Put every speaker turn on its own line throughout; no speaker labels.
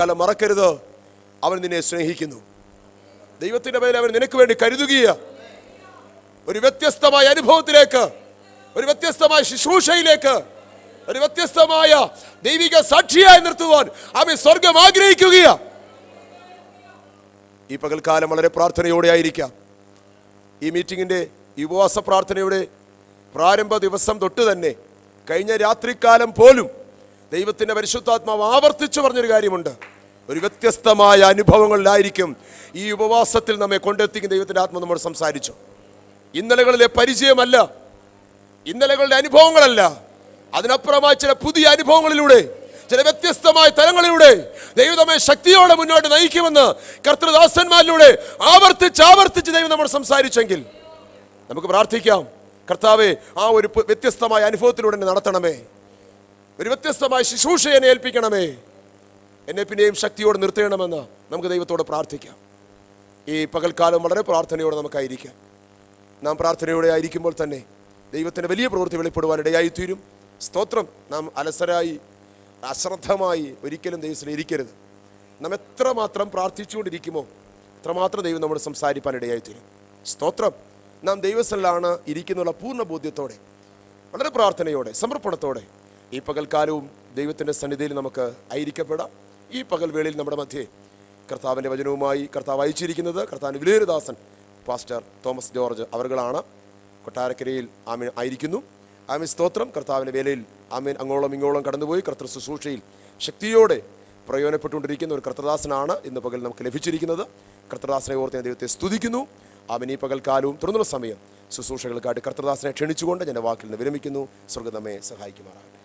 കാലം മറക്കരുത്, അവൻ നിന്നെ സ്നേഹിക്കുന്നു. ദൈവത്തിന്റെ പേരിൽ അവൻ നിനക്ക് വേണ്ടി കരുതുകയ. ഒരു വ്യത്യസ്തമായ അനുഭവത്തിലേക്ക്, ഒരു വ്യത്യസ്തമായ ശുശ്രൂഷയിലേക്ക്, ഒരു വ്യത്യസ്തമായ ദൈവിക സാക്ഷിയായി നിർത്തുവാൻ അവൻ സ്വർഗം ആഗ്രഹിക്കുകയാ. ഈ പകൽക്കാലം വളരെ പ്രാർത്ഥനയോടെ ആയിരിക്കാം. ഈ മീറ്റിങ്ങിന്റെ ഈ ഉപവാസ പ്രാർത്ഥനയുടെ പ്രാരംഭ ദിവസം തൊട്ട് തന്നെ കഴിഞ്ഞ രാത്രികാലം പോലും ദൈവത്തിന്റെ പരിശുദ്ധാത്മാവ് ആവർത്തിച്ചു പറഞ്ഞൊരു കാര്യമുണ്ട്. ഒരു വ്യത്യസ്തമായ അനുഭവങ്ങളിലായിരിക്കും ഈ ഉപവാസത്തിൽ നമ്മെ കൊണ്ടെത്തിക്കുന്ന ദൈവത്തിന്റെ ആത്മാവ് നമ്മോട് സംസാരിച്ചു. ഇന്നലകളിലെ പരിചയമല്ല, ഇന്നലകളുടെ അനുഭവങ്ങളല്ല, അതിനപ്പുറമായ ചില പുതിയ അനുഭവങ്ങളിലൂടെ, ചില വ്യത്യസ്തമായ തലങ്ങളിലൂടെ ദൈവം നമ്മെ ശക്തിയോടെ മുന്നോട്ട് നയിക്കുമെന്ന് കർത്തൃദാസന്മാരിലൂടെ ആവർത്തിച്ച് ദൈവം നമ്മോട് സംസാരിച്ചെങ്കിൽ നമുക്ക് പ്രാർത്ഥിക്കാം. കർത്താവേ, ആ ഒരു വ്യത്യസ്തമായ അനുഭവത്തിലൂടെ എന്നെ നടത്തണമേ, ഒരു വ്യത്യസ്തമായ ശുശ്രൂഷയെ എന്നെ ഏൽപ്പിക്കണമേ, എന്നെ പിന്നെയും ശക്തിയോടെ നിർത്തണമെന്ന് നമുക്ക് ദൈവത്തോട് പ്രാർത്ഥിക്കാം. ഈ പകൽക്കാലം വളരെ പ്രാർത്ഥനയോടെ നമുക്കായിരിക്കാം. നാം പ്രാർത്ഥനയോടെ ആയിരിക്കുമ്പോൾ തന്നെ ദൈവത്തിൻ്റെ വലിയ പ്രവൃത്തി വെളിപ്പെടുവാനിടയായിത്തീരും. സ്തോത്രം. നാം അലസരായി അശ്രദ്ധമായി ഒരിക്കലും ദൈവത്തിൽ ഇരിക്കരുത്. നാം എത്രമാത്രം പ്രാർത്ഥിച്ചുകൊണ്ടിരിക്കുമോ അത്രമാത്രം ദൈവം നമ്മോട് സംസാരിപ്പാനിടയായിത്തീരും. സ്തോത്രം. നാം ദൈവസ്ഥലാണ് ഇരിക്കുന്നുള്ള പൂർണ്ണ ബോധ്യത്തോടെ, വളരെ പ്രാർത്ഥനയോടെ, സമർപ്പണത്തോടെ ഈ പകൽക്കാലവും ദൈവത്തിൻ്റെ സന്നിധിയിൽ നമുക്ക് ആയിരിക്കപ്പെടാം. ഈ പകൽവേളയിൽ നമ്മുടെ മധ്യേ കർത്താവിൻ്റെ വചനവുമായി കർത്താവ് അയച്ചിരിക്കുന്നത് കർത്താവിൻ്റെ വിലയേറിയ ദാസൻ പാസ്റ്റർ തോമസ് ജോർജ് അവറുകളാണ്. കൊട്ടാരക്കരയിൽ ആമീൻ ആയിരിക്കുന്നു. ആമീൻ. സ്തോത്രം. കർത്താവിൻ്റെ വേലയിൽ ആമീൻ അങ്ങോളം ഇങ്ങോളം കടന്നുപോയി കർത്തൃ ശുശ്രൂഷയിൽ ശക്തിയോടെ പ്രയോജനപ്പെട്ടുകൊണ്ടിരിക്കുന്ന ഒരു കർത്തൃദാസനാണ് ഇന്ന് പകൽ നമുക്ക് ലഭിച്ചിരിക്കുന്നത്. കർത്തൃദാസനെ ഓർത്ത് ഞാൻ ദൈവത്തെ സ്തുതിക്കുന്നു. ആമീൻ. ഈ പകൽക്കാലവും തുറന്നുള്ള സമയം ശുശ്രൂഷകൾക്കായിട്ട് കർത്തൃദാസനെ ക്ഷണിച്ചുകൊണ്ട് ഞാൻ വാക്കിൽ നിന്ന് വിരമിക്കുന്നു. സ്വർഗ്ഗം നമ്മെ സഹായിക്കുമാറാകട്ടെ.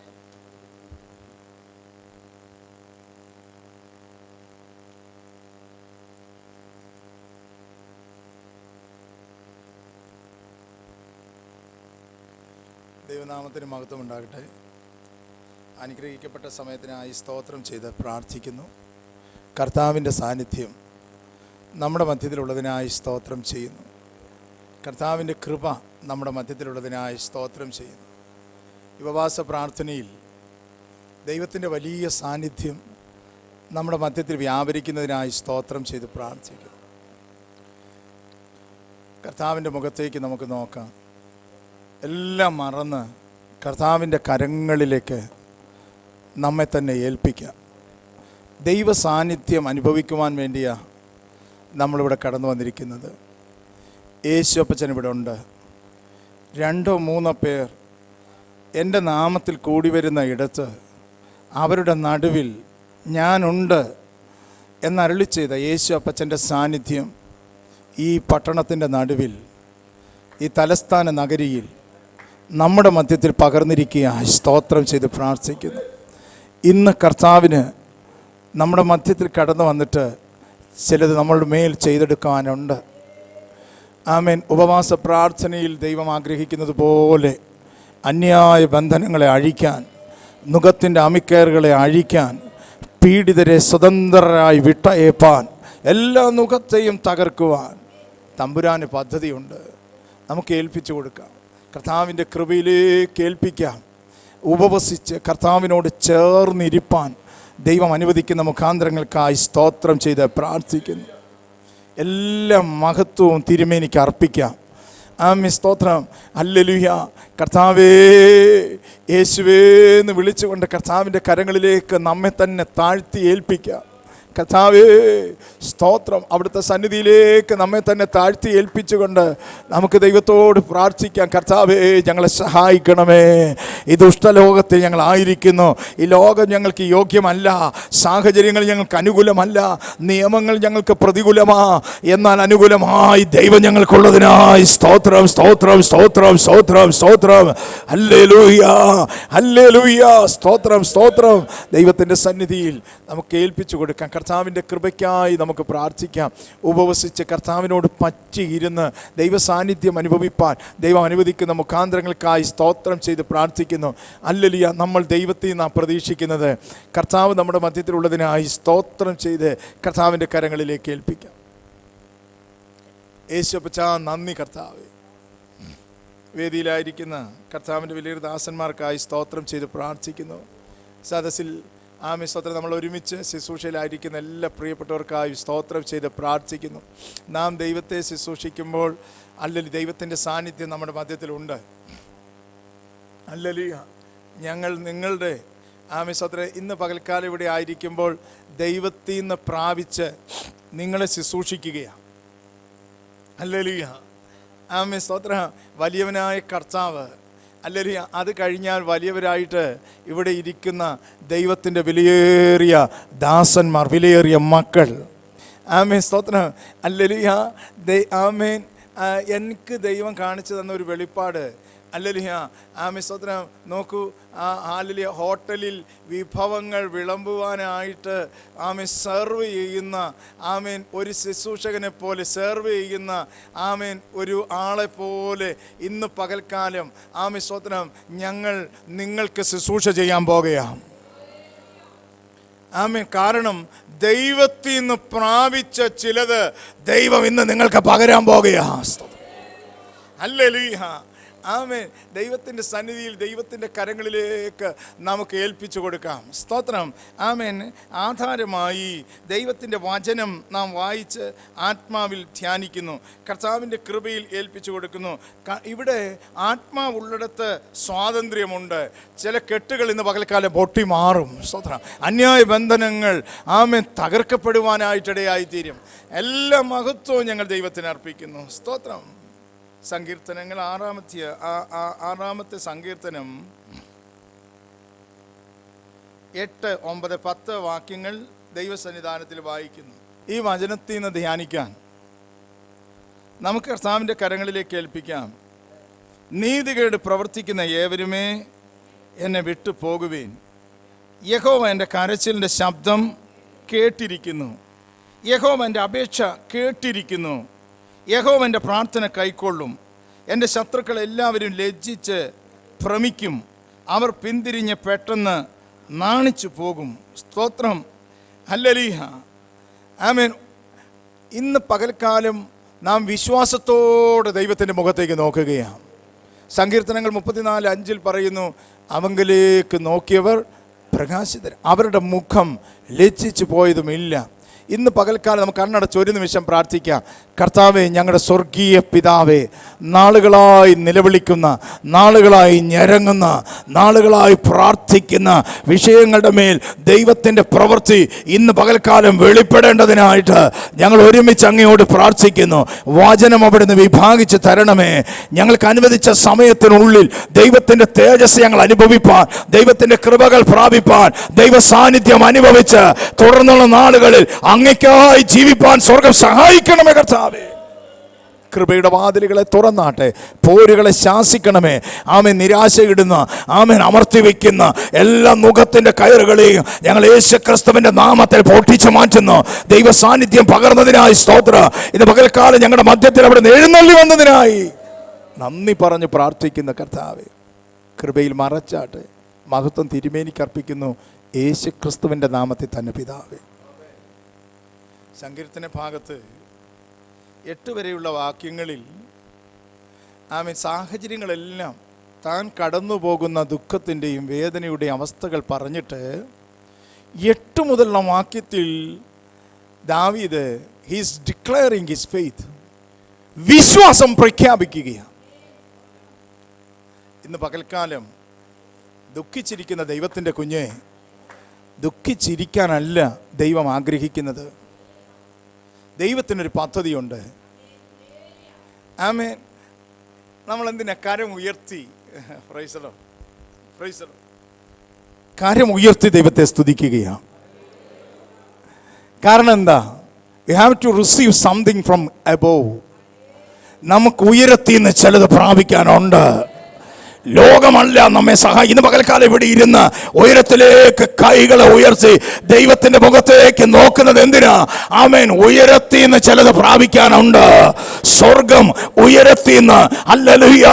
ദൈവനാമത്തിന് മഹത്വം ഉണ്ടാകട്ടെ. അനുഗ്രഹിക്കപ്പെട്ട സമയത്തിനായി സ്തോത്രം ചെയ്ത് പ്രാർത്ഥിക്കുന്നു. കർത്താവിൻ്റെ സാന്നിധ്യം നമ്മുടെ മധ്യത്തിലുള്ളതിനായി സ്തോത്രം ചെയ്യുന്നു. കർത്താവിൻ്റെ കൃപ നമ്മുടെ മധ്യത്തിലുള്ളതിനായി സ്തോത്രം ചെയ്യുന്നു. ഉപവാസ പ്രാർത്ഥനയിൽ ദൈവത്തിൻ്റെ വലിയ സാന്നിധ്യം നമ്മുടെ മധ്യത്തിൽ വ്യാപരിക്കുന്നതിനായി സ്തോത്രം ചെയ്ത് പ്രാർത്ഥിക്കുന്നു. കർത്താവിൻ്റെ മുഖത്തേക്ക് നമുക്ക് നോക്കാം. എല്ലാം മറന്ന് കർത്താവിൻ്റെ കരങ്ങളിലേക്ക് നമ്മെ തന്നെ ഏൽപ്പിക്കാം. ദൈവ സാന്നിധ്യം അനുഭവിക്കുവാൻ വേണ്ടിയാണ് നമ്മളിവിടെ കടന്നു വന്നിരിക്കുന്നത്. യേശു അപ്പച്ചൻ ഇവിടെ ഉണ്ട്. 2-3 പേർ എൻ്റെ നാമത്തിൽ കൂടി വരുന്ന ഇടത്ത് അവരുടെ നടുവിൽ ഞാനുണ്ട് എന്നരുളി ചെയ്ത യേശു അപ്പച്ചൻ്റെ സാന്നിധ്യം ഈ പട്ടണത്തിൻ്റെ നടുവിൽ, ഈ തലസ്ഥാന നഗരിയിൽ നമ്മുടെ മധ്യത്തിൽ പകർന്നിരിക്കുക. സ്തോത്രം ചെയ്ത് പ്രാർത്ഥിക്കുന്നു. ഇന്ന് കർത്താവിന് നമ്മുടെ മധ്യത്തിൽ കടന്നു വന്നിട്ട് ചിലത് നമ്മളുടെ മേൽ ചെയ്തെടുക്കാനുണ്ട്. ആമേൻ. ഉപവാസ പ്രാർത്ഥനയിൽ ദൈവം ആഗ്രഹിക്കുന്നത് പോലെ അന്യായ ബന്ധനങ്ങളെ അഴിക്കാൻ, നുകത്തിൻ്റെ അമിക്കയറുകളെ അഴിക്കാൻ, പീഡിതരെ സ്വതന്ത്രരായി വിട്ടയപ്പാൻ, എല്ലാ നുകത്തെയും തകർക്കുവാൻ തമ്പുരാന് പദ്ധതിയുണ്ട്. നമുക്ക് ഏൽപ്പിച്ചു കൊടുക്കാം. കർത്താവിൻ്റെ കൃപയിലേക്ക് ഏൽപ്പിക്കാം. ഉപവസിച്ച് കർത്താവിനോട് ചേർന്നിരിപ്പാൻ ദൈവം അനുവദിക്കുന്ന മുഖാന്തരങ്ങൾക്കായി സ്തോത്രം ചെയ്ത് പ്രാർത്ഥിക്കുന്നു. എല്ലാ മഹത്വവും തിരുമേനിക്ക് അർപ്പിക്കാം. ആമേൻ. സ്തോത്രം. ഹല്ലേലൂയ. കർത്താവേ, യേശുവേ എന്ന് വിളിച്ചുകൊണ്ട് കർത്താവിൻ്റെ കരങ്ങളിലേക്ക് നമ്മെ തന്നെ താഴ്ത്തി ഏൽപ്പിക്കാം. കർത്താവേ, സ്തോത്രം. അവിടുത്തെ സന്നിധിയിലേക്ക് നമ്മെ തന്നെ താഴ്ത്തി ഏൽപ്പിച്ചുകൊണ്ട് നമുക്ക് ദൈവത്തോട് പ്രാർത്ഥിക്കാം. കർത്താവേ, ഞങ്ങളെ സഹായിക്കണമേ. ഈ ദുഷ്ടലോകത്തിൽ ഞങ്ങളായിരിക്കുന്നു. ഈ ലോകം ഞങ്ങൾക്ക് യോഗ്യമല്ല, സാഹചര്യങ്ങൾ ഞങ്ങൾക്ക് അനുകൂലമല്ല, നിയമങ്ങൾ ഞങ്ങൾക്ക് പ്രതികൂലമാ. എന്നാൽ അനുകൂലമായി ദൈവം ഞങ്ങൾക്കുള്ളതിനായി സ്തോത്രം, സ്തോത്രം, സ്തോത്രം, സ്തോത്രം, സ്തോത്രം. ഹല്ലേലൂയ, ഹല്ലേലൂയ. സ്തോത്രം, സ്തോത്രം. ദൈവത്തിൻ്റെ സന്നിധിയിൽ നമുക്ക് ഏൽപ്പിച്ചു കൊടുക്കാം. കർത്താവിൻ്റെ കൃപയ്ക്കായി നമുക്ക് പ്രാർത്ഥിക്കാം. ഉപവസിച്ച് കർത്താവിനോട് പറ്റിയിരുന്ന് ദൈവ സാന്നിധ്യം അനുഭവിപ്പാൻ ദൈവം അനുവദിക്കുന്ന മുഖാന്തരങ്ങൾക്കായി സ്തോത്രം ചെയ്ത് പ്രാർത്ഥിക്കുന്നു. ഹല്ലേലൂയ. നമ്മൾ ദൈവത്തിൽ നിന്നാണ് പ്രതീക്ഷിക്കുന്നത്. കർത്താവ് നമ്മുടെ മധ്യത്തിലുള്ളതിനായി സ്തോത്രം ചെയ്ത് കർത്താവിൻ്റെ കരങ്ങളിലേക്ക് ഏൽപ്പിക്കാം. യേശുപ്പച്ചാ, നന്ദി കർത്താവേ. വേദിയിലായിരിക്കുന്ന കർത്താവിൻ്റെ വലിയ ദാസന്മാർക്കായി സ്തോത്രം ചെയ്ത് പ്രാർത്ഥിക്കുന്നു. സദസ്സിൽ ആമേൻ സ്തോത്രം. നമ്മൾ ഒരുമിച്ച് ശുശ്രൂഷയിലായിരിക്കുന്ന എല്ലാ പ്രിയപ്പെട്ടവർക്കായി സ്തോത്രം ചെയ്ത് പ്രാർത്ഥിക്കുന്നു. നാം ദൈവത്തെ ശുശ്രൂഷിക്കുമ്പോൾ അല്ലെങ്കിൽ ദൈവത്തിൻ്റെ സാന്നിധ്യം നമ്മുടെ മധ്യത്തിലുണ്ട്. ഹല്ലേലൂയ. ഞങ്ങൾ നിങ്ങളുടെ ആമേൻ സ്തോത്രം ഇന്ന് പകൽക്കാലം ഇവിടെ ആയിരിക്കുമ്പോൾ ദൈവത്തിൽ നിന്ന് പ്രാപിച്ച് നിങ്ങളെ ശുശ്രൂഷിക്കുകയാണ്. ഹല്ലേലൂയ. ആമേൻ സ്തോത്രം. വലിയവനായ കർത്താവ്, ഹല്ലേലൂയ. അത് കഴിഞ്ഞാൽ വലിയവരായിട്ട് ഇവിടെ ഇരിക്കുന്ന ദൈവത്തിൻ്റെ വിലയേറിയ ദാസന്മാർ, വിലയേറിയ മക്കൾ. ആമേൻ സ്തോത്രം. ഹല്ലേലൂയ. ആമേൻ. എനിക്ക് ദൈവം കാണിച്ചു തന്ന ഒരു വെളിപ്പാട്, ഹല്ലേലൂയ. ആമേൻ സ്തോത്രം. നോക്കൂ, ഹല്ലേലൂയ, ഹോട്ടലിൽ വിഭവങ്ങൾ വിളമ്പുവാനായിട്ട് ആമേൻ സെർവ് ചെയ്യുന്ന, ആമേൻ ഒരു ശുശ്രൂഷകനെ പോലെ സെർവ് ചെയ്യുന്ന, ആമേൻ ഒരു ആളെ പോലെ ഇന്ന് പകൽക്കാലം ആമേൻ സ്തോത്രം ഞങ്ങൾ നിങ്ങൾക്ക് ശുശ്രൂഷ ചെയ്യാൻ പോകുകയാണ്. ആമേൻ. കാരണം ദൈവത്തിൽ നിന്ന് പ്രാപിച്ച ചിലത് ദൈവം ഇന്ന് നിങ്ങൾക്ക് പകരാൻ പോകുകയാണ്. ഹല്ലേലൂയ. ആമേൻ. ദൈവത്തിൻ്റെ സന്നിധിയിൽ ദൈവത്തിൻ്റെ കരങ്ങളിലേക്ക് നമുക്ക് ഏൽപ്പിച്ചു കൊടുക്കാം. സ്തോത്രം. ആമേൻ. ആധാരമായി ദൈവത്തിൻ്റെ വചനം നാം വായിച്ച് ആത്മാവിൽ ധ്യാനിക്കുന്നു, കർത്താവിൻ്റെ കൃപയിൽ ഏൽപ്പിച്ചു കൊടുക്കുന്നു. ഇവിടെ ആത്മാവുള്ളിടത്ത് സ്വാതന്ത്ര്യമുണ്ട്. ചില കെട്ടുകൾ ഇന്ന് പകൽക്കാലം പൊട്ടി മാറും. സ്തോത്രം. അന്യായ ബന്ധനങ്ങൾ ആമേൻ തകർക്കപ്പെടുവാനായിട്ടിടയായിത്തീരും. എല്ലാ മഹത്വവും ഞങ്ങൾ ദൈവത്തിന് അർപ്പിക്കുന്നു. സ്തോത്രം. സങ്കീർത്തനങ്ങൾ ആറാമത്തെ സങ്കീർത്തനം 8, 9, 10 വാക്യങ്ങൾ ദൈവസന്നിധാനത്തിൽ വായിക്കുന്നു. ഈ വചനത്തിൽ നിന്ന് ധ്യാനിക്കാൻ നമുക്ക് കർത്താവിൻ്റെ കരങ്ങളിലേക്ക് ഏൽപ്പിക്കാം. നീതികേട് പ്രവർത്തിക്കുന്ന ഏവരുമേ എന്നെ വിട്ടു പോകുവേൻ. യഹോവ എൻ്റെ കരച്ചിലിൻ്റെ ശബ്ദം കേട്ടിരിക്കുന്നു. യഹോവ എൻ്റെ അപേക്ഷ കേട്ടിരിക്കുന്നു. യഹോവ എൻ്റെ പ്രാർത്ഥന കൈക്കൊള്ളും. എൻ്റെ ശത്രുക്കൾ എല്ലാവരും ലജ്ജിച്ച് ഭ്രമിക്കും. അവർ പിന്തിരിഞ്ഞ് പെട്ടെന്ന് നാണിച്ചു പോകും. സ്തോത്രം. ഹല്ലേലൂയ. ആമേൻ. ഇന്ന് പകൽക്കാലം നാം വിശ്വാസത്തോടെ ദൈവത്തിൻ്റെ മുഖത്തേക്ക് നോക്കുകയാണ്. സങ്കീർത്തനങ്ങൾ 34:5 പറയുന്നു, അവങ്കലേക്ക് നോക്കിയവർ പ്രകാശിതർ, അവരുടെ മുഖം ലജ്ജിച്ചു പോയതുമില്ല. ഇന്ന് പകൽക്കാലം നമുക്ക് കണ്ണടച്ച് ഒരു നിമിഷം പ്രാർത്ഥിക്കാം. കർത്താവേ, ഞങ്ങളുടെ സ്വർഗീയ പിതാവേ, നാളുകളായി നിലവിളിക്കുന്ന, നാളുകളായി ഞരങ്ങുന്ന, നാളുകളായി പ്രാർത്ഥിക്കുന്ന വിഷയങ്ങളുടെ മേൽ ദൈവത്തിൻ്റെ പ്രവൃത്തി ഇന്ന് പകൽക്കാലം വെളിപ്പെടേണ്ടതിനായിട്ട് ഞങ്ങൾ ഒരുമിച്ച് അങ്ങയോട് പ്രാർത്ഥിക്കുന്നു. വചനം അവിടുന്ന് വിഭാഗിച്ച് തരണമേ. ഞങ്ങൾക്ക് അനുവദിച്ച സമയത്തിനുള്ളിൽ ദൈവത്തിൻ്റെ തേജസ് ഞങ്ങൾ അനുഭവിപ്പാൻ, ദൈവത്തിൻ്റെ കൃപകൾ പ്രാപിപ്പാൻ, ദൈവ സാന്നിധ്യം അനുഭവിച്ച് തുടർന്നുള്ള നാളുകളിൽ അങ്ങയ്ക്കായി ജീവിപ്പാൻ സ്വർഗം സഹായിക്കണമേ കർത്താവേ. കൃപയുടെ വാതിലുകളെ തുറന്നാട്ടെ, പോരുകളെ ശാസിക്കണമേ. ആമേൻ. നിരാശയിടുന്ന, ആമേൻ അമർത്തി വയ്ക്കുന്ന എല്ലാ മുഖത്തിൻ്റെ കയറുകളെയും ഞങ്ങൾ യേശുക്രിസ്തുവിൻ്റെ നാമത്തിൽ പൊട്ടിച്ചു മാറ്റുന്നു. ദൈവ സാന്നിധ്യം പകർന്നതിനായി സ്തോത്രം. ഇത് പകൽക്കാലം ഞങ്ങളുടെ മധ്യത്തിൽ അവിടെ എഴുന്നള്ളി വന്നതിനായി നന്ദി പറഞ്ഞ് പ്രാർത്ഥിക്കുന്ന കർത്താവേ, കൃപയിൽ മറച്ചാട്ടെ. മഹത്വം തിരുമേനിക്ക് അർപ്പിക്കുന്നു യേശുക്രിസ്തുവിൻ്റെ നാമത്തിൽ തന്നെ പിതാവേ. സങ്കീർത്തന ഭാഗത്ത് 8 വരെയുള്ള വാക്യങ്ങളിൽ ആമേൻ സാഹചര്യങ്ങളെല്ലാം താൻ കടന്നു പോകുന്ന ദുഃഖത്തിൻ്റെയും വേദനയുടെയും അവസ്ഥകൾ പറഞ്ഞിട്ട് 8 മുതലുള്ള വാക്യത്തിൽ ദാവീദ് ഹീസ് ഡിക്ലെയറിംഗ് ഹിസ് ഫെയ്ത്ത്, വിശ്വാസം പ്രഖ്യാപിക്കുകയാണ്. ഇന്ന് പകൽക്കാലം ദുഃഖിച്ചിരിക്കുന്ന ദൈവത്തിൻ്റെ കുഞ്ഞെ, ദുഃഖിച്ചിരിക്കാനല്ല ദൈവം ആഗ്രഹിക്കുന്നത്. ദൈവത്തിനൊരു പദ്ധതിയുണ്ട്. ആമേൻ. നമ്മളെന്തിനാ കരം ഉയർത്തി, കരം ഉയർത്തി ദൈവത്തെ സ്തുതിക്കുകയാണ്. കാരണം എന്താ? You have to receive something from above. നമുക്ക് ഉയരത്തിന്ന് ചിലത് പ്രാപിക്കാനുണ്ട്. ലോകമല്ല നമ്മെ സഹായിക്കുന്ന. പകൽക്കാലം ഇവിടെ ഇരുന്ന് ഉയരത്തിലേക്ക് കൈകളെ ഉയർത്തി ദൈവത്തിന്റെ മുഖത്തേക്ക് നോക്കുന്നത് എന്തിനാ? ആമേൻ. ഉയരത്തിന്ന് ചിലത് പ്രാപിക്കാനുണ്ട്. സ്വർഗം ഉയരത്തിന്ന്, ഹല്ലേലൂയ,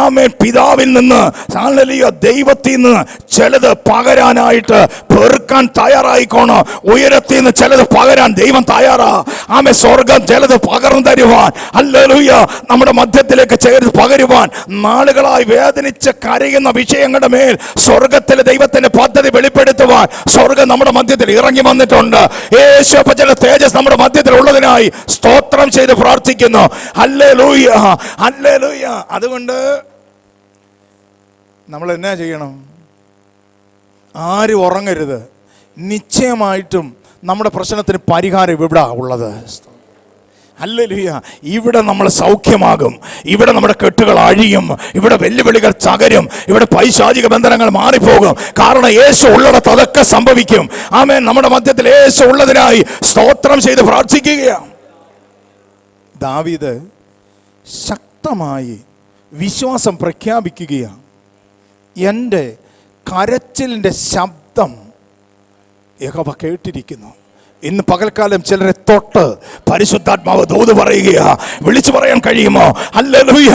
ആമേൻ, പിതാവിൽ നിന്ന്, ഹല്ലേലൂയ, ദൈവത്തിൽ നിന്ന് ചിലത് പകരാനായിട്ട് പെറുക്കാൻ തയ്യാറായിക്കോണം. ഉയരത്തിന്ന് ചിലത് പകരാൻ തരാൻ ദൈവം തയ്യാറാ. ആമേ, സ്വർഗം ചിലത് പകർന്നു തരുവാൻ, ഹല്ലേലൂയ, നമ്മുടെ മധ്യത്തിലേക്ക് ചേർത്ത് പകരുവാൻ, നാളുകളായി വേദനിച്ച് കരയുന്ന വിഷയങ്ങളുടെ മേൽ സ്വർഗത്തിലെ ദൈവത്തിന്റെ പദ്ധതി വെളിപ്പെടുത്തുവാൻ സ്വർഗം നമ്മുടെ മധ്യത്തിൽ ഇറങ്ങി വന്നിട്ടുണ്ട്. യേശുവ ചില തേജസ് നമ്മുടെ മധ്യത്തിൽ ഉള്ളതിനായി സ്തോത്രം ചെയ്ത് പ്രാർത്ഥിക്കുന്നു. Hallelujah, hallelujah. അതുകൊണ്ട് നമ്മൾ എന്നാ ചെയ്യണം? ആരും ഉറങ്ങരുത്. നിശ്ചയമായിട്ടും നമ്മുടെ പ്രശ്നത്തിന് പരിഹാരം ഇവിടെ ഉള്ളത്. ഹല്ലേലൂയ. ഇവിടെ നമ്മൾ സൗഖ്യമാകും, ഇവിടെ നമ്മുടെ കെട്ടുകൾ അഴിയും, ഇവിടെ വെല്ലുവിളികൾ തകരും, ഇവിടെ പൈശാചിക ബന്ധനങ്ങൾ മാറിപ്പോകും. കാരണം യേശു ഉള്ളിടത്ത് അതൊക്കെ സംഭവിക്കും. ആമേൻ. നമ്മുടെ മധ്യത്തിൽ യേശു ഉള്ളതിനായി സ്തോത്രം ചെയ്ത് പ്രാർത്ഥിക്കുകയാണ്. ദാവീദ് ശക്തമായി വിശ്വാസം പ്രഖ്യാപിക്കുകയാണ്. എൻ്റെ കരച്ചിലിൻ്റെ ശബ്ദം യഹോവ കേട്ടിരിക്കുന്നു. ഇന്ന് പകൽക്കാലം ചിലരെ തൊട്ട് പരിശുദ്ധാത്മാവ് ദൂത് പറയുകയാ. വിളിച്ചു പറയാൻ കഴിയുമോ? ഹല്ലേലൂയ,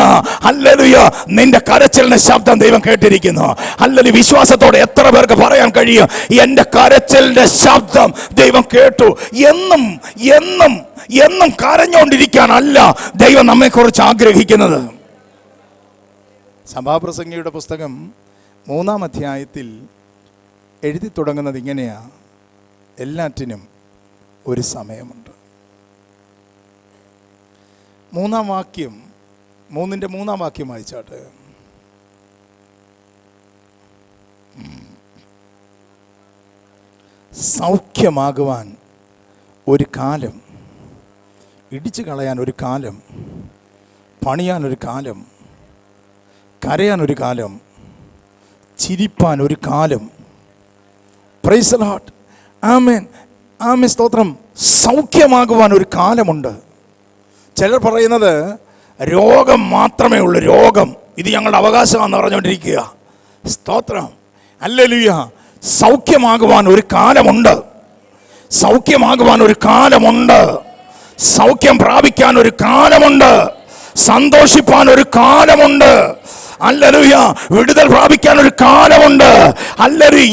ഹല്ലേലൂയ, നിന്റെ കരച്ചിലിന്റെ ശബ്ദം ദൈവം കേട്ടിരിക്കുന്നു. ഹല്ലേലൂയ. വിശ്വാസത്തോടെ എത്ര പേർക്ക് പറയാൻ കഴിയും? എൻ്റെ കരച്ചിലിന്റെ ശബ്ദം ദൈവം കേട്ടു. എന്നും എന്നും എന്നും കരഞ്ഞുകൊണ്ടിരിക്കാനല്ല ദൈവം നമ്മെക്കുറിച്ച് ആഗ്രഹിക്കുന്നത്. സഭാപ്രസംഗിയുടെ പുസ്തകം 3-ാം അധ്യായത്തിൽ എഴുതി തുടങ്ങുന്നത് ഇങ്ങനെയാ: എല്ലാറ്റിനും ഒരു സമയമുണ്ട്. 3-ാം വാക്യം, 3-ാം വാക്യം വായിച്ചാട്ടെ. സൗഖ്യമാകുവാൻ ഒരു കാലം, ഇടിച്ചു കളയാൻ ഒരു കാലം, പണിയാൻ ഒരു കാലം, കരയാൻ ഒരു കാലം, ചിരിപ്പാൻ ഒരു കാലം. Praise the lord. ആമേൻ, ആമേൻ, സ്തോത്രം. സൗഖ്യമാകുവാൻ ഒരു കാലമുണ്ട്. ചിലർ പറയുന്നത് രോഗം മാത്രമേ ഉള്ളൂ, രോഗം ഇത് ഞങ്ങളുടെ അവകാശമാണെന്ന് പറഞ്ഞുകൊണ്ടിരിക്കുക. സ്തോത്രം, ഹല്ലേലൂയ. സൗഖ്യമാകുവാൻ ഒരു കാലമുണ്ട്, സൗഖ്യമാകുവാൻ ഒരു കാലമുണ്ട്, സൗഖ്യം പ്രാപിക്കാൻ ഒരു കാലമുണ്ട്, സന്തോഷിപ്പാൻ ഒരു കാലമുണ്ട്. ഹല്ലേലൂയ. വിടുതൽ പ്രാപിക്കാൻ ഒരു കാലമുണ്ട്. ഹല്ലേലൂയ.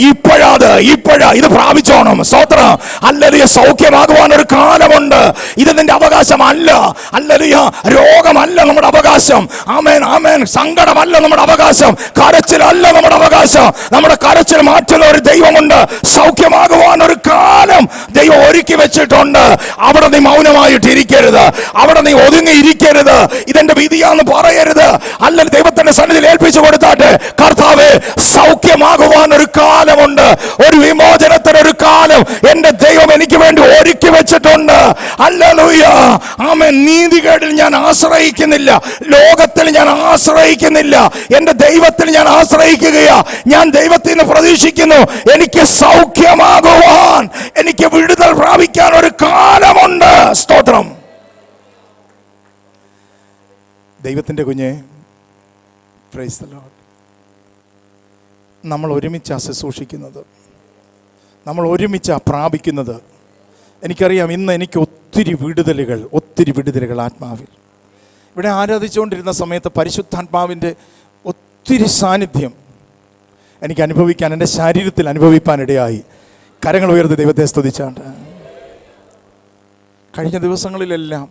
ഇപ്പോഴാ ഇത് പ്രാപിച്ചോണം. സ്തോത്രം, ഹല്ലേലൂയ. സൗഖ്യമാകുവാൻ ഒരു കാലമുണ്ട്. ഇത് നിന്റെ അവകാശമല്ല. ഹല്ലേലൂയ. രോഗമല്ല നമ്മുടെ അവകാശം. ആമേൻ, ആമേൻ. സങ്കടമല്ല നമ്മുടെ അവകാശം. കരച്ചിലല്ല നമ്മുടെ അവകാശം. നമ്മുടെ കരച്ചിൽ മാറ്റുന്ന ഒരു ദൈവമുണ്ട്. സൗഖ്യമാകുവാൻ ഒരു കാലം ദൈവം ഒരുക്കി വെച്ചിട്ടുണ്ട്. അവിടെ നീ മൗനമായിട്ടിരിക്കരുത്, അവിടെ നീ ഒതുങ്ങിയിരിക്കരുത്. ഇതെന്റെ വിധിയാന്ന് പറയരുത്. അല്ലെങ്കിൽ ദൈവത്തിന്റെ സന്നിധി ഏൽപ്പിച്ചു കൊടുത്താട്ടെ. കർത്താവേ, സൗഖ്യമാകുവാൻ ഒരു കാലമുണ്ട്, ഒരു വിമോചനത്തിനൊരു കാലം എന്റെ ദൈവം എനിക്ക് വേണ്ടി ഒരുക്കി വെച്ചിട്ടുണ്ട്. ഹല്ലേലൂയ. ആമേൻ. നീതികേടിൽ ഞാൻ ആശ്രയിക്കുന്നില്ല, ലോകത്തിൽ ഞാൻ ആശ്രയിക്കുന്നില്ല, എന്റെ ദൈവത്തിൽ ഞാൻ ആശ്രയിക്കുകയാ. ഞാൻ ദൈവത്തിൽ നിന്ന് പ്രതീക്ഷിക്കുന്നു എനിക്ക് സൗഖ്യമാകുവാൻ, എനിക്ക് വിടുതൽ പ്രാപിക്കാൻ ഒരു കാലമുണ്ട്. സ്തോത്രം. ദൈവത്തിന്റെ കുഞ്ഞെ, പ്രൈസ് ദി ലോർഡ്. നമ്മൾ ഒരുമിച്ചാണ് ശുശ്രൂഷിക്കുന്നത്, നമ്മൾ ഒരുമിച്ചാണ് പ്രാപിക്കുന്നത്. എനിക്കറിയാം, ഇന്ന് എനിക്ക് ഒത്തിരി വിടുതലുകൾ ആത്മാവിൽ. ഇവിടെ ആരാധിച്ചുകൊണ്ടിരുന്ന സമയത്ത് പരിശുദ്ധാത്മാവിൻ്റെ ഒത്തിരി സാന്നിധ്യം എനിക്ക് അനുഭവിക്കാൻ, എൻ്റെ ശരീരത്തിൽ അനുഭവിക്കാനിടയായി. കരങ്ങൾ ഉയർത്തി ദൈവത്തെ സ്തുതിച്ചാണ്ട്. കഴിഞ്ഞ ദിവസങ്ങളിലെല്ലാം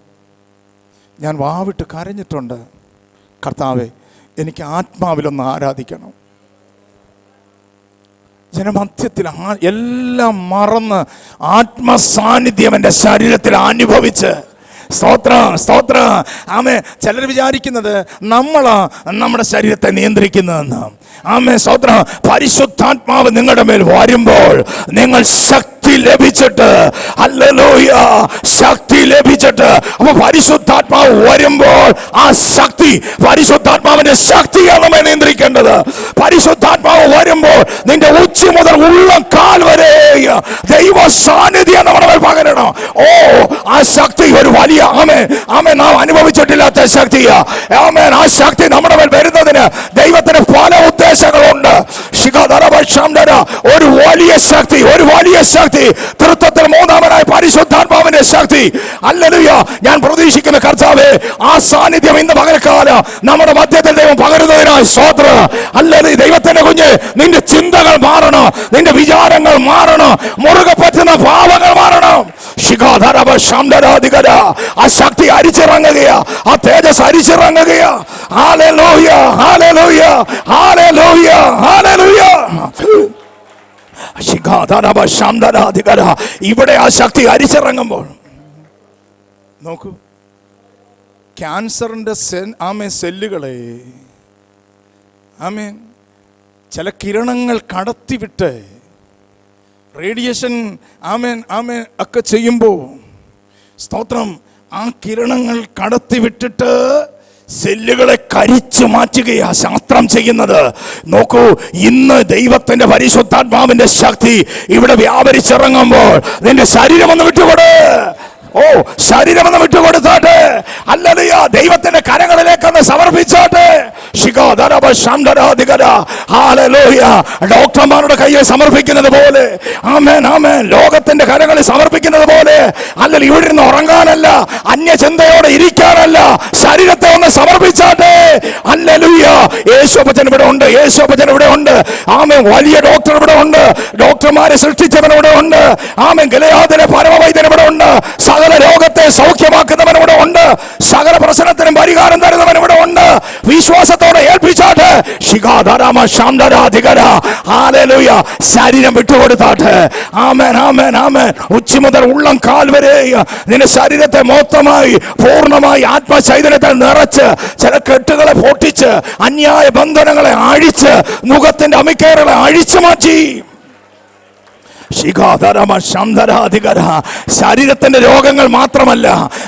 ഞാൻ വാവിട്ട് കരഞ്ഞിട്ടുണ്ട്. കർത്താവേ, എനിക്ക് ആത്മാവിലൊന്ന് ആരാധിക്കണം. ജനമധ്യത്തിൽ എല്ലാം മറന്ന് ആത്മസാന്നിധ്യം എൻ്റെ ശരീരത്തിൽ അനുഭവിച്ച്, സ്തോത്രം. ആമേ. ചിലർ വിചാരിക്കുന്നത് നമ്മളാ നമ്മുടെ ശരീരത്തെ നിയന്ത്രിക്കുന്നതെന്ന്. ആമേ, സ്തോത്രം. പരിശുദ്ധാത്മാവ് നിങ്ങളുടെ മേൽ വരുമ്പോൾ നിങ്ങൾ ശക്തി ലഭിച്ചിട്ട്, ഹല്ലേലൂയ, ശക്തി ലഭിച്ചിട്ട്, അപ്പൊ പരിശുദ്ധാത്മാവ് വരുമ്പോൾ ആ ശക്തി, പരിശുദ്ധാത്മാവിന്റെ ശക്തിയാണ് നമ്മെ നിയന്ത്രിക്കേണ്ടത്. പരിശുദ്ധാത്മാവ് വരുമ്പോൾ നിന്റെ ഉച്ചി മുതൽ ഉള്ളം കാൽ വരെ ദൈവ സാന്നിധ്യം നമ്മുടെ മേൽ പകരണം. ഓ, ആ ശക്തി ഒരു വലിയ ആമേ നാം അനുഭവിച്ചിട്ടില്ലാത്ത ശക്തിയാ. ആമേൻ. ആ ശക്തി നമ്മുടെ മേൽ വരുന്നതിന് ദൈവത്തിന് പല ഉദ്ദേശങ്ങളുണ്ട്. ഒരു വലിയ ശക്തി, തൃത്വത്തിൽ മൂന്നാമനായ പരിശുദ്ധാത്മാവിന്റെ ശക്തി. ഹല്ലേലൂയ. ഞാൻ പ്രതീക്ഷിക്കുന്ന കർത്താവേ, ആ സാന്നിധ്യം ഇന്ന് പകൽക്കാലം നമ്മുടെ മധ്യത്തിൽ ദൈവം പകരുന്നതിനായി സ്തോത്രം. ഹല്ലേലൂയ. ദൈവത്തിന്റെ കുഞ്ഞ്, നിന്റെ ചിന്തകൾ മാറണം, നിന്റെ വിചാരങ്ങൾ മാറണം, മുറുകെ പറ്റുന്ന ഭാവങ്ങൾ മാറണം. ആ ശക്തി അരിച്ചിറങ്ങുകയാ, ആ തേജസ് അരിച്ചിറങ്ങുകയാ. ഹല്ലേലൂയ, ഹല്ലേലൂയ, ഹല്ലേലൂയ, ഹല്ലേലൂയ. ഇവിടെ ആ ശക്തി അരിച്ചിറങ്ങുമ്പോൾ നോക്കൂ, ക്യാൻസറിന്റെ സെല്ലുകളെ ചില കിരണങ്ങൾ കടത്തിവിട്ട് റേഡിയേഷൻ ഒക്കെ ചെയ്യുമ്പോൾ, സ്തോത്രം, ആ കിരണങ്ങൾ കടത്തിവിട്ടിട്ട് സെല്ലുകളെ കരിച്ചു മാറ്റുകയാ ശാസ്ത്രം ചെയ്യുന്നത്. നോക്കൂ, ഇന്ന് ദൈവത്തിന്റെ പരിശുദ്ധാത്മാവിന്റെ ശക്തി ഇവിടെ വ്യാപരിച്ചിറങ്ങുമ്പോൾ നിന്റെ ശരീരം ഒന്ന് വിട്ടുകൊട്. ശരീരം ഒന്ന് വിട്ടുകൊടുത്താട്ടെ. ഹല്ലേലൂയ. ദൈവത്തിന്റെ കരങ്ങളിലേക്കൊന്ന് സമർപ്പിച്ചാട്ടെ. ഹല്ലേലൂയ. ഡോക്ടർമാരുടെ കയ്യിൽ സമർപ്പിക്കുന്നത് പോലെ, ആമേൻ, ആമേൻ, ലോകത്തിന്റെ കരങ്ങളിൽ സമർപ്പിക്കുന്നത് പോലെ, അല്ലെങ്കിൽ ഇവിടെ ഇരുന്ന് ഉറങ്ങാനല്ല, അന്യചിന്തയോടെ ഇരിക്കാനല്ല, ശരീരത്തെ ഒന്ന് സമർപ്പിച്ചാട്ടെ. ഹല്ലേലൂയ. യേശുപ്പച്ചൻ ഇവിടെ ഉണ്ട്, യേശുപ്പച്ചൻ ഇവിടെ ഉണ്ട്. ആമേൻ. വലിയ ഡോക്ടർ ഇവിടെ ഉണ്ട്, ഡോക്ടർമാരെ സൃഷ്ടിച്ചവൻ ഇവിടെ ഉണ്ട്. ആമേൻ. ഗിലെയാദിലെ പരമവൈദ്യൻ ഇവിടെ ഉണ്ട്, സകല രോഗത്തെ സൗഖ്യമാക്കുന്നവൻ ഇവിടെ ഉണ്ട്, സകല പ്രശ്നത്തിനും പരിഹാരം തരുന്നവൻ ഇവിടെ ഉണ്ട്. വിശ്വാസത്തോടെ ഏൽപ്പിച്ചാട്ടെ. ഹല്ലേലൂയ. ശരീരം വിട്ടുകൊടുത്താട്ടെ. ആമേൻ, ആമേൻ, ആമേൻ. ഉച്ച മുതൽ ഉള്ളം കാൽ വരെ നിന്റെ ശരീരത്തെ മൊത്തമായി പൂർണ്ണമായി ആത്മചൈതന്യത്തിൽ നിറച്ച് ചില കെട്ടുകളെ പൊട്ടിച്ച് അന്യായ ബന്ധനങ്ങളെ അഴിച്ച് മുഖത്തിന്റെ അമിക്കേറുകളെ അഴിച്ചു മാറ്റി. ശരീരത്തിന്റെ രോഗങ്ങൾ മാത്രമല്ല,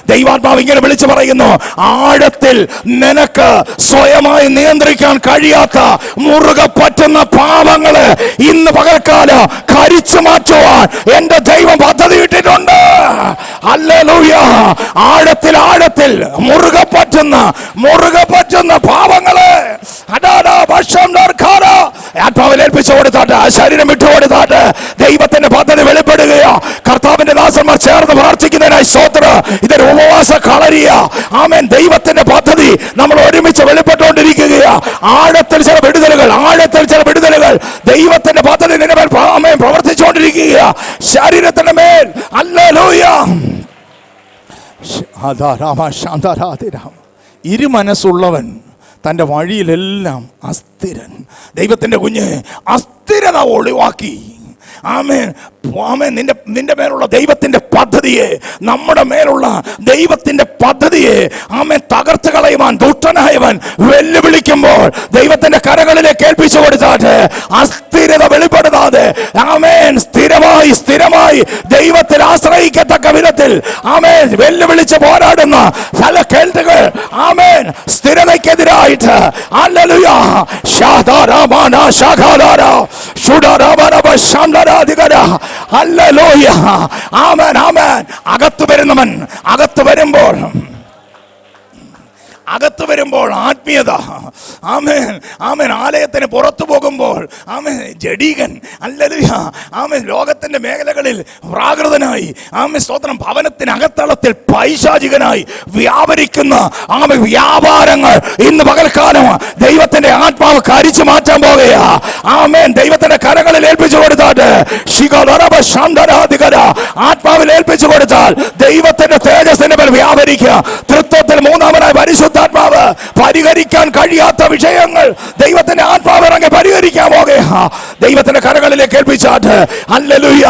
ദൈവാത്മാവ് ഇങ്ങനെ വിളിച്ചു പറയുന്നു, ആഴത്തിൽ നിനക്ക് സ്വയമായി നിയന്ത്രിക്കാൻ കഴിയാത്ത മുറുകെ പറ്റുന്ന പാപങ്ങള് ഇന്ന് പകൽക്കാലം കരിച്ചു മാറ്റുവാൻ എന്റെ ദൈവം പദ്ധതി ഇട്ടിട്ടുണ്ട്. ഹല്ലേലൂയ. ആഴത്തിൽ ആഴത്തിൽ മുറുകെ പറ്റുന്ന പാപങ്ങള് ആത്മാവിൽ ഏൽപ്പിച്ചു കൊടുത്താട്ടെ. ആ ശരീരം വിട്ടുകൊടുത്താട്ടെ. ദൈവത്തിന്റെ പദ്ധതി വെളിപ്പെടുകയോ. കർത്താവിന്റെ ദാസന്മാർ ചേർന്ന് പ്രാർത്ഥിക്കുന്നതിനായി സ്തോത്രം. ഇതൊരു ഉപവാസ കളരിയ. ആമേൻ. ദൈവത്തിന്റെ പദ്ധതി നമ്മൾ ഒരുമിച്ച് വെളിപ്പെട്ടുകൊണ്ടിരിക്കുകയാ. ആഴത്തിൽ ചില വിടുതലുകൾ ദൈവത്തിന്റെ പദ്ധതി നിന്റെ മേൽ പ്രവർത്തിച്ചുകൊണ്ടിരിക്കുകയാ. ശരീരത്തിന്റെ മേൽ. ഹല്ലേലൂയ. ഇരുമനസ്സുള്ളവൻ തൻ്റെ വഴിയിലെല്ലാം അസ്ഥിരൻ. ദൈവത്തിന്റെ കുഞ്ഞ് അസ്ഥിരത ഒഴിവാക്കി. ആമേൻ, ആമേൻ. നിന്റെ മേലുള്ള ദൈവത്തിന്റെ പദ്ധതിയെ, നമ്മുടെ മേലുള്ള ദൈവത്തിന്റെ പദ്ധതിയെ ആമേൻ തകർത്ത് കളയുവാൻ ദുഷ്ടനായവൻ വെല്ലുവിളിക്കുമ്പോൾ ദൈവത്തിന്റെ കരങ്ങളിലേക്ക് ഏൽപ്പിച്ചു കൊടുത്താട്ടെ. അസ്ഥിരത വെളിപ്പെടുത്താതെ ആമേൻ സ്ഥിരമായി ദൈവത്തിൽ ആശ്രയിക്കത്തക്ക വിധത്തിൽ ആമേൻ വെല്ലുവിളിച്ച് പോരാടുന്ന ചില കേൾട്ടുകൾ ആമേൻ സ്ഥിരതയ്ക്കെതിരായിട്ട്. ഹല്ലേലൂയ. ഹല്ലേലൂയ. ആമേൻ, ആമേൻ. അകത്തു വരുമ്പോൾ ആത്മീയത. ആമേൻ, ആമേൻ. ആലയത്തിന് പുറത്തു പോകുമ്പോൾ ആമേൻ ജഡീകൻ. ഹല്ലേലൂയ. ആമേൻ. ലോകത്തിന്റെ മേഖലകളിൽ പ്രാകൃതനായി, ആമേൻ, സ്തോത്രം, ഭവനത്തിനകത്തളത്തിൽ പൈശാചികനായി വ്യാപരിക്കുന്ന ആമേൻ വ്യാപാരങ്ങൾ ഇന്ന് പകൽക്കാലം ദൈവത്തിന്റെ ആത്മാവ് കരിച്ചു മാറ്റാൻ പോകുകയാ. ആമേൻ. ദൈവത്തിന്റെ കരങ്ങളിൽ ഏൽപ്പിച്ചു കൊടുത്താട്ടെ. ആത്മാവിൽ ഏൽപ്പിച്ചു കൊടുത്താൽ ദൈവത്തിന്റെ തേജസ്സിന്റെ മേൽ വ്യാപരിക്കുക. തൃത്വത്തിൽ മൂന്നാമനായ പരിശുദ്ധാത്മാവ് പരിഹരിക്കാൻ കഴിയാത്ത വിഷയങ്ങൾ ദൈവത്തിന്റെ ആത്മാവ് ഇറങ്ങി പരിഹരിക്കാൻ പോകുകയാ. ദൈവത്തിന്റെ കരങ്ങളിലേക്ക് ഏൽപ്പിച്ചാട്ട്. ഹല്ലേലൂയ.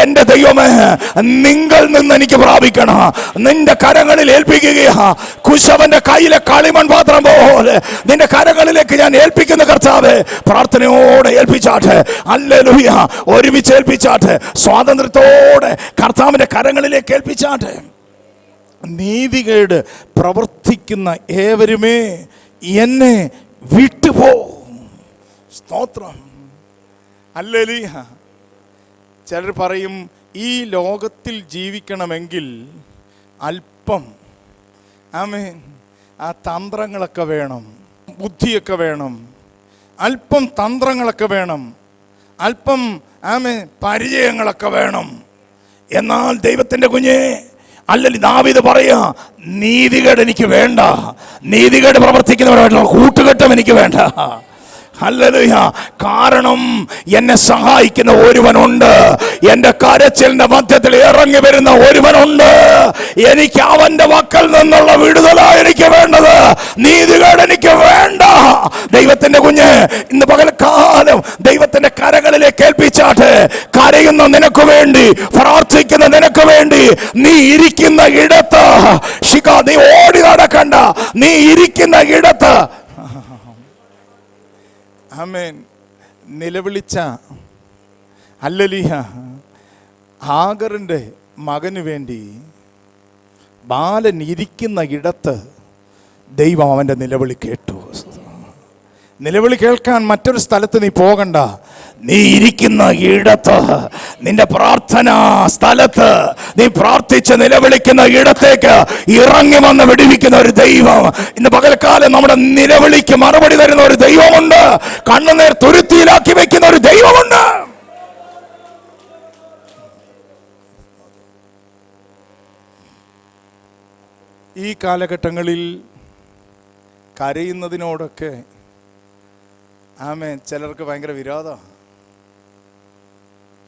എന്റെ ദൈവമേ, നിങ്ങൾ നിന്ന് എനിക്ക് പ്രാപിക്കണം. നിന്റെ കരങ്ങളിൽ ഏൽപ്പിക്കുകയാ. കുശവന്റെ കയ്യിലെ കളിമൺ പാത്രം പോലെ നിന്റെ കരങ്ങളിലേക്ക് ഞാൻ ഏൽപ്പിക്കുന്ന കർത്താവേ, പ്രാർത്ഥനയോടെ ഏൽപ്പിച്ചാട്ട്. ഹല്ലേലൂയ. ഒരുമിച്ച് ഏൽപ്പിച്ചാട്ട്. സ്വാതന്ത്ര്യത്തോടെ കർത്താവിന്റെ കരങ്ങളിലേക്ക് ഏൽപ്പിച്ചാട്ട്. നീതികേട് പ്രവർത്തിക്കുന്ന ഏവരുമേ എന്നെ വിട്ടുപോ. സ്തോത്രം. ഹല്ലേലൂയ. ചിലർ പറയും, ഈ ലോകത്തിൽ ജീവിക്കണമെങ്കിൽ അല്പം ആമേൻ ആ തന്ത്രങ്ങളൊക്കെ വേണം, ബുദ്ധിയൊക്കെ വേണം, അല്പം തന്ത്രങ്ങളൊക്കെ വേണം, അല്പം ആമേൻ പരിചയങ്ങളൊക്കെ വേണം. എന്നാൽ ദൈവത്തിന്റെ കുഞ്ഞേ, അല്ലെങ്കിൽ ദാവീദ് പറയാ, നീതികേട് എനിക്ക് വേണ്ട, നീതികേട് പ്രവർത്തിക്കുന്നവരായിട്ടുള്ള കൂട്ടുകെട്ടും എനിക്ക് വേണ്ട. ഹല്ലേലൂയ. കാരണം എന്നെ സഹായിക്കുന്ന ഒരുവനുണ്ട്. എന്റെ കരച്ചിലിന്റെ മധ്യത്തിൽ ഇറങ്ങി വരുന്ന ഒരുവനുണ്ട്. എനിക്ക് അവന്റെ വക്കൽ നിന്നുള്ള വിടുതലാ എനിക്ക് വേണ്ടത്, നീതികേട് എനിക്ക് വേണ്ട. ദൈവത്തിന്റെ കുഞ്ഞ്, ഇന്ന് പകൽക്കാലം ദൈവത്തിന്റെ കരങ്ങളിലേക്ക് ഏൽപ്പിച്ചാട്ടെ. കരയുന്ന നിനക്ക് വേണ്ടി, പ്രാർത്ഥിക്കുന്ന നിനക്ക് വേണ്ടി, നീ ഇരിക്കുന്ന ഇടത്ത് നീ ഓടി നടക്കണ്ട. നീ ഇരിക്കുന്ന ഇടത്ത് ആമേൻ നിലവിളിച്ച ഹല്ലേലൂയ ഹാഗറിന്റെ മകന് വേണ്ടി ബാലൻ ഇരിക്കുന്ന ഇടത്ത് ദൈവം അവന്റെ നിലവിളി കേട്ടു. നിലവിളി കേൾക്കാൻ മറ്റൊരു സ്ഥലത്ത് നീ പോകണ്ട. നീ ഇരിക്കുന്ന ഇടത്ത്, നിന്റെ പ്രാർത്ഥനാ സ്ഥലത്ത്, നീ പ്രാർത്ഥിച്ച് നിലവിളിക്കുന്ന ഇടത്തേക്ക് ഇറങ്ങി വന്ന് വിടുവിക്കുന്ന ഒരു ദൈവം ഇന്ന് പകൽക്കാലം നമ്മുടെ നിലവിളിക്ക് മറുപടി തരുന്ന ഒരു ദൈവമുണ്ട്. കണ്ണുനീർ തുരുത്തിയിലാക്കി വെക്കുന്ന ഒരു ദൈവമുണ്ട്. ഈ കാലഘട്ടങ്ങളിൽ കരയുന്നതിനോടൊക്കെ ആമേൻ ചിലർക്ക് ഭയങ്കര വിരോധമാണ്.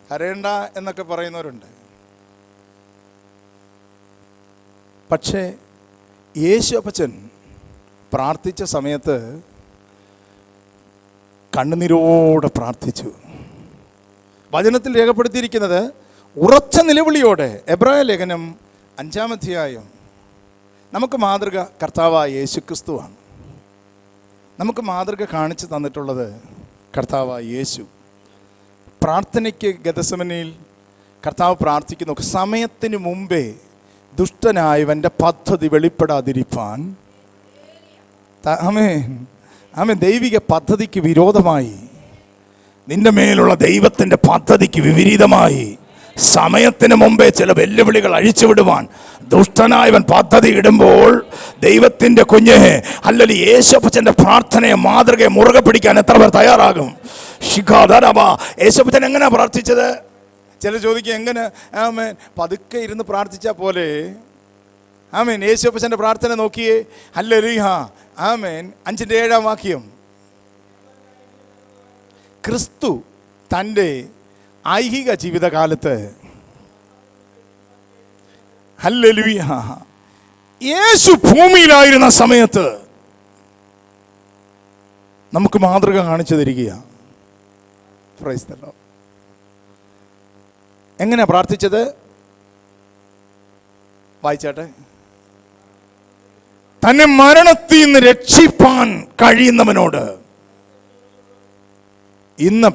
കരയണ്ട എന്നൊക്കെ പറയുന്നവരുണ്ട്. പക്ഷേ യേശു അപ്പച്ചൻ പ്രാർത്ഥിച്ച സമയത്ത് കണ്ണുനീരോടെ പ്രാർത്ഥിച്ചു. വചനത്തിൽ രേഖപ്പെടുത്തിയിരിക്കുന്നത് ഉറച്ച നിലവിളിയോടെ. എബ്രായ ലേഖനം 5-ാം അധ്യായം. നമുക്ക് മാതൃക കർത്താവായ യേശു ക്രിസ്തുവാണ്. നമുക്ക് മാതൃക കാണിച്ചു തന്നിട്ടുള്ളത് കർത്താവായ യേശു. പ്രാർത്ഥനയ്ക്ക് ഗെത്സമനിയിൽ കർത്താവ് പ്രാർത്ഥിക്കുന്നു, സമയത്തിന് മുമ്പേ ദുഷ്ടനായവൻ്റെ പദ്ധതി വെളിപ്പെടാതിരിപ്പാൻ. ആമേൻ. ദൈവിക പദ്ധതിക്ക് വിരോധമായി, നിന്റെ മേലുള്ള ദൈവത്തിൻ്റെ പദ്ധതിക്ക് വിപരീതമായി സമയത്തിന് മുമ്പേ ചില വെല്ലുവിളികൾ അഴിച്ചുവിടുവാൻ ദുഷ്ടനായവൻ പദ്ധതി ഇടുമ്പോൾ ദൈവത്തിൻ്റെ കുഞ്ഞ് അല്ലെങ്കിൽ യേശുപ്പച്ചൻ്റെ പ്രാർത്ഥനയെ മാതൃകയെ മുറുകെ പിടിക്കാൻ എത്ര പേർ തയ്യാറാകും? യേശുപ്പച്ചൻ എങ്ങനെയാ പ്രാർത്ഥിച്ചത്? ചില ചോദിക്കുക എങ്ങനെ? ആമേൻ. പതുക്കെ ഇരുന്ന് പ്രാർത്ഥിച്ചാൽ പോലെ. ആമേൻ. യേശുപ്പച്ചൻ്റെ പ്രാർത്ഥന നോക്കിയേ. ഹല്ലേലൂയ. ആമേൻ. 5-7 വാക്യം. ക്രിസ്തു തൻ്റെ ഐഹിക ജീവിതകാലത്ത് ഹല്ലേലൂയ യേശു ഭൂമിയിലായിരുന്ന സമയത്ത് നമുക്ക് മാതൃക കാണിച്ചു തരികയാണ്. Price the Lord. എങ്ങനെയാ പ്രാർത്ഥിച്ചത്? വായിച്ചാട്ടെ. തന്നെ മരണത്തിൽ നിന്ന് രക്ഷിപ്പാൻ കഴിയുന്നവനോട്. ഇന്ന്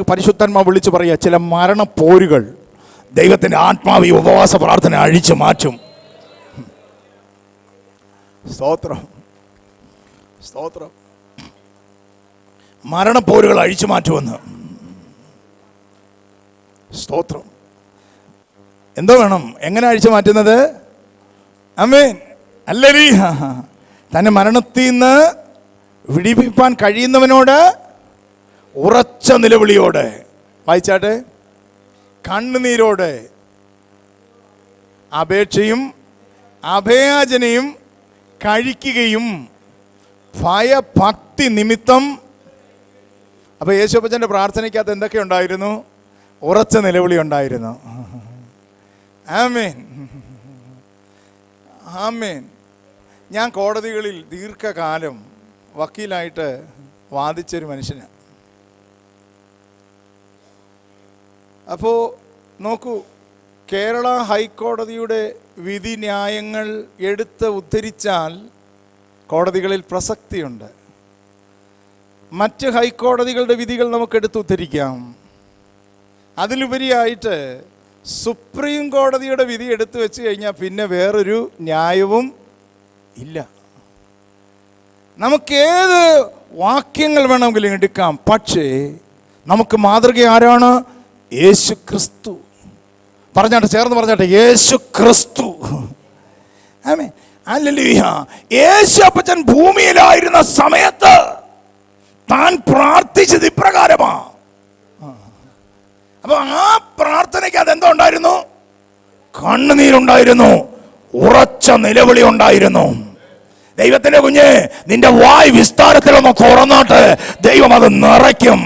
പരിശുദ്ധന്മാർ വിളിച്ചു പറയുക, ചില മരണപ്പോരുകൾ ദൈവത്തിൻ്റെ ആത്മാവ് ഈ ഉപവാസ പ്രാർത്ഥന അഴിച്ചു മാറ്റും. സ്തോത്രം, സ്തോത്രം. മരണപ്പോരുകൾ അഴിച്ചു മാറ്റുമെന്ന്. സ്തോത്രം. എന്തോ വേണം? എങ്ങനെ അഴിച്ചു മാറ്റുന്നത്? ആമേൻ. ഹല്ലേലൂയ. തന്നെ മരണത്തിൽ നിന്ന് വിടിവിപ്പാൻ കഴിയുന്നവനോട് ഉറച്ച നിലവിളിയോടെ. വായിച്ചാട്ടെ. കണ്ണുനീരോടെ അപേക്ഷയും അഭയാചനയും കഴിക്കുകയും ഭയഭക്തി നിമിത്തം. അപ്പോൾ യേശുപ്പച്ചൻ്റെ പ്രാർത്ഥനയ്ക്കകത്ത് എന്തൊക്കെ ഉണ്ടായിരുന്നു? ഉറച്ച നിലവിളി ഉണ്ടായിരുന്നു. ആമേൻ, ആമേൻ. ഞാൻ കോടതികളിൽ ദീർഘകാലം വക്കീലായിട്ട് വാദിച്ചൊരു മനുഷ്യനാണ്. അപ്പോൾ നോക്കൂ, കേരള ഹൈക്കോടതിയുടെ വിധി ന്യായങ്ങൾ എടുത്ത് ഉദ്ധരിച്ചാൽ കോടതികളിൽ പ്രസക്തിയുണ്ട്. മറ്റ് ഹൈക്കോടതികളുടെ വിധികൾ നമുക്കെടുത്ത് ഉദ്ധരിക്കാം. അതിലുപരിയായിട്ട് സുപ്രീം കോടതിയുടെ വിധി എടുത്തു വെച്ച് കഴിഞ്ഞാൽ പിന്നെ വേറൊരു ന്യായവും ഇല്ല. നമുക്കേത് വാക്യങ്ങൾ വേണമെങ്കിലും എടുക്കാം. പക്ഷേ നമുക്ക് മാതൃക ആരാണ്? യേശു ക്രിസ്തു. പറഞ്ഞാട്ടെ, ചേർന്ന് പറഞ്ഞാട്ടെ, യേശു ക്രിസ്തു. ആമേൻ. ഹല്ലേലൂയ. യേശു അപ്പച്ചൻ ഭൂമിയിലായിരുന്ന സമയത്ത് താൻ പ്രാർത്ഥിച്ചത് ഇപ്രകാരമാ. അപ്പൊ ആ പ്രാർത്ഥനയ്ക്ക് അതെന്തോ ഉണ്ടായിരുന്നു? കണ്ണുനീരുണ്ടായിരുന്നു, ഉറച്ച നിലവിളി ഉണ്ടായിരുന്നു. ദൈവത്തിന്റെ കുഞ്ഞ്, നിന്റെ വായ് വിസ്താരത്തിലൊന്ന് തുറന്നോട്ട്, ദൈവം അത് നിറയ്ക്കും.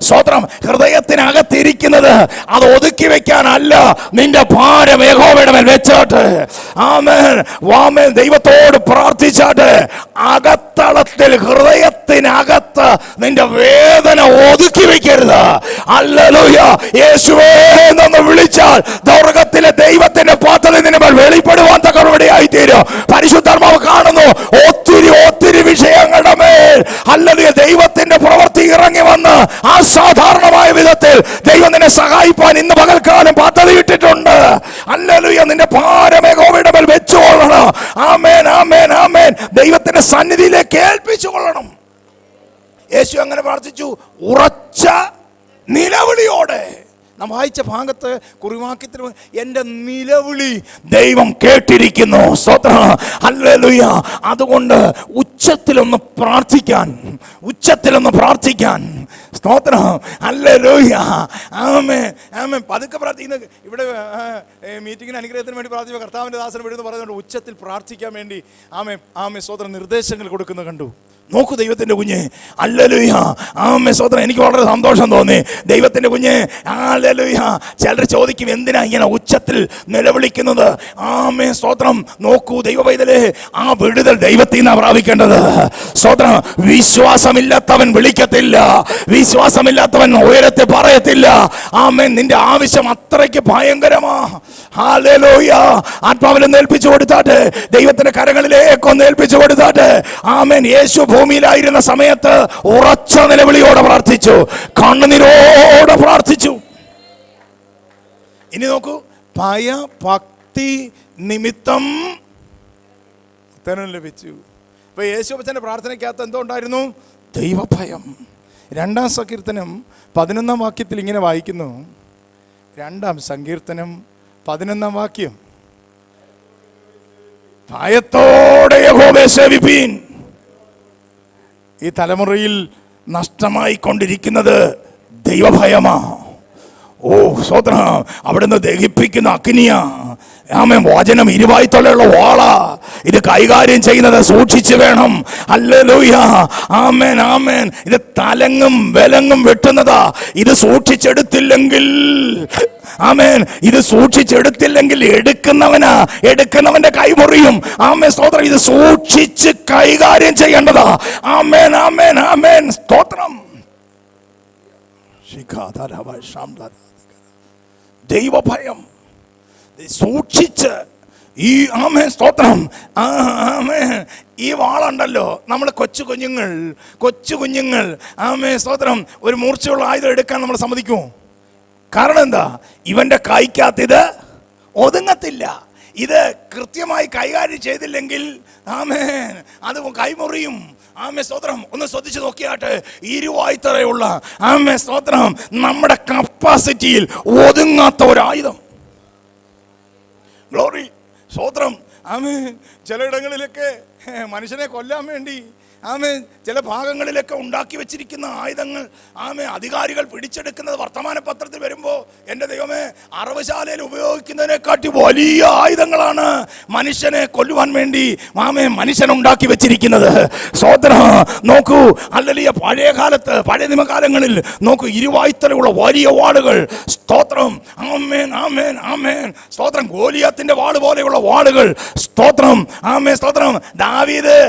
സ്വത്രം. ഹൃദയത്തിനകത്തിരിക്കുന്നത് അത് ഒതുക്കി വെക്കാനല്ല, നിന്റെ ഭാരം യഹോവയുടെ മേൽ വെച്ചാട്ട്, ആമേൻ വാമേൻ ദൈവത്തോട് പ്രാർത്ഥിച്ചാട്ട്, അകത്തളത്തിൽ ഹൃദയത്തിനകത്ത് നിന്റെ വേദന ഒതുക്കി വെക്കരുത്. ഹല്ലേലൂയ. യേശുവേ എന്ന് വിളിച്ചാൽ സ്വർഗ്ഗത്തിലെ ദൈവത്തിന്റെ പദ്ധതി നിന്റെ മേൽ വെളിപ്പെടുവാൻ തക്കവണ്ണമായി തീരും. പരിശുദ്ധാത്മാവ് കാണുന്നു ഒത്തിരി വിഷയങ്ങളുടെ മേൽ ഹല്ലേലൂയ ദൈവത്തിന്റെ പ്രവൃത്തി ഇറങ്ങി വന്ന് അസാധാരണമായ വിധത്തിൽ ദൈവം നിന്നെ സഹായിപ്പാൻ ഇന്ന് പകൽക്കാലം പദ്ധതി ഇട്ടിട്ടുണ്ട്. ഹല്ലേലൂയ. നിന്റെ ഭാരം യഹോവയുടെ മേൽ വെച്ചുകൊള്ളണം. ആമേൻ ആമേൻ ആമേൻ. ദൈവത്തിന്റെ സന്നിധിയിലേക്ക് ഏൽപ്പിച്ചു കൊള്ളണം. യേശു അങ്ങനെ പ്രാർത്ഥിച്ചു, ഉറച്ച നിലവിളിയോടെ. നാം വായിച്ച ഭാഗത്ത് കുറിവാക്യത്തിൽ എൻ്റെ നിലവിളി ദൈവം കേട്ടിരിക്കുന്നു. സ്തോത്രം. ഹല്ലേലൂയ. അതുകൊണ്ട് ഉച്ചത്തിലൊന്ന് പ്രാർത്ഥിക്കാൻ, സ്തോത്രം. ഹല്ലേലൂയ. ആമേൻ ആമേൻ. പതുക്കെ പ്രാർത്ഥിക്കുന്നത്. ഇവിടെ മീറ്റിങ്ങിന് അനുഗ്രഹത്തിന് വേണ്ടി പ്രാർത്ഥിക്കുക, കർത്താവിൻ്റെ ദാസന് വിടുന്ന് പറയുന്നുണ്ട്, ഉച്ചത്തിൽ പ്രാർത്ഥിക്കാൻ വേണ്ടി ആമേൻ ആമേൻ സ്തോത്രം നിർദ്ദേശങ്ങൾ കൊടുക്കുന്നത് കണ്ടു. നോക്കൂ ദൈവത്തിന്റെ കുഞ്ഞ്. ഹല്ലേലൂയ. ആമേ സ്തോത്രം. എനിക്ക് വളരെ സന്തോഷം തോന്നി. ദൈവത്തിന്റെ കുഞ്ഞ്. ഹല്ലേലൂയ. ചിലർ ചോദിക്കും, എന്തിനാ ഇങ്ങനെ ഉച്ചത്തിൽ നിലവിളിക്കുന്നത്? ആമേ സ്തോത്രം. നോക്കൂ ദൈവ പൈതലേ, ആ വിടുതൽ ദൈവത്തിൽ നിന്നാണ് പ്രാപിക്കേണ്ടത്. സ്തോത്രം. വിശ്വാസമില്ലാത്തവൻ വിളിക്കത്തില്ല, വിശ്വാസമില്ലാത്തവൻ ഉയരത്തെ പറയത്തില്ല. ആമേൻ. നിന്റെ ആവശ്യം അത്രയ്ക്ക് ഭയങ്കരമാ. ഹല്ലേലൂയ. ആത്മാവിനെ ഏൽപ്പിച്ചു കൊടുത്താട്ടെ, ദൈവത്തിന്റെ കരങ്ങളിലേക്ക് ഒന്ന് ഏൽപ്പിച്ചു കൊടുത്താട്ടെ. ആമേൻ. യേശു ഭൂമിയിലായിരുന്ന സമയത്ത് ഉറച്ച നിലവിളിയോടെ പ്രാർത്ഥിച്ചു, കണ്ണുനീരോടെ പ്രാർത്ഥിച്ചു. ഇനി നോക്കൂ, ഭയഭക്തി നിമിത്തം ഉത്തരം ലഭിച്ചു. ഇപ്പൊ യേശുപ്പച്ചന്റെ പ്രാർത്ഥനയ്ക്കകത്ത് എന്തോ ഉണ്ടായിരുന്നു? ദൈവഭയം. 2-ാം സങ്കീർത്തനം 11-ാം വാക്യത്തിൽ ഇങ്ങനെ വായിക്കുന്നു. 2-ാം സങ്കീർത്തനം 11-ാം വാക്യം, ഭയത്തോടെ യഹോവയെ സേവിപ്പീൻ. ഈ തലമുറയിൽ നഷ്ടമായി കൊണ്ടിരിക്കുന്നത് ദൈവഭയമാ. ഓ സ്തോത്രം. അവിടുന്ന് ദഹിപ്പിക്കുന്ന അഗ്നിയാ. ആമേൻ. വചനം ഇരുവായ്ത്തോലുള്ള വാളാ. ഇത് കൈകാര്യം ചെയ്യുന്നത് സൂക്ഷിച്ചു വേണം. ഹല്ലേലൂയ. ആമേൻ ആമേൻ. ഇത് തലങ്ങും വിലങ്ങും വെട്ടുന്നതാ. ഇത് സൂക്ഷിച്ചെടുത്തില്ലെങ്കിൽ, ആമേൻ, ഇത് സൂക്ഷിച്ചെടുത്തില്ലെങ്കിൽ എടുക്കുന്നവന്റെ കൈമുറിയും. ആമേൻ സ്തോത്രം. ഇത് സൂക്ഷിച്ച് കൈകാര്യം ചെയ്യേണ്ടതാ. ആമേൻ ആമേൻ ആമേൻ സ്തോത്രം. ദൈവഭയം സൂക്ഷിച്ച് ഈ ആമേൻ സ്തോത്രം. ആമേൻ. ഈ വാളുണ്ടല്ലോ, നമ്മൾ കൊച്ചു കുഞ്ഞുങ്ങൾ ആമേൻ സ്തോത്രം, ഒരു മൂർച്ചയുള്ള ആയുധം എടുക്കാൻ നമ്മൾ സമ്മതിക്കുമോ? കാരണം എന്താ? ഇവന്റെ കൈക്കകത്ത് ഇത് ഒതുങ്ങത്തില്ല. ഇത് കൃത്യമായി കൈകാര്യം ചെയ്തില്ലെങ്കിൽ ആമേൻ അത് കൈമുറിയും. ആമേ സ്തോത്രം. ഒന്ന് ശ്രദ്ധിച്ച് നോക്കിയാട്ടെ, ഇരുവായ്ത്തറയുള്ള ആമേ സ്തോത്രം നമ്മുടെ കപ്പാസിറ്റിയിൽ ഒതുങ്ങാത്ത ഒരായുധം. ഗ്ലോറി സ്തോത്രം. ആമേ ചിലയിടങ്ങളിലൊക്കെ മനുഷ്യനെ കൊല്ലാൻ വേണ്ടി ആമേ ചില ഭാഗങ്ങളിലൊക്കെ ഉണ്ടാക്കി വെച്ചിരിക്കുന്ന ആയുധങ്ങൾ ആമേ അധികാരികൾ പിടിച്ചെടുക്കുന്നത് വർത്തമാന പത്രത്തിൽ വരുമ്പോൾ, എൻ്റെ ദൈവമേ, അറവുശാലയിൽ ഉപയോഗിക്കുന്നതിനെക്കാട്ടി വലിയ ആയുധങ്ങളാണ് മനുഷ്യനെ കൊല്ലുവാൻ വേണ്ടി ആമേ മനുഷ്യനുണ്ടാക്കി വെച്ചിരിക്കുന്നത്. സ്തോത്രം. നോക്കൂ, ഹല്ലേലൂയ. പഴയ കാലത്ത്, പഴയ നിയമകാലങ്ങളിൽ നോക്കൂ, ഇരുവായ്ത്തലയുള്ള വലിയ വാളുകൾ. സ്തോത്രം. ആമേൻ ആമേൻ ആമേൻ സ്തോത്രം. ഗോലിയാത്തിന്റെ വാള് പോലെയുള്ള വാളുകൾ. സ്തോത്രം. ആമേൻ സ്തോത്രം. ദാവീദ്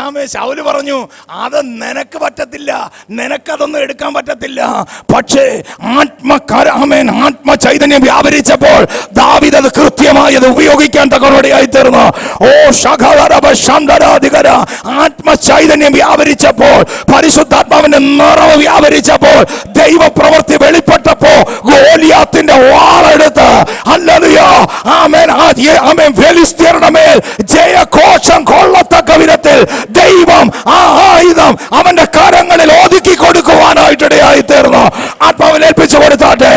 ആമേ ശൗല് പറഞ്ഞു, അത് നിനക്ക് പറ്റത്തില്ല, നിനക്കതൊന്നും എടുക്കാൻ പറ്റത്തില്ല. പക്ഷേ ആത്മചൈതന്യം വ്യാപരിച്ചപ്പോൾ ദാവീദ് അത് കൃത്യമായി അത് ഉപയോഗിക്കാൻ തക്കവണ്ണമായി തീർന്നു. ഓ ശാഖാധികര. ആത്മചൈതന്യം വ്യാപരിച്ചപ്പോൾ, പരിശുദ്ധാത്മാവിന്റെ നിറവ് വ്യാപരിച്ചപ്പോൾ, ദൈവപ്രവൃത്തി വെളിപ്പെട്ടപ്പോ ഗോലിയാത്തിന്റെ വാളെടുത്ത് ഹല്ലേലൂയ ആമേൻ ആമേൻ ഫെലിസ്ത്യരുടെ മേൽ ജയഘോഷം കൊള്ളത്തക്ക വിധത്തിൽ ദൈവം ആ ആയുധം അവന്റെ കരങ്ങളിൽ ഒതുക്കി കൊടുക്കുവാനായിട്ടിടയായി തീർന്നു. ആത്മാവിൽ ഏൽപ്പിച്ചു കൊടുത്താട്ടെ.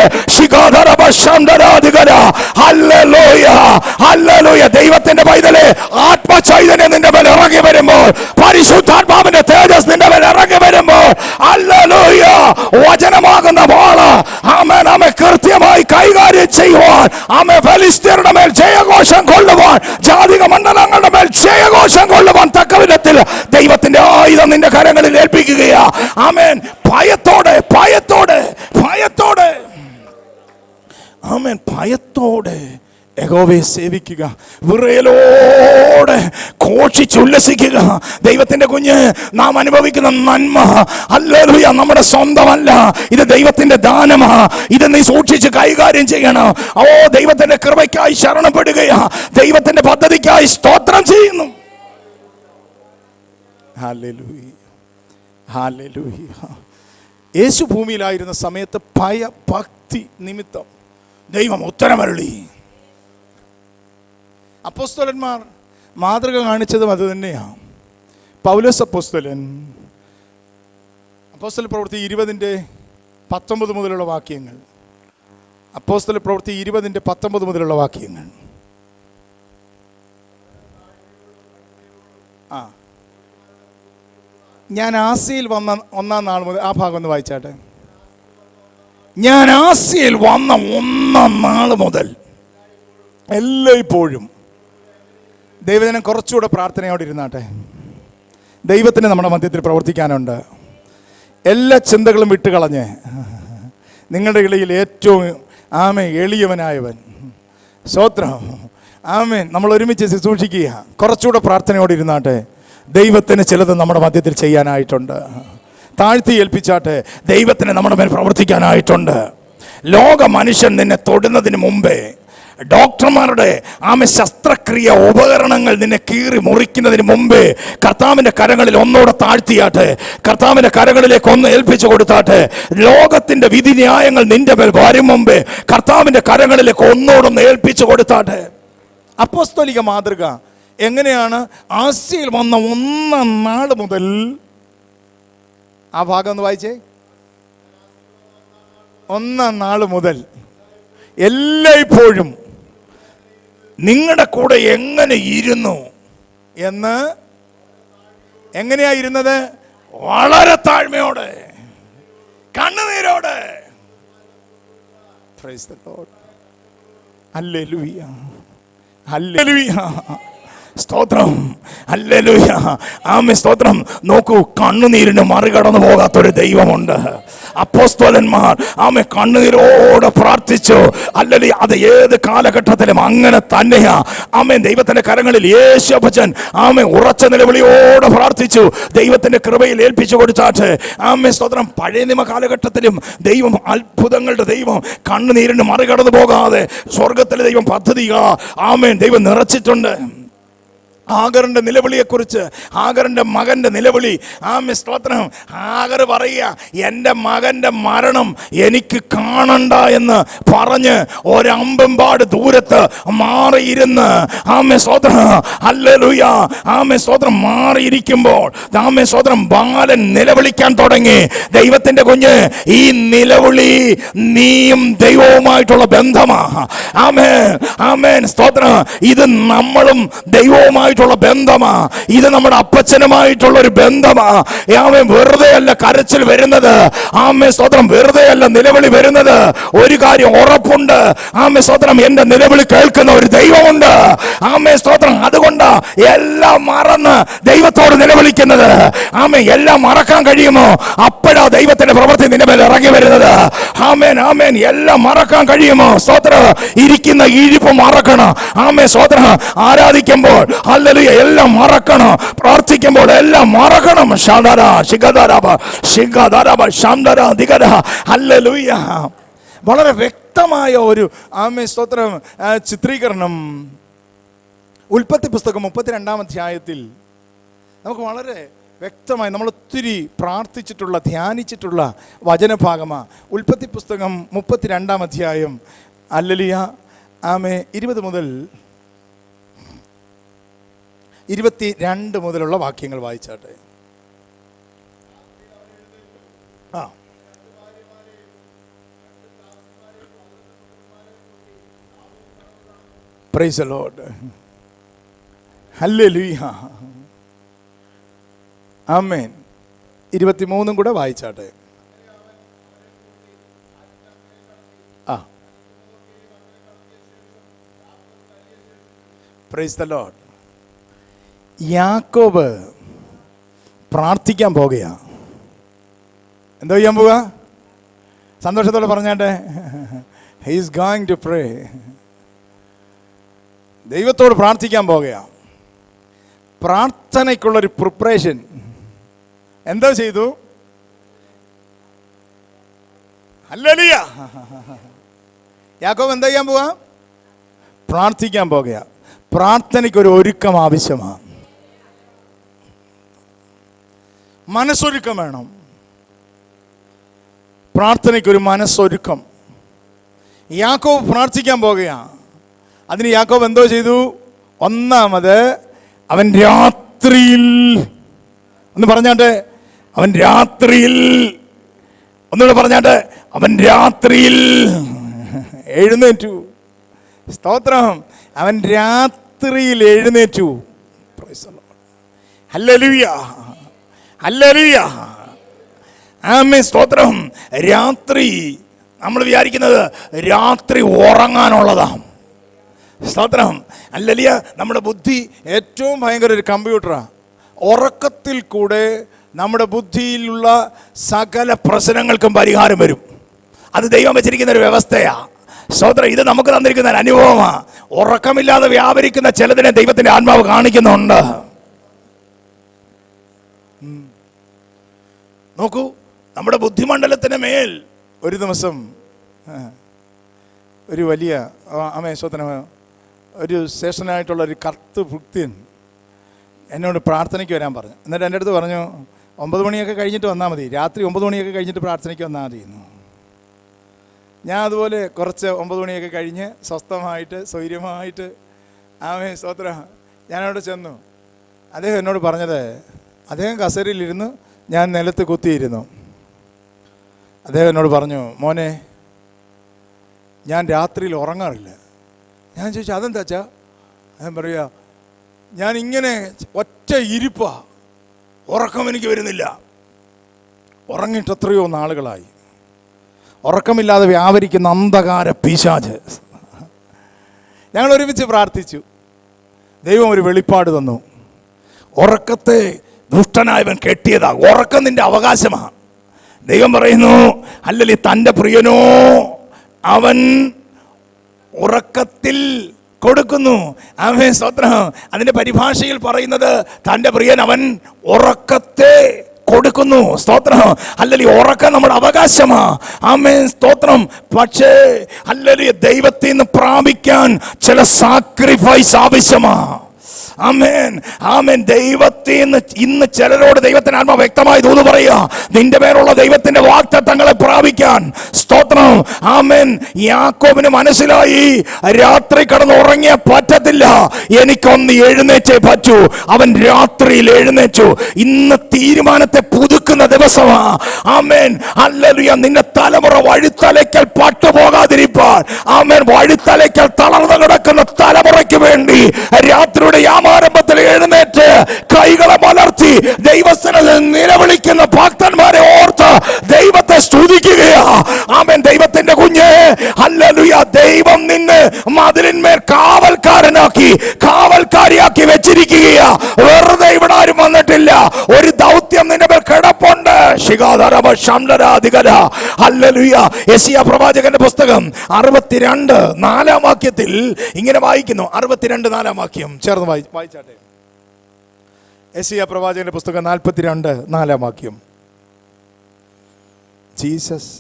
ദൈവത്തിന്റെ പൈതലേ, ആത്മചൈതന്യം നിന്റെ മേൽ ഇറങ്ങി വരുമ്പോൾ, പരിശുദ്ധാത്മാവിന്റെ തേജസ് നിന്റെ മേൽ ഇറങ്ങി വരുമ്പോൾ, ഹല്ലേലൂയ, വചനമാകുന്ന വാള് ആമേൻ ആമേൻ കൃത്യമായി കൈകാര്യം ചെയ്യുവാൻ, ആമേൻ ഫെലിസ്ത്യരുടെ മേൽ ജയഘോഷം കൊള്ളുവാൻ, ജാതിക മണ്ഡലങ്ങളുടെ മേൽ ജയഘോഷം കൊള്ളുവാൻ യഹോവയെ സേവിക്കുക, വിറയലോടെ ഘോഷിച്ചുല്ലസിക്കുക. ദൈവത്തിന്റെ കുഞ്ഞ്, നാം അനുഭവിക്കുന്ന നന്മ ഹല്ലേലൂയ നമ്മുടെ സ്വന്തമല്ല, ഇത് ദൈവത്തിന്റെ ദാനമാ. ഇത് നീ സൂക്ഷിച്ച് കൈകാര്യം ചെയ്യണം. ഓ, ദൈവത്തിന്റെ കൃപയ്ക്കായി ശരണപ്പെടുകയാ, ദൈവത്തിന്റെ പദ്ധതിക്കായി സ്തോത്രം ചെയ്യുന്നു. Hallelujah, hallelujah. യേശു ഭൂമിയിലായിരുന്ന സമയത്ത് ഭയഭക്തി നിമിത്തം ദൈവം ഉത്തരമരുളി. അപ്പോസ്തലന്മാർ മാതൃക കാണിച്ചതും അത് തന്നെയാണ്. പൗലോസ് അപ്പോസ്തലൻ, അപ്പോസ്തല പ്രവൃത്തി 20:19 മുതലുള്ള വാക്യങ്ങൾ. അപ്പോസ്തല പ്രവൃത്തി 20:19 മുതലുള്ള വാക്യങ്ങൾ. ഞാൻ ആസിയയിൽ വന്ന 1-ാം നാൾ മുതൽ, ആ ഭാഗം ഒന്ന് വായിച്ചാട്ടെ. ഞാൻ ആസിയയിൽ വന്ന 1-ാം നാൾ മുതൽ എല്ലായ്പ്പോഴും. ദൈവജനം കുറച്ചുകൂടെ പ്രാർത്ഥനയോടെ ഇരുന്നാട്ടെ. ദൈവത്തിന് നമ്മുടെ മധ്യത്തിൽ പ്രവർത്തിക്കാനുണ്ട്. എല്ലാ ചിന്തകളും വിട്ടുകളഞ്ഞ് നിങ്ങളുടെ ഇടയിൽ ഏറ്റവും എളിയവനായവൻ, സ്തോത്രം, ആമേൻ, നമ്മൾ ഒരുമിച്ച് ശുശ്രൂഷിക്കുക. കുറച്ചുകൂടെ പ്രാർത്ഥനയോടെ ഇരുന്നാട്ടെ. ദൈവത്തിന് ചിലത് നമ്മുടെ മധ്യത്തിൽ ചെയ്യാനായിട്ടുണ്ട്. താഴ്ത്തി ഏൽപ്പിച്ചാട്ടെ. ദൈവത്തിന് നമ്മുടെ മേൽ പ്രവർത്തിക്കാനായിട്ടുണ്ട്. ലോക മനുഷ്യൻ നിന്നെ തൊടുന്നതിന് മുമ്പേ, ഡോക്ടർമാരുടെ ശസ്ത്രക്രിയ ഉപകരണങ്ങൾ നിന്നെ കീറി മുറിക്കുന്നതിന് മുമ്പേ, കർത്താവിൻ്റെ കരങ്ങളിൽ ഒന്നുകൂടെ താഴ്ത്തിയാട്ടെ. കർത്താവിൻ്റെ കരങ്ങളിലേക്ക് ഒന്ന് ഏൽപ്പിച്ചു കൊടുത്താട്ടെ. ലോകത്തിൻ്റെ വിധി ന്യായങ്ങൾ നിന്റെ മേൽ വരും മുമ്പേ കർത്താവിൻ്റെ കരങ്ങളിലേക്ക് ഒന്നുകൂടെ ഏൽപ്പിച്ചു കൊടുത്താട്ടെ. അപ്പോസ്തലിക മാതൃക എങ്ങനെയാണ്? ആസിയയിൽ വന്ന 1-ാം നാൾ മുതൽ, ആ ഭാഗം ഒന്ന് വായിച്ചേ. 1-ാം നാൾ മുതൽ എല്ലായ്പ്പോഴും നിങ്ങളുടെ കൂടെ എങ്ങനെ ഇരുന്നു എന്ന്. എങ്ങനെയാ ഇരുന്നത്? വളരെ താഴ്മയോടെ, കണ്ണുനീരോടെ. Price the lord. ഹല്ലേലൂയ, ഹല്ലേലൂയ, സ്തോത്രം, ഹല്ലേലൂയ, ആമേൻ, സ്തോത്രം. നോക്കൂ, കണ്ണുനീരിന് മറികടന്നു പോകാത്തൊരു ദൈവമുണ്ട്. അപ്പോസ്തലന്മാർ കണ്ണുനീരോടെ പ്രാർത്ഥിച്ചു. ഹല്ലേലൂയ. അത് ഏത് കാലഘട്ടത്തിലും അങ്ങനെ തന്നെയാ. ആമേൻ. ദൈവത്തിന്റെ കരങ്ങളിൽ യേശുഭജൻ ഉറച്ച നിലവിളിയോടെ പ്രാർത്ഥിച്ചു. ദൈവത്തിന്റെ കൃപയിൽ ഏൽപ്പിച്ചു കൊടുത്താട്ട്. ആമേൻ, സ്തോത്രം. പഴയ നിയമ കാലഘട്ടത്തിലും ദൈവം അത്ഭുതങ്ങളുടെ ദൈവം, കണ്ണുനീരിന് മറികടന്നു പോകാതെ സ്വർഗത്തിലെ ദൈവം പദ്ധതിയാ ദൈവം നിറച്ചിട്ടുണ്ട്. ഹാഗറിന്റെ നിലവിളിയെക്കുറിച്ച്, ഹാഗറിന്റെ മകന്റെ നിലവിളി, സ്തോത്രം. ഹാഗർ പറയുക, എൻ്റെ മകന്റെ മരണം എനിക്ക് കാണണ്ട എന്ന് പറഞ്ഞ് ഒരമ്പമ്പാട് ദൂരത്ത് മാറിയിരുന്ന് സ്തോത്രം, ഹല്ലേലൂയ, സ്തോത്രം, മാറിയിരിക്കുമ്പോൾ സ്തോത്രം ബാലൻ നിലവിളിക്കാൻ തുടങ്ങി. ദൈവത്തിന്റെ കുഞ്ഞ്, ഈ നിലവിളി നീയും ദൈവവുമായിട്ടുള്ള ബന്ധമാ. ആമേൻ, ആമേൻ, സ്തോത്രം. ഇത് നമ്മളും ദൈവവുമായിട്ട് ബന്ധമാ. ഇത് നമ്മുടെ അപ്പച്ചനുമായിട്ടുള്ള ഒരു ബന്ധമാ. വെറുതെ അല്ല കരച്ചിൽ വരുന്നത്. സ്തോത്രം. വെറുതെ അല്ല നിലവിളി വരുന്നത്. ഒരു കാര്യം ഉറപ്പുണ്ട്. സ്തോത്രം. എന്റെ നിലവിളി കേൾക്കുന്ന ഒരു ദൈവമുണ്ട്. സ്തോത്രം. അതുകൊണ്ട് എല്ലാം മറന്ന് ദൈവത്തോട് നിലവിളിക്കുന്നത്. എല്ലാം മറക്കാൻ കഴിയുമോ? അപ്പോഴാ ദൈവത്തിന്റെ പ്രവൃത്തി നിന്റെ മേൽ ഇറങ്ങി വരുന്നത്. ആമേൻ, ആമേൻ. എല്ലാം മറക്കാൻ കഴിയുമോ? സ്തോത്രം. ഇരിക്കുന്ന ഇഴിപ്പ് മറക്കണം. സ്തോത്രം. ആരാധിക്കുമ്പോൾ എല്ലാം മറക്കണം. പ്രാർത്ഥിക്കുമ്പോൾ എല്ലാം മറക്കണം. വളരെ വ്യക്തമായ ഒരു സ്തോത്രം ചിത്രീകരണം ഉൽപ്പത്തി പുസ്തകം 32-ാം അധ്യായത്തിൽ നമുക്ക് വളരെ വ്യക്തമായി, നമ്മൾ ഒത്തിരി പ്രാർത്ഥിച്ചിട്ടുള്ള, ധ്യാനിച്ചിട്ടുള്ള വചനഭാഗമാണ്. ഉൽപ്പത്തി പുസ്തകം 32-ാം അധ്യായം. ഹല്ലേലൂയ. 20 മുതൽ 22 മുതലുള്ള വാക്യങ്ങൾ വായിച്ചാട്ടെ. Praise the lord. ഹല്ലേലൂയ. ആമേൻ. 23 കൂടെ വായിച്ചാട്ടെ. Praise the Lord. യാക്കോബ് പ്രാർത്ഥിക്കാൻ പോകുകയാ. എന്താ ചെയ്യാൻ പോവുക? സന്തോഷത്തോടെ പറഞ്ഞാട്ടെ. He is going to pray. ദൈവത്തോട് പ്രാർത്ഥിക്കാൻ പോകുകയാണ്. പ്രാർത്ഥനയ്ക്കുള്ളൊരു പ്രിപ്പറേഷൻ എന്താ ചെയ്തു? ഹല്ലേലൂയ. യാക്കോബ് എന്താ ചെയ്യാൻ പോവാ? പ്രാർത്ഥിക്കാൻ പോകുക. പ്രാർത്ഥനയ്ക്കൊരു ഒരുക്കം ആവശ്യമാണ്. മനസ്സൊരുക്കം വേണം. പ്രാർത്ഥനയ്ക്കൊരു മനസ്സൊരുക്കം. യാക്കോബ് പ്രാർത്ഥിക്കാൻ പോകുകയാണ്. അതിന് യാക്കോബ് എന്തോ ചെയ്തു? ഒന്നാമത് അവൻ രാത്രിയിൽ, ഒന്ന് പറഞ്ഞാട്ടെ, അവൻ രാത്രിയിൽ, ഒന്നുകൂടെ പറഞ്ഞാട്ടെ, അവൻ രാത്രിയിൽ എഴുന്നേറ്റു. സ്തോത്രം. അവൻ രാത്രിയിൽ എഴുന്നേറ്റു. ഹല്ലേലൂയ, ഹല്ലേലൂയ, ആമേൻ, സ്തോത്രം. രാത്രി നമ്മൾ വിചാരിക്കുന്നത് രാത്രി ഉറങ്ങാനുള്ളതാണ്. സ്തോത്രം. ഹല്ലേലൂയ. നമ്മുടെ ബുദ്ധി ഏറ്റവും ഭയങ്കര ഒരു കമ്പ്യൂട്ടറാണ്. ഉറക്കത്തിൽ കൂടെ നമ്മുടെ ബുദ്ധിയിലുള്ള സകല പ്രശ്നങ്ങൾക്കും പരിഹാരം വരും. അത് ദൈവം വെച്ചിരിക്കുന്ന ഒരു വ്യവസ്ഥയാണ്. സ്തോത്രം. ഇത് നമുക്ക് തന്നിരിക്കുന്ന ഒരു അനുഭവമാണ്. ഉറക്കമില്ലാതെ വ്യാപരിക്കുന്ന ചിലതിനെ ദൈവത്തിന്റെ ആത്മാവ് കാണിക്കുന്നുണ്ട്. നോക്കൂ, നമ്മുടെ ബുദ്ധിമണ്ഡലത്തിന് മേൽ ഒരു ദിവസം ഒരു വലിയ സ്തോത്രം, ഒരു സ്റ്റേഷനായിട്ടുള്ള ഒരു കറുത്ത് ഭൃത്യൻ എന്നോട് പ്രാർത്ഥനയ്ക്ക് വരാൻ പറഞ്ഞു. എന്നിട്ട് എൻ്റെ അടുത്ത് പറഞ്ഞു, 9 മണിയൊക്കെ കഴിഞ്ഞിട്ട് വന്നാൽ മതി, രാത്രി 9 മണിയൊക്കെ കഴിഞ്ഞിട്ട് പ്രാർത്ഥനയ്ക്ക് വന്നാൽ മതിയെന്നു. ഞാൻ അതുപോലെ കുറച്ച് 9 മണിയൊക്കെ കഴിഞ്ഞ് സ്വസ്ഥമായിട്ട് സ്വൈര്യമായിട്ട് സ്തോത്രം ഞാനവിടെ ചെന്നു. അദ്ദേഹം എന്നോട് പറഞ്ഞത്, അദ്ദേഹം കസേരയിലിരുന്നു, ഞാൻ നിലത്ത് കുത്തിയിരുന്നു. അദ്ദേഹം എന്നോട് പറഞ്ഞു, മോനെ, ഞാൻ രാത്രിയിൽ ഉറങ്ങാറില്ല. ഞാൻ ചോദിച്ചു, അതെന്താ വെച്ചാ? ഞാൻ പറയുക, ഞാനിങ്ങനെ ഒറ്റ ഇരിപ്പാ, ഉറക്കം എനിക്ക് വരുന്നില്ല. ഉറങ്ങിയിട്ട് എത്രയോ നാളുകളായി. ഉറക്കമില്ലാതെ വ്യാപരിക്കുന്ന അന്ധകാര പിശാച്. ഞങ്ങൾ ഒരുമിച്ച് പ്രാർത്ഥിച്ചു. ദൈവം ഒരു വെളിപ്പാട് തന്നു. ഉറക്കത്തെ ദുഷ്ടനായവൻ കെട്ടിയതാ. ഉറക്കം നിന്റെ അവകാശമാണ്. ദൈവം പറയുന്നു, അല്ലെങ്കിൽ തൻ്റെ പ്രിയനോ അവൻ ഉറക്കത്തിൽ കൊടുക്കുന്നു. ആമേൻ, സ്തോത്രം. അതിന്റെ പരിഭാഷയിൽ പറയുന്നത് തൻ്റെ പ്രിയൻ അവൻ ഉറക്കത്തെ കൊടുക്കുന്നു. സ്തോത്രം. അല്ലെങ്കിൽ ഉറക്കം നമ്മുടെ അവകാശമാ. ആമേൻ, സ്തോത്രം. പക്ഷേ അല്ലെങ്കിൽ ദൈവത്തിൽ നിന്ന് പ്രാപിക്കാൻ ചില സാക്രിഫൈസ് ആവശ്യമാ. ആമേൻ, ആമേൻ. ദൈവത്തിൽ നിന്ന് ഇന്ന് ചിലരോട് ദൈവത്തിന്റെ ആത്മാ വ്യക്തമായി തോന്നു പറയുക, നിന്റെ പേരുള്ള ദൈവത്തിന്റെ വാഗ്ദത്തങ്ങളെ പ്രാപിക്കാൻ. സ്തോത്രം. ആമേൻ. യാക്കോബിന് മനസ്സിലായി, രാത്രി കിടന്ന് ഉറങ്ങിയ പറ്റത്തില്ല, എനിക്കൊന്ന് എഴുന്നേറ്റേ പറ്റൂ. അവൻ രാത്രിയിൽ എഴുന്നേറ്റു. ഇന്ന് തീരുമാനത്തെ പുതുക്കുന്ന ദിവസമാ. ആമേൻ, ഹല്ലേലൂയ. നിന്റെ തലമുറ വഴിത്തലയ്ക്കൽ പട്ടുപോകാതിരിപ്പാൻ, ആമേൻ, വഴിത്തലയ്ക്കൽ തളർന്നു കിടക്കുന്ന തലമുറയ്ക്ക് വേണ്ടി രാത്രിയുടെ ആരംഭത്തിൽ എഴുന്നേറ്റ് കൈകളെ മലർത്തി ദൈവസന്നിധിയിൽ നിലവിളിക്കുന്ന ഭക്തന്മാരെ ഓർത്ത് ദൈവത്തെ സ്തുതിക്കുകയാ. ആമേൻ. ദൈവത്തിന്റെ കുഞ്ഞേ, ഹല്ലേലൂയ. ദൈവം നിന്നെ മതിലിന്മേൽ കാവൽക്കാരനാക്കി, കാവൽക്കാരിയാക്കി വെച്ചിരിക്കുകയാ. വെറുതെ ഇവിടെ ആരും വന്നിട്ടില്ല. ഒരു ദൗത്യം നിന്റെ മേൽ കിടപ്പുണ്ട്. ഹല്ലേലൂയ. യെശയ്യാ പ്രവാചകന്റെ പുസ്തകം 62:4 വാക്യത്തിൽ ഇങ്ങനെ വായിക്കുന്നു. 62:4 വാക്യം ചേർന്ന് വായിച്ചാട്ടെ. യെശയ്യാ പ്രവാചകന്റെ പുസ്തകം 42:4 വാക്യം. ജീസസ്.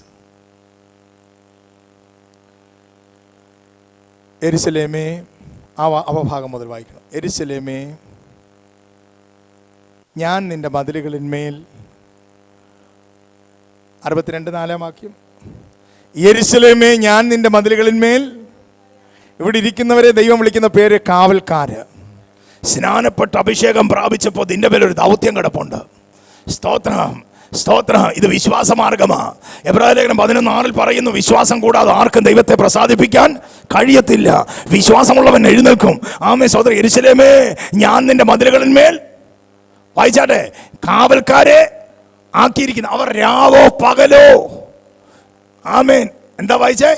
യെരൂശലേമേ, അവഭാഗം മുതൽ വായിക്കണം. യെരൂശലേമേ, ഞാൻ നിന്റെ മതിലുകളിന്മേൽ, 62:4 വാക്യം. യെരൂശലേമേ, ഞാൻ നിന്റെ മതിലുകളിന്മേൽ. ഇവിടെ ഇരിക്കുന്നവരെ ദൈവം വിളിക്കുന്ന പേര് കാവൽക്കാര്. സ്നാനപ്പെട്ട് അഭിഷേകം പ്രാപിച്ചപ്പോൾ നിന്റെ പേരൊരു ദൗത്യം കിടപ്പുണ്ട്. സ്തോത്രം, സ്തോത്രം. ഇത് വിശ്വാസമാർഗമാ. എബ്രായലേഖനം 11:6 പറയുന്നു, വിശ്വാസം കൂടാതെ ആർക്കും ദൈവത്തെ പ്രസാദിപ്പിക്കാൻ കഴിയത്തില്ല. വിശ്വാസമുള്ളവൻ എഴുന്നേൽക്കും. ആമേൻ, സ്തോത്രം. യെരൂശലേമേ, ഞാൻ നിന്റെ മതിലുകളിന്മേൽ, വായിച്ചാട്ടെ, കാവൽക്കാരെ ആക്കിയിരിക്കുന്നു. അവർ രാവോ പകലോ, ആമേൻ, എന്താ വായിച്ചേ?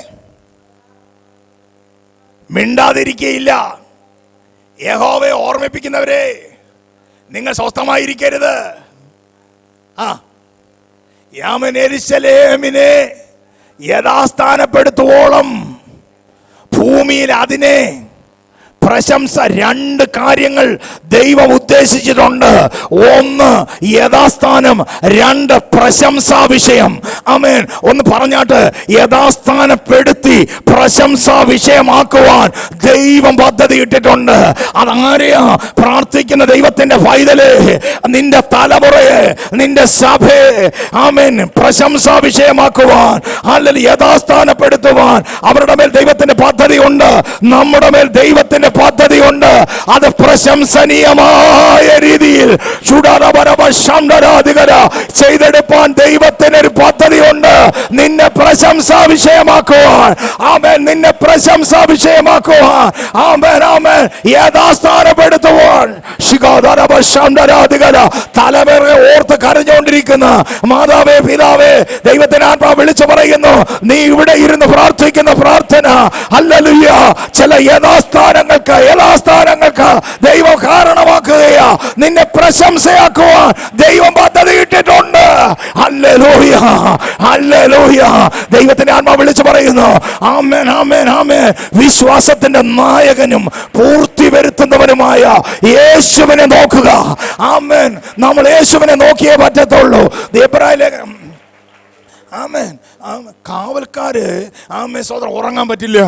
മിണ്ടാതിരിക്കയില്ല. യഹോവയെ ഓർമ്മിപ്പിക്കുന്നവരെ, നിങ്ങൾ സ്വസ്ഥമായിരിക്കരുത്. യെരൂശലേമിനെ യഥാസ്ഥാനപ്പെടുത്തുവോളം ഭൂമിയിൽ അതിനെ പ്രശംസ രണ്ട് കാര്യങ്ങൾ ദൈവം ഉദ്ദേശിച്ചിട്ടുണ്ട്. ഒന്ന് യഥാസ്ഥാനം, രണ്ട് പ്രശംസാ വിഷയം. ആമേൻ. ഒന്ന് പറഞ്ഞാട്ട്, യഥാസ്ഥാനപ്പെടുത്തി പ്രശംസാ വിഷയമാക്കുവാൻ ദൈവം പദ്ധതി ഇട്ടിട്ടുണ്ട്. അതാരെയാ? പ്രാർത്ഥിക്കുന്ന ദൈവത്തിന്റെ പൈതലേ, നിന്റെ തലമുറയെ, നിന്റെ സഭയെ ആമേൻ പ്രശംസാ വിഷയമാക്കുവാൻ, അല്ലെങ്കിൽ യഥാസ്ഥാനപ്പെടുത്തുവാൻ അവരുടെ മേൽ ദൈവത്തിന്റെ പദ്ധതി ഉണ്ട്. നമ്മുടെ മേൽ ദൈവത്തിന്റെ പദ്ധതി ഉണ്ട്. അത് പ്രശംസനീയമായ രീതിയിൽ ചെയ്തെടുപ്പാൻ ദൈവത്തിന് ഒരു പദ്ധതി ഉണ്ട്. നിന്നെ പ്രശംസാ വിഷയമാക്കുവാൻ, ആമേൻ, നിന്നെ പ്രശംസാ വിഷയമാക്കുവാൻ, ആമേൻ, ആമേൻ, യഥാസ്ഥാനപ്പെടുത്തുവാൻ. തലമുറയെ ഓർത്ത് കരഞ്ഞുകൊണ്ടിരിക്കുന്ന മാതാവേ, പിതാവേ, ദൈവത്തിന് ആത്മാവ് വിളിച്ചു പറയുന്നു, നീ ഇവിടെ ഇരുന്ന് പ്രാർത്ഥിക്കുന്ന പ്രാർത്ഥന ഹല്ലേലൂയ ചില യഥാസ്ഥാനങ്ങൾക്ക് ദൈവം കാരണമാക്കുകയാ. നിന്നെ പ്രശംസയാക്കുവാൻ ദൈവം പദ്ധതി ഇട്ടിട്ടുണ്ട്. Hallelujah, hallelujah. ദൈവത്തിന്റെ ആത്മാവ് വിളിച്ചു പറയുന്നു, ആമേൻ, ആമേൻ, ആമേൻ. വിശ്വാസത്തിന്റെ നായകനും പൂർത്തി വരുത്തുന്നവനുമായ യേശുവിനെ നോക്കുക. ആമേൻ. നമ്മൾ യേശുവിനെ നോക്കിയേ പറ്റത്തുള്ളൂ. എബ്രായ ലേഖനം, ആമേൻ, കാവൽക്കാര് ആമേൻ സോദരൻ ഉറങ്ങാൻ പറ്റില്ല.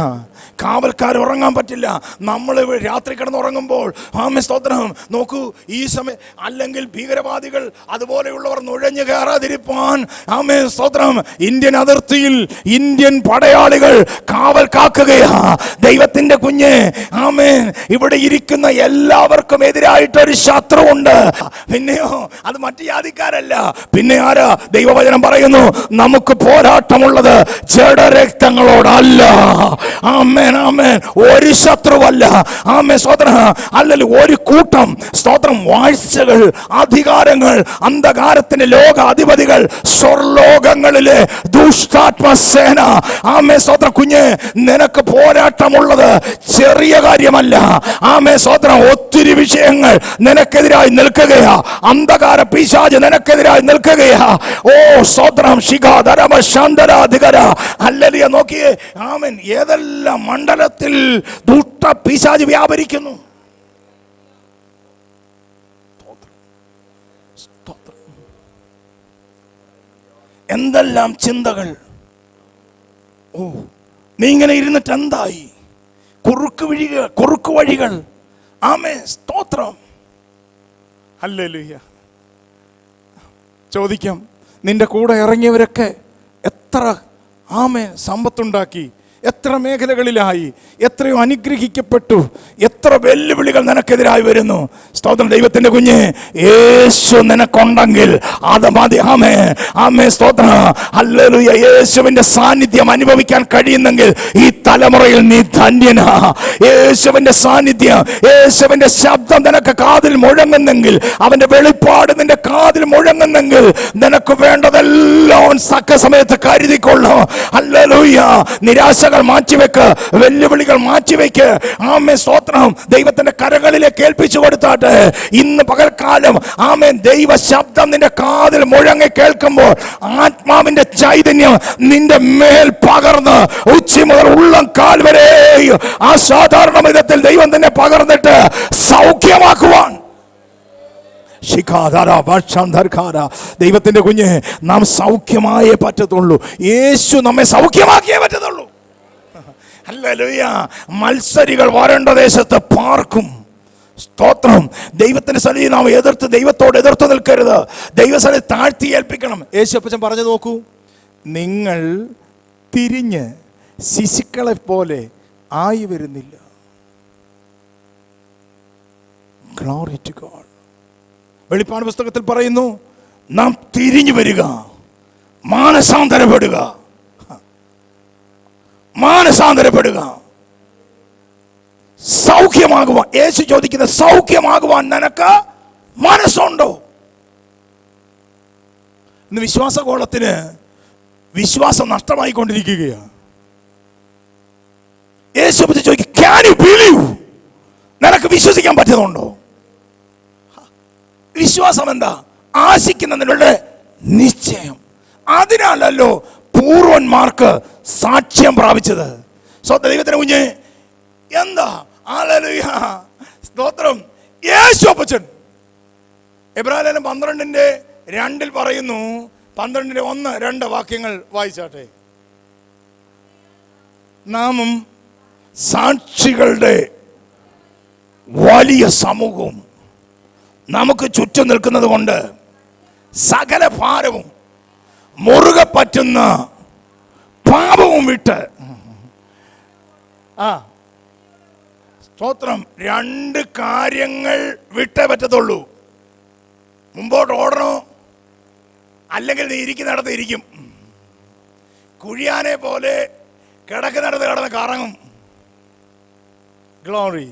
കാവൽക്കാർ ഉറങ്ങാൻ പറ്റില്ല. നമ്മൾ രാത്രി കിടന്ന് ഉറങ്ങുമ്പോൾ ആമേൻ സ്തോത്രം നോക്കൂ, ഈ സമയം അല്ലെങ്കിൽ ഭീകരവാദികൾ അതുപോലെയുള്ളവർ നുഴഞ്ഞു കയറാതിരിപ്പാൻ ആമേൻ സ്തോത്രം ഇന്ത്യൻ അതിർത്തിയിൽ ഇന്ത്യൻ പടയാളികൾ കാവൽ കാക്കുകയാ. ദൈവത്തിന്റെ കുഞ്ഞ് ആമേൻ, ഇവിടെ ഇരിക്കുന്ന എല്ലാവർക്കും എതിരായിട്ടൊരു ശത്രുവുണ്ട്. പിന്നെയോ അത് മറ്റു ജാതിക്കാരല്ല. പിന്നെ ആരാ? ദൈവവചനം പറയുന്നു, നമുക്ക് പോരാട്ടമുള്ളത് ജഡരക്തങ്ങളോടല്ല. ആമേൻ, ആമേൻ. ഒരു ശത്രുവല്ല. ആമേൻ സ്തോത്രം. അല്ലെങ്കിൽ ഒരു കൂട്ടം സ്തോത്രം വാഴ്ചകൾ, അധികാരങ്ങൾ, അന്ധകാരത്തിന്റെ ലോക അധിപതികൾ, സ്വർലോകങ്ങളിലെ ദുഷ്ടാത്മസേന. ആമേൻ സ്തോത്രം. കുഞ്ഞ്, നിനക്ക് പോരാട്ടമുള്ളത് ചെറിയ കാര്യമല്ല. ആമേൻ സ്തോത്രം. ഒത്തിരി വിഷയങ്ങൾ നിനക്കെതിരായി നിൽക്കുകയാ. അന്ധകാര പിശാച് നിനക്കെതിരായി നിൽക്കുകയാ. ഓ സ്തോത്രം. ഹല്ലേലൂയ. നോക്കിയേ, ആമേൻ, ഏതെല്ലാം മണ്ഡലത്തിൽ ദുഷ്ട പിശാച് വ്യാപരിക്കുന്നു. എന്തെല്ലാം ചിന്തകൾ. ഓ, നീ ഇങ്ങനെ ഇരുന്നിട്ട് എന്തായി? കുറുക്ക് വഴികൾ. ആമേൻ സ്തോത്രം. ഹല്ലേലൂയ. ചോദിക്കാം, നിന്റെ കൂടെ ഇറങ്ങിയവരൊക്കെ എത്ര ആമേൻ സമ്പത്തുണ്ടാക്കി, എത്ര മേഖലകളിലായി, എത്രയോ അനുഗ്രഹിക്കപ്പെട്ടു, എത്ര വെല്ലുവിളികൾ നിനക്കെതിരായി വരുന്നു. സ്തോത്രം. ദൈവത്തിന്റെ കുഞ്ഞ്, യേശു നിനക്കുണ്ടെങ്കിൽ അത് മതി. ആമേ, ആമേ സ്തോത്രം. ഹല്ലേലൂയ. യേശുവിന്റെ സാന്നിധ്യം അനുഭവിക്കാൻ കഴിയുന്നെങ്കിൽ ഈ തലമുറയിൽ നീ ധന്യനാ. യേശുവിന്റെ സാന്നിധ്യം, യേശുവിന്റെ ശബ്ദം നിനക്ക് കാതിൽ മുഴങ്ങുന്നെങ്കിൽ, അവന്റെ വെളിപ്പാട് നിന്റെ കാതിൽ മുഴങ്ങുന്നെങ്കിൽ, നിനക്ക് വേണ്ടതെല്ലാം അവൻ തക്ക സമയത്ത് കരുതിക്കൊള്ളും. ഹല്ലേലൂയ. നിരാശകൾ മാറ്റിവെക്ക്, വെല്ലുവിളികൾ മാറ്റിവെക്ക്. ആമേൻ സ്തോത്രം. ദൈവത്തിന്റെ കരങ്ങളിലേക്ക് ഏൽപ്പിച്ചു കൊടുത്താട്ടെ. ഇന്ന് പകൽക്കാലം ആമേൻ ദൈവ ശബ്ദം നിന്റെ കാതിൽ മുഴങ്ങി കേൾക്കുമ്പോൾ ആത്മാവിന്റെ ചൈതന്യം നിന്റെ മേൽ പകർന്ന് ഉച്ചി മുതൽ ഉള്ളം കാൽ വരെ അസാധാരണ വിധത്തിൽ ദൈവം തന്നെ പകർന്നിട്ട് സൗഖ്യമാക്കുവാൻ. ദൈവത്തിന്റെ കുഞ്ഞ്, നാം സൗഖ്യമായേ പറ്റത്തുള്ളൂ. യേശു നമ്മെ സൗഖ്യമാക്കിയേ പറ്റത്തുള്ളൂ. ഹല്ലേലൂയ. മത്സരികൾ വരണ്ട ദേശത്ത് പാർക്കും. സ്തോത്രം. ദൈവത്തിന്റെ സന്നിധി നാം ദൈവത്തോട് എതിർത്ത് നിൽക്കരുത്. ദൈവസന്നിധി താഴ്ത്തി ഏൽപ്പിക്കണം. യേശുപ്പച്ചൻ പറഞ്ഞു നോക്കൂ, നിങ്ങൾ തിരിഞ്ഞ് ശിശുക്കളെ പോലെ ആയി വരുന്നില്ല. Glory to God. വെളിപ്പാട് പുസ്തകത്തിൽ പറയുന്നു, നാം തിരിഞ്ഞു വരിക, മാനസാന്തരപ്പെടുക, സൗഖ്യമാകുവാൻ. യേശു ചോദിക്കുന്ന, സൗഖ്യമാകുവാൻ നിനക്ക് മനസ്സുണ്ടോ? ഇന്ന് വിശ്വാസഗോളത്തിന് വിശ്വാസം നഷ്ടമായിക്കൊണ്ടിരിക്കുകയാണ്. യേശു ചോദിക്കും, can you believe? നിനക്ക് വിശ്വസിക്കാൻ പറ്റുന്നുണ്ടോ? വിശ്വാസം എന്താ? ആശിക്കുന്നതിനുള്ള നിശ്ചയം. അതിനാലല്ലോ പൂർവന്മാർക്ക് സാക്ഷ്യം പ്രാപിച്ചത്. ദൈവത്തിന് കുഞ്ഞ്, എന്താ ഹല്ലേലൂയ, സ്തോത്രം. യേശു അപ്പച്ചൻ എബ്രായലേഖനം 12:2 പറയുന്നു. 12:1-2 വാക്യങ്ങൾ വായിച്ചാട്ടെ. നാമും സാക്ഷികളുടെ വലിയ സമൂഹവും നമുക്ക് ചുറ്റും നിൽക്കുന്നത് കൊണ്ട് സകല ഭാരവും മുറുകെ പറ്റുന്ന പാപവും വിട്ട്, സ്തോത്രം, 2 കാര്യങ്ങൾ വിട്ടേ പറ്റത്തുള്ളൂ. മുമ്പോട്ട് ഓടണോ, അല്ലെങ്കിൽ നീ ഇരിക്കുന്നിടത്ത് ഇരിക്കും. കുഴിയാനെ പോലെ കിടക്കുന്നിടത്ത് കിടന്ന് കറങ്ങും. ഗ്ലോറി,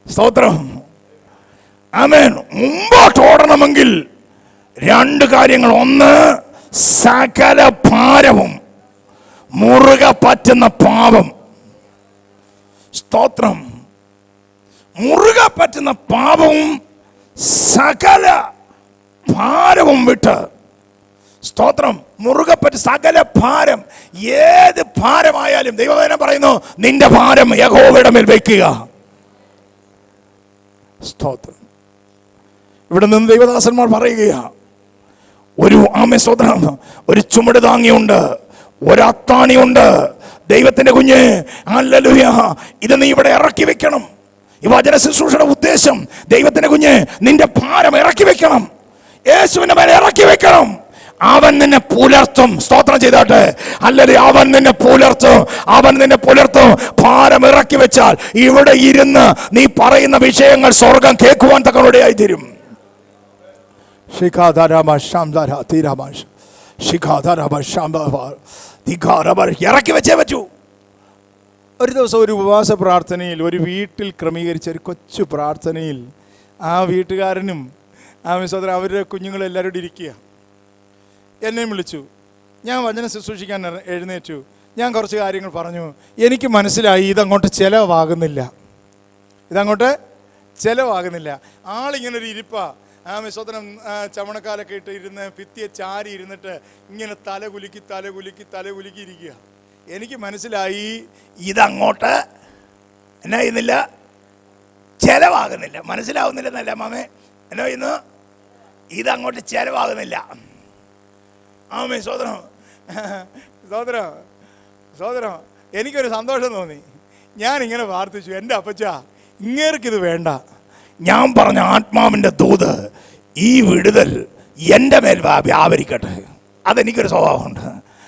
സ്തോത്രം, ആമേൻ. മുമ്പോട്ട് ഓടണമെങ്കിൽ 2 കാര്യങ്ങൾ. ഒന്ന്, സകല ഭാരവും മുറുകെ പറ്റുന്ന പാപം. സ്തോത്രം, മുറുകെ പറ്റുന്ന പാപവും സകല ഭാരവും വിട്ട്, സ്തോത്രം, മുറുകെ പറ്റി സകല ഭാരം, ഏത് ഭാരമായാലും ദൈവവചനം പറയുന്നു, നിന്റെ ഭാരം യഹോവയുടെ മേൽ വയ്ക്കുക. സ്തോത്രം. ഇവിടെ നിന്ന് ദൈവദാസന്മാർ പറയുകയാ, ഒരു സ്തോത്രം, ഒരു ചുമട് താങ്ങിയുണ്ട്, ഒരു അത്താണിയുണ്ട്. ദൈവത്തിന്റെ കുഞ്ഞ്, ഹല്ലേലൂയ, ഇത് നീ ഇവിടെ ഇറക്കി വെക്കണം. ഈ വചന ശുശ്രൂഷയുടെ ഉദ്ദേശം, ദൈവത്തിന്റെ കുഞ്ഞ്, നിന്റെ ഭാരം ഇറക്കി വെക്കണം, യേശുവിന്റെ മേലെ ഇറക്കി വെക്കണം. അവൻ നിന്നെ പുലർത്തും. സ്തോത്രം ചെയ്താട്ടെ. അല്ലെങ്കിൽ അവൻ നിന്നെ പുലർത്തും, അവൻ നിന്നെ പുലർത്തും. ഭാരം ഇറക്കി വെച്ചാൽ ഇവിടെ ഇരുന്ന് നീ പറയുന്ന വിഷയങ്ങൾ സ്വർഗം കേൾക്കുവാൻ തക്കവണ്ണമായി തീരും. ഇറക്കി വെച്ചേ പറ്റൂ. ഒരു ദിവസം ഒരു ഉപവാസ പ്രാർത്ഥനയിൽ, ഒരു വീട്ടിൽ ക്രമീകരിച്ച ഒരു കൊച്ചു പ്രാർത്ഥനയിൽ, ആ വീട്ടുകാരനും സഹോദരൻ അവരുടെ കുഞ്ഞുങ്ങളെല്ലാവരും കൂടി ഇരിക്കുക. എന്നെയും വിളിച്ചു. ഞാൻ വചനം ശുശ്രൂഷിക്കാൻ എഴുന്നേറ്റു. ഞാൻ കുറച്ച് കാര്യങ്ങൾ പറഞ്ഞു. എനിക്ക് മനസ്സിലായി ഇതങ്ങോട്ട് ചിലവാകുന്നില്ല. ആളിങ്ങനൊരു ഇരിപ്പാ. സഹോദരൻ ചമണക്കാലൊക്കെ ഇട്ട് ഇരുന്ന് ഭിത്തിയെ ചാരി ഇരുന്നിട്ട് ഇങ്ങനെ തല കുലുക്കി ഇരിക്കുക. എനിക്ക് മനസ്സിലായി ഇതങ്ങോട്ട് എന്നാ ചെയ്യുന്നില്ല, ചെലവാകുന്നില്ല. മനസ്സിലാവുന്നില്ലെന്നല്ല മാമേ, എന്നാ ചെയ്യുന്നു, ഇതങ്ങോട്ട് ചെലവാകുന്നില്ല. ആമേ സഹോദരം, എനിക്കൊരു സന്തോഷം തോന്നി. ഞാനിങ്ങനെ പ്രാർത്ഥിച്ചു, എൻ്റെ അപ്പച്ച, ഇങ്ങേർക്കിത് വേണ്ട. ഞാൻ പറഞ്ഞ ആത്മാവിൻ്റെ ദൂത്, ഈ വിടുതൽ എൻ്റെ മേൽ വ്യാപരിക്കട്ടെ. അതെനിക്കൊരു സ്വഭാവമുണ്ട്.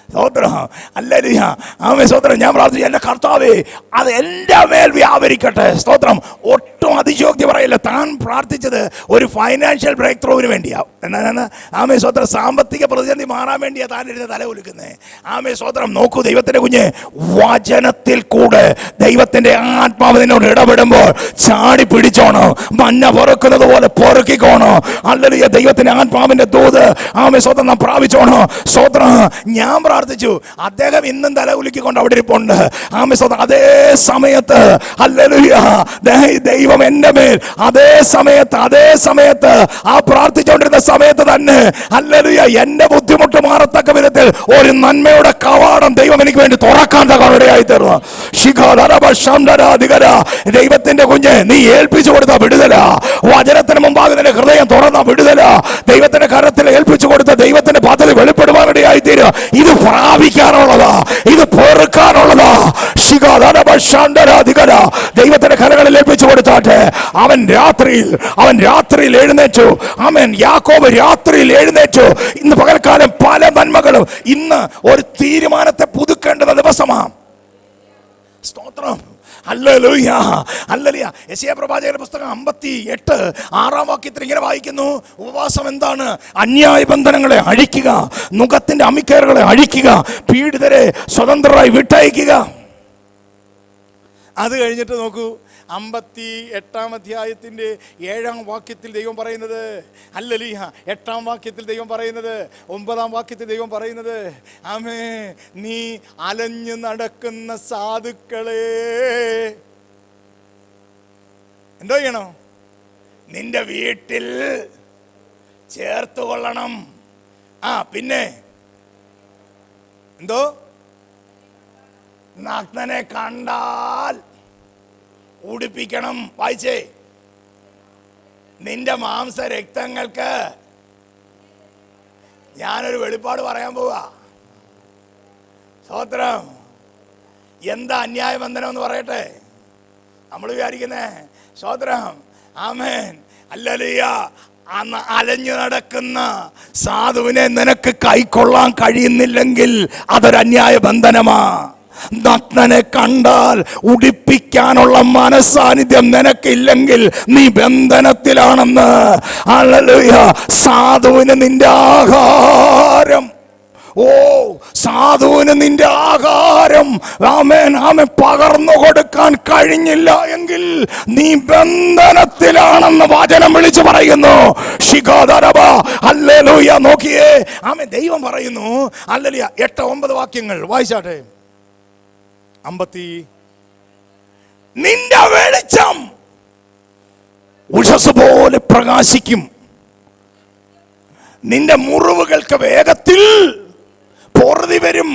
സ്തോത്രം, ഹല്ലേലൂയ, ആമേൻ. സ്തോത്രം. ഞാൻ പ്രാർത്ഥിച്ചു, എൻ്റെ കർത്താവേ, അത് എൻ്റെ മേൽ വ്യാപരിക്കട്ടെ. സ്തോത്രം. ഒട്ടും അതിശയോക്തി പറയില്ല. താൻ പ്രാർത്ഥിച്ചത് ഒരു ഫൈനാൻഷ്യൽ ബ്രേക്ക് ത്രൂവിന് വേണ്ടിയാവും. എന്നാണ് ആമേൻ. സ്തോത്രം. സാമ്പത്തിക പ്രതിസന്ധി മാറാൻ വേണ്ടിയാണ് താൻ ഇരുന്ന് തല കുലുക്കുന്നത്. ആമേൻ. സ്തോത്രം. നോക്കൂ, ദൈവത്തിൻ്റെ കുഞ്ഞ്, വചനത്തിൽ കൂടെ ദൈവത്തിൻ്റെ ആത്മാവ് നിന്നോട് ഇടപെടുമ്പോൾ ചാടി പിടിച്ചോണം, മഞ്ഞ പൊറുക്കുന്നത് പോലെ പൊറുക്കിക്കോണോ. ഹല്ലേലൂയ. ദൈവത്തിൻ്റെ ആത്മാവിൻ്റെ ദൂത്, ആമേൻ. സ്തോത്രം, നാം പ്രാപിച്ചോണോ. സ്തോത്രം. ഞാൻ പ്രാർത്ഥിച്ചു, അദ്ദേഹം ഇന്നും തല കുലുക്കിക്കൊണ്ട് അവിടെ ഇരിപ്പുണ്ട്. ആമേൻ. സ്തോത്രം. അതേ സമയത്ത്, ഹല്ലേലൂയ, ദൈവം എൻ്റെ മേൽ അതേ സമയത്ത് ആ പ്രാർത്ഥിച്ചുകൊണ്ടിരുന്ന സമയത്ത് തന്നെ, ഹല്ലേലൂയ, എൻ്റെ ബുദ്ധിമുട്ട് മാറത്തക്ക വിധത്തിൽ ഒരു നന്മയുടെ കവാടം ദൈവം എനിക്ക് വേണ്ടി തുറക്കാൻ തക്കവണ്ണമായി തീർന്നു. ദൈവത്തിന്റെ കുഞ്ഞ്, നീ ഏൽപ്പിച്ചു കൊടുത്ത വിടുതല, വചനത്തിന് മുമ്പാകെ നിന്റെ ഹൃദയം തുറന്ന വിടുതല, ദൈവത്തിന്റെ കരത്തിൽ ഏൽപ്പിച്ചു കൊടുത്ത ദൈവത്തിന്റെ പദ്ധതി വെളിപ്പെടുവാനിടയായി തീരുക. ഇത് പ്രാപിക്കാനുള്ളതാ, ഇത് പൊറുക്കാനുള്ളതാ. ദൈവത്തിന്റെ കരങ്ങളിൽ ഏൽപ്പിച്ചു കൊടുത്താട്ടെ. അവൻ രാത്രിയിൽ എഴുന്നേറ്റു. ആമേൻ. യാക്കോബ് രാത്രിയിൽ എഴുന്നേറ്റു. ഇന്ന് പകൽക്കാലം പല നന്മകളും. ഇന്ന് ഒരു തീരുമാനത്തെ പുതുക്കേണ്ടുന്ന ദിവസമാണ്. സ്തോത്രം. Hallelujah, hallelujah. യെശയ്യാ പ്രവാചകന്റെ പുസ്തകം 58:6 ഇങ്ങനെ വായിക്കുന്നു. ഉപവാസം എന്താണ്? അന്യായ ബന്ധനങ്ങളെ അഴിക്കുക, നുഖത്തിന്റെ അമിക്കയറുകളെ അഴിക്കുക, പീഡിതരെ സ്വതന്ത്രരായി വിട്ടയക്കുക. അത് കഴിഞ്ഞിട്ട് നോക്കൂ, 58 7 ദൈവം പറയുന്നത്, ഹല്ലേലൂയ, 8 ദൈവം പറയുന്നത്, 9 ദൈവം പറയുന്നത്, ആമേ, നീ അലഞ്ഞു നടക്കുന്ന സാധുക്കളെ എന്തോ ചെയ്യണം? നിന്റെ വീട്ടിൽ ചേർത്ത് കൊള്ളണം. പിന്നെ എന്തോ? നഗ്നനെ കണ്ടാൽ ഉടുപ്പിക്കണം. വായിച്ചേ, നിന്റെ മാംസരക്തങ്ങൾക്ക്. ഞാനൊരു വെളിപ്പാട് പറയാൻ പോവാ. സ്തോത്രം. എന്താ അന്യായ ബന്ധനം എന്ന് പറയട്ടെ. നമ്മൾ വിചാരിക്കുന്നേ സ്തോത്രം, ആമേൻ, ഹല്ലേലൂയ, അന്ന് അലഞ്ഞു നടക്കുന്ന സാധുവിനെ നിനക്ക് കൈക്കൊള്ളാൻ കഴിയുന്നില്ലെങ്കിൽ അതൊരു അന്യായ ബന്ധനമാ. നഗ്നനെ കണ്ടാൽ ഉടിപ്പിക്കാനുള്ള മനസാന്നിധ്യം നിനക്കില്ലെങ്കിൽ നീ ബന്ധനത്തിലാണെന്ന്. ഹല്ലേലൂയ. സാധുവിന് നിന്റെ ആഹാരം, സാധുവിന് നിന്റെ ആഹാരം ആമേൻ ആമേൻ പകർന്നു കൊടുക്കാൻ കഴിഞ്ഞില്ല എങ്കിൽ നീ ബന്ധനത്തിലാണെന്ന് വചനം വിളിച്ചു പറയുന്നു. ശിഖാധരവ. ഹല്ലേലൂയ. നോക്കിയേ, ആമേൻ. ദൈവം പറയുന്നു, ഹല്ലേലൂയ. 8-9 വാക്യങ്ങൾ വായിച്ചാട്ടെ. 50. നിന്റെ വെളിച്ചം ഉഷസ് പോലെ പ്രകാശിക്കും, നിന്റെ മുറിവുകൾക്ക് വേഗത്തിൽ പൊറുതി വരും,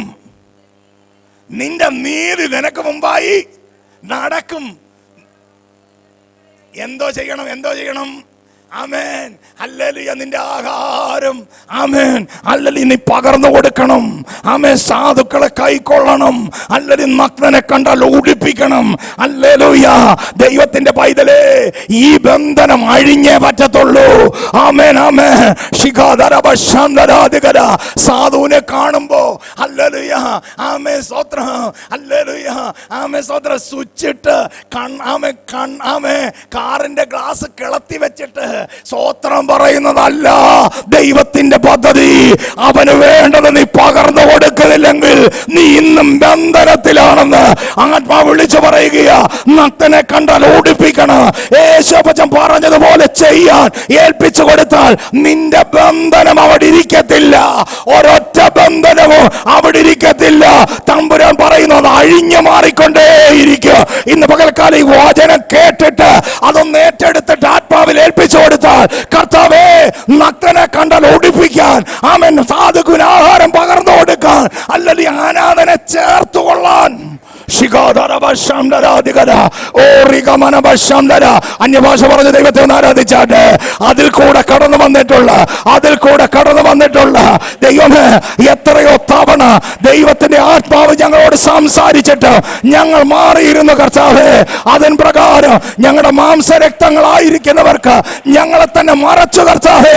നിന്റെ നീതി നിനക്ക് മുമ്പായി നടക്കും. എന്തോ ചെയ്യണം? ആമേൻ, ഹല്ലേലൂയ. നിന്റെ ആഹാരം, ആമേൻ, ഹല്ലേലൂയ, നീ പകർന്നു കൊടുക്കണം. ആമേൻ. സാധുക്കളെ കൈക്കൊള്ളണം. ഹല്ലേലൂയ. നഗ്നനെ കണ്ടാൽ ഉടുപ്പിക്കണം. ഹല്ലേലൂയ. ദൈവത്തിന്റെ പൈതലേ, ഈ ബന്ധനം അഴിഞ്ഞേ പറ്റത്തുള്ളൂ. ആമേൻ, ആമേൻ. ശിഖാധരവശാന്തരാധികര. സാധുവിനെ കാണുമ്പോ ഹല്ലേലൂയ, ആമേൻ, സ്തോത്രം, ഹല്ലേലൂയ, ആമേൻ, സ്തോത്രം, സ്വിച്ചിട്ട് കാറിന്റെ ഗ്ലാസ് കിളത്തി വെച്ചിട്ട് സ്തോത്രം പറയുന്നതല്ല ദൈവത്തിന്റെ പദ്ധതി. അവന് വേണ്ടത് നീ പകർന്നു കൊടുക്കുന്നില്ലെങ്കിൽ നീ ഇന്നും ബന്ധനത്തിലാണെന്ന് ആത്മാവ് വിളിച്ചു പറയുകയാ. നഗ്നനെ കണ്ടാൽ ഓടിപ്പിക്കണം. യേശുവചനം പറഞ്ഞതുപോലെ ചെയ്യാൻ ഏൽപ്പിച്ചു കൊടുത്താൽ നിന്റെ ബന്ധനം അവിടെ ഇരിക്കത്തില്ല. ഒരൊറ്റ ബന്ധനവും അവിടെ ഇരിക്കത്തില്ല. തമ്പുരാൻ പറയുന്നത് അഴിഞ്ഞു മാറിക്കൊണ്ടേയിരിക്കുക. ഇന്ന് പകൽക്കാലം ഈ വചനം കേട്ടിട്ട് അതൊന്ന് ഏറ്റെടുത്തിട്ട് ആത്മാവിൽ ഏൽപ്പിച്ചു കൊടുത്താൽ, കർത്താവേ, നഗ്നനെ കണ്ടാൽ ഓടിപ്പിക്കാൻ, ആമേൻ, സാധുവിന് ആഹാരം പകർന്നു കൊടുക്കാൻ, അല്ലെങ്കിൽ അനാഥനെ ചേർത്തുകൊള്ളാൻ. അന്യഭാഷ പറഞ്ഞ ദൈവത്തെ ഒന്ന് ആരാധിച്ചാട്ടെ. അതിൽ കൂടെ കടന്നു വന്നിട്ടുള്ള ദൈവമേ, എത്രയോ തവണ ദൈവത്തിന്റെ ആത്മാവ് ഞങ്ങളോട് സംസാരിച്ചിട്ട് ഞങ്ങൾ മാറിയിരുന്നു കർത്താവേ. അതിൻ പ്രകാരം ഞങ്ങളുടെ മാംസരക്തങ്ങളായിരിക്കുന്നവർക്ക് ഞങ്ങളെ തന്നെ മറച്ചു കർത്താവേ.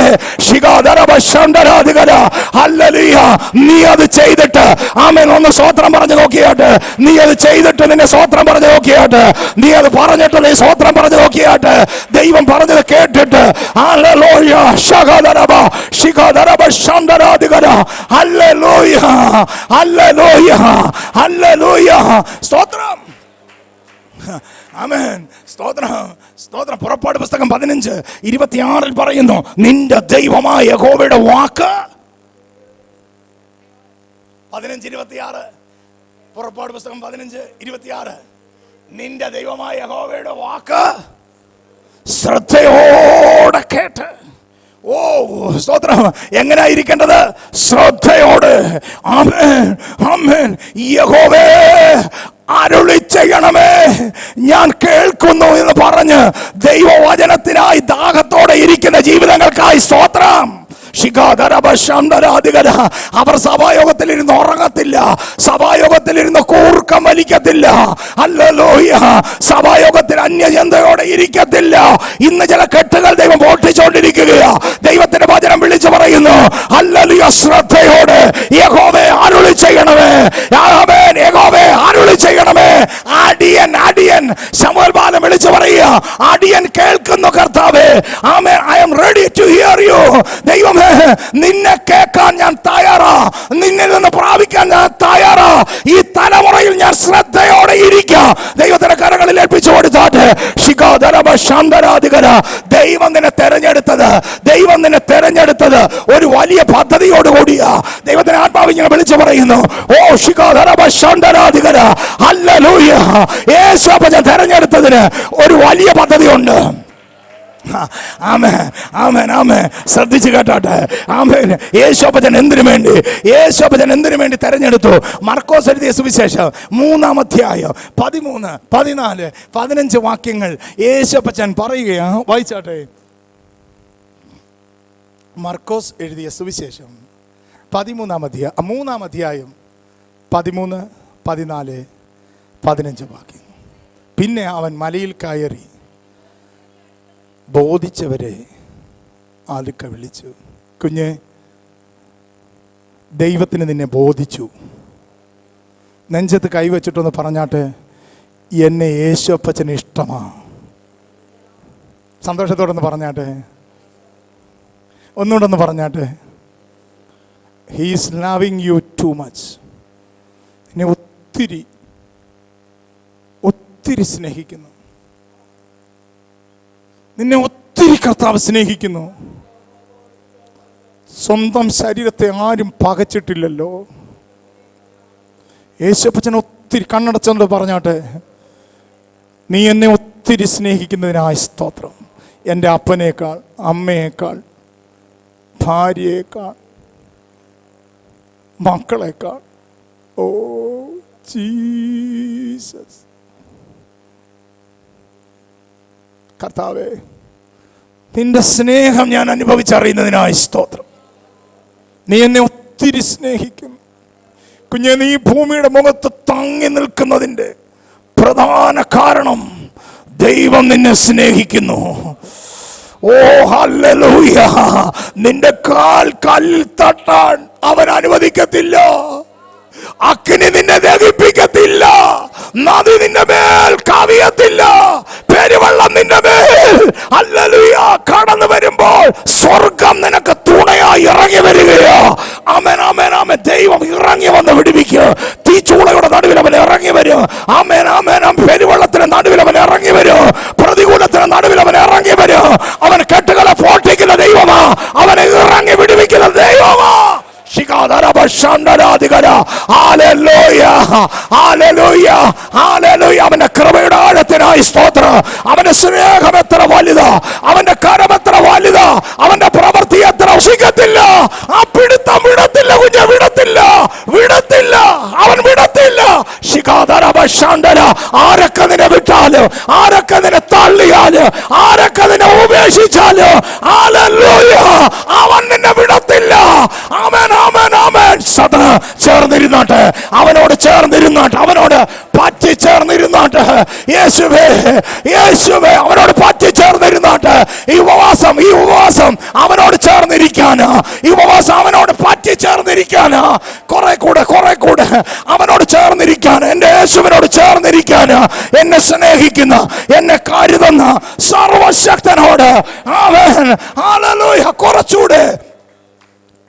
നീ അത് ചെയ്തിട്ട്, ആമേൻ, ഒന്ന് സ്തോത്രം പറഞ്ഞു നോക്കിയാട്ടെ. നീ അത് ചെയ്തിട്ട് നിന്നെ സ്തോത്രം പറഞ്ഞു നോക്കിയാട്ടെ. നീ അത് പറഞ്ഞിട്ട് നീ സ്തോത്രം പറഞ്ഞു നോക്കിയാട്ടെ. ദൈവം പറഞ്ഞത് കേട്ടിട്ട് ഹല്ലേലൂയ, ശഗദരബ ശിഖദരബ ശാന്തരാധികര. ഹല്ലേലൂയ, ഹല്ലേലൂയ, ഹല്ലേലൂയ. സ്തോത്രം, ആമേൻ, സ്തോത്രം, സ്തോത്രം. പുറപ്പാട് പുസ്തകം 15:26 പറയുന്നു, നിന്റെ ദൈവമായ യഹോവയുടെ വാക്ക്. 15:26 പുറപ്പാട് പുസ്തകം 15:26. നിന്റെ ദൈവമായ യഹോവയുടെ വാക്ക് ശ്രദ്ധയോടെ കേട്ട്. സ്തോത്രം. എങ്ങനെയായിരിക്കേണ്ടത്? ശ്രദ്ധയോടെ. ആമേൻ, ആമേൻ. യഹോവേ, അരുളി ചെയ്യണമേ, ഞാൻ കേൾക്കുന്നു എന്ന് പറഞ്ഞ് ദൈവവചനത്തിനായി ദാഹത്തോടെ ഇരിക്കുന്ന ജീവിതങ്ങൾക്കായി സ്തോത്രം. അവർ സഭായോഗത്തിൽ ഇരുന്ന് ഉറങ്ങത്തില്ല, സഭായോഗത്തിൽ ഇരുന്ന് കൂർക്കം വലിക്കത്തില്ല. ഹല്ലേലൂയ. സഭായോഗത്തിൽ അന്യചിന്തയോടെ ഇരിക്കത്തില്ല. ഇന്ന് ചില കെട്ടുകൾ ദൈവം പൊട്ടിച്ചോണ്ടിരിക്കുകയാ. ദൈവത്തിന്റെ വചനം വിളിച്ചു പറയുന്നു, ഹല്ലേലൂയ, ശ്രദ്ധയോടെ യഹോവേ അരുളി ചെയ്യണമേ, യഹോവേ അരുളി ചെയ്യണമേ. അടിയൻ ശമൂവേൽ ബാലൻ വിളിച്ചു പറയുക, അടിയൻ കേൾക്കുന്നു കർത്താവേ. ആമേൻ, I am ready to hear you. ദൈവമേ, നിന്നെ കേൾക്കാൻ ഞാൻ തയ്യാറാ, നിന്നിൽ നിന്ന് പ്രാപിക്കാൻ ഞാൻ തയ്യാറാ. ഈ തലമുറയിൽ ഞാൻ ശ്രദ്ധയോടെ ഇരിക്കാം. ദൈവത്തിന്റെ കരങ്ങളിൽ ഏൽപ്പിച്ചു കൊടുത്താട്ടെ. ദൈവം നിന്നെ തെരഞ്ഞെടുത്തത് ഒരു വലിയ പദ്ധതിയോടുകൂടിയാ. ദൈവത്തിന്റെ ആത്മാവ് ഇങ്ങനെ വിളിച്ചു പറയുന്നു, യേശുവചനം തെരഞ്ഞെടുത്തതിന് ഒരു വലിയ പദ്ധതിയുണ്ട്. ആമേൻ, ആമേൻ, ആമേൻ. ശ്രദ്ധിച്ച് കേട്ടാട്ടെ. ആമേൻ. യേശോപ്പച്ചൻ എന്തിനു വേണ്ടി തെരഞ്ഞെടുത്തു? മർക്കോസ് എഴുതിയ സുവിശേഷം 3-ാം അധ്യായം 13, 14, 15 വാക്യങ്ങൾ യേശോപ്പച്ചൻ പറയുകയാ. വായിച്ചാട്ടെ. മർക്കോസ് എഴുതിയ സുവിശേഷം 3-ാം അധ്യായം 13, 14, 15 വാക്യം. പിന്നെ അവൻ മലയിൽ കയറി ബോധിച്ചവരെ ആലുക്ക വിളിച്ചു. കുഞ്ഞെ, ദൈവത്തിന് നിന്നെ ബോധിച്ചു. നെഞ്ചത്ത് കൈവച്ചിട്ടൊന്ന് പറഞ്ഞാട്ടെ, എന്നെ യേശുപ്പച്ചന് ഇഷ്ടമാ. സന്തോഷത്തോടൊന്ന് പറഞ്ഞാട്ടെ, ഒന്നുകൂടൊന്ന് പറഞ്ഞാട്ടെ. He is loving U too much. എന്നെ ഒത്തിരി സ്നേഹിക്കുന്നു. നിന്നെ ഒത്തിരി കർത്താവ് സ്നേഹിക്കുന്നു. സ്വന്തം ശരീരത്തെ ആരും പകച്ചിട്ടില്ലല്ലോ. യേശുപ്പച്ചൻ ഒത്തിരി കണ്ണടച്ചോണ്ട് പറഞ്ഞാട്ടെ, നീ എന്നെ ഒത്തിരി സ്നേഹിക്കുന്നതിനായി സ്തോത്രം. എൻ്റെ അപ്പനേക്കാൾ, അമ്മയേക്കാൾ, ഭാര്യയേക്കാൾ, മക്കളേക്കാൾ. Oh Jesus. കർത്താവേ, നിന്റെ സ്നേഹം ഞാൻ അനുഭവിച്ചറിയുന്നതിനായി സ്തോത്രം. നീ എന്നെ ഒത്തിരി സ്നേഹിക്കുന്നു. കുഞ്ഞെ, നീ ഭൂമിയുടെ മുഖത്ത് തങ്ങി നിൽക്കുന്നതിൻ്റെ പ്രധാന കാരണം ദൈവം നിന്നെ സ്നേഹിക്കുന്നു. ഓ ഹല്ലേലൂയ. നിന്റെ കാൽ കല്ലിൽ തട്ടാൻ അവൻ അനുവദിക്കത്തില്ല. അഗ്നി നിന്നെ ദഹിപ്പിക്കത്തില്ല. നദി നിന്റെ മേൽ കവിയത്തില്ല. പെരുവെള്ളം നിന്റെ മേൽ ഹല്ലേലൂയ കടന്നു വരുമ്പോൾ സ്വർഗം നിനക്ക് തുണയായി ഇറങ്ങി വരികയോ. ആമേൻ, ആമേൻ, ആമേൻ. ദൈവം ഇറങ്ങി വന്ന് വിടുവിക്കുക. തീച്ചൂളയുടെ നടുവിൽ അവൻ ഇറങ്ങി വരും. ആമേൻ, ആമേൻ. പെരുവെള്ളത്തിന് നടുവിൽ അവൻ ഇറങ്ങി വരും. പ്രതികൂലത്തിന് നടുവിൽ അവൻ ഇറങ്ങി വരും. അവൻ കെട്ടുകളെ പൊട്ടിക്കുന്ന ദൈവമാ. അവനെ ഇറങ്ങി വിടുവിക്കുന്ന ദൈവമാ. അവന്റെ കൃപയുടെ ആഴത്തിനായി സ്തോത്രം. അവന്റെ സ്നേഹം എത്ര വലുതാ, അവന്റെ കരം എത്ര വലുതാ, അവന്റെ പ്രവൃത്തി എത്ര ഉസിക്കത്തില്ല. ആ പിടുത്തം വിടത്തില്ല കുഞ്ഞ, വിടത്തില്ല, അവൻ വിടത്തില്ല. ആരൊക്കെ നിന്നെ വിട്ടാല്, ആരൊക്കെ നിന്നെ തള്ളിയാല്, ആരൊക്കെ നിന്നെ ഉപേക്ഷിച്ചാല്, അവൻ നിന്നെ വിടത്തില്ല. ആമേൻ, ആമേൻ, ആമേൻ. സദാ ചേർന്നിരുന്നാട്ടെ, അവനോട് ചേർന്നിരുന്നാട്ടെ, അവനോട് പറ്റി ചേർന്നിരുന്നാട്ടെ. യേശുവേ, യേശുവേ, അവനോട് പറ്റി ചേർന്നിരുന്നാട്ടെ. ഈ ഉപവാസം അവനോട് ചേർന്നിരിക്കാനാ. ഈ ഉപവാസം അവനോട് പറ്റി ചേർന്നിരിക്കാനാ. കുറെ കൂടെ അവനോട് ചേർന്നിരിക്കാൻ, എൻ്റെ യേശുവിനോട് ചേർന്നിരിക്കാൻ, എന്നെ സ്നേഹിക്കുന്ന, എന്നെ കരുതുന്ന സർവശക്തനോട് ആമേൻ, ഹല്ലേലൂയ. കുറച്ചുകൂടെ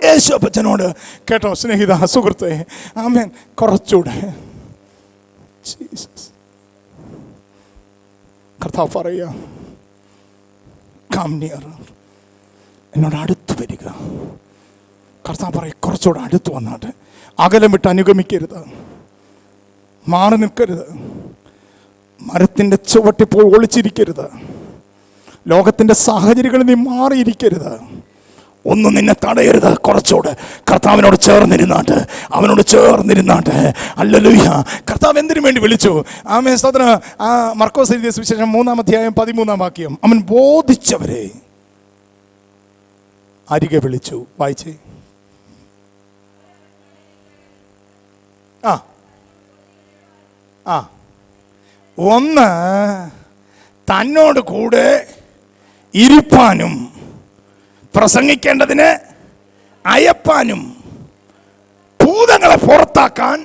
യേശുപ്പച്ചനോട് കേട്ടോ സ്നേഹിത, സുഹൃത്തെ, ആമേൻ, കുറച്ചുകൂടെ. ജീസസ്. കർത്താവ് പറയുക, കം നിയർ, എന്നോട് അടുത്ത് വരിക. കർത്താവ് പറയും, കുറച്ചുകൂടെ അടുത്ത് വന്നാട്ടെ. അകലം വിട്ട് അനുഗമിക്കരുത്, മാറി നിൽക്കരുത്, മരത്തിൻ്റെ ചുവട്ടിൽ പോയി ഒളിച്ചിരിക്കരുത്, ലോകത്തിൻ്റെ സാഹചര്യങ്ങളിൽ നീ മാറിയിരിക്കരുത്. ഒന്നും നിന്നെ തടയരുത്. കുറച്ചുകൂടെ കർത്താവിനോട് ചേർന്നിരുന്നാട്ട്, അവനോട് ചേർന്നിരുന്നാട്ട്. ഹല്ലേലൂയ. കർത്താവ് എന്തിനു വേണ്ടി വിളിച്ചു? ആമേൻ, സ്തോത്രം. മർക്കോസ് എഴുതിയ സുവിശേഷം 3-ാം അധ്യായം 13-ാം വാക്യം. അവൻ ബോധിച്ചവരെ അരികെ വിളിച്ചു. വായിച്ചേ. ഒന്ന്, തന്നോട് കൂടെ ഇരിപ്പാനും പ്രസംഗിക്കേണ്ടതിന് അയപ്പാനും ഭൂതങ്ങളെ പുറത്താക്കാൻ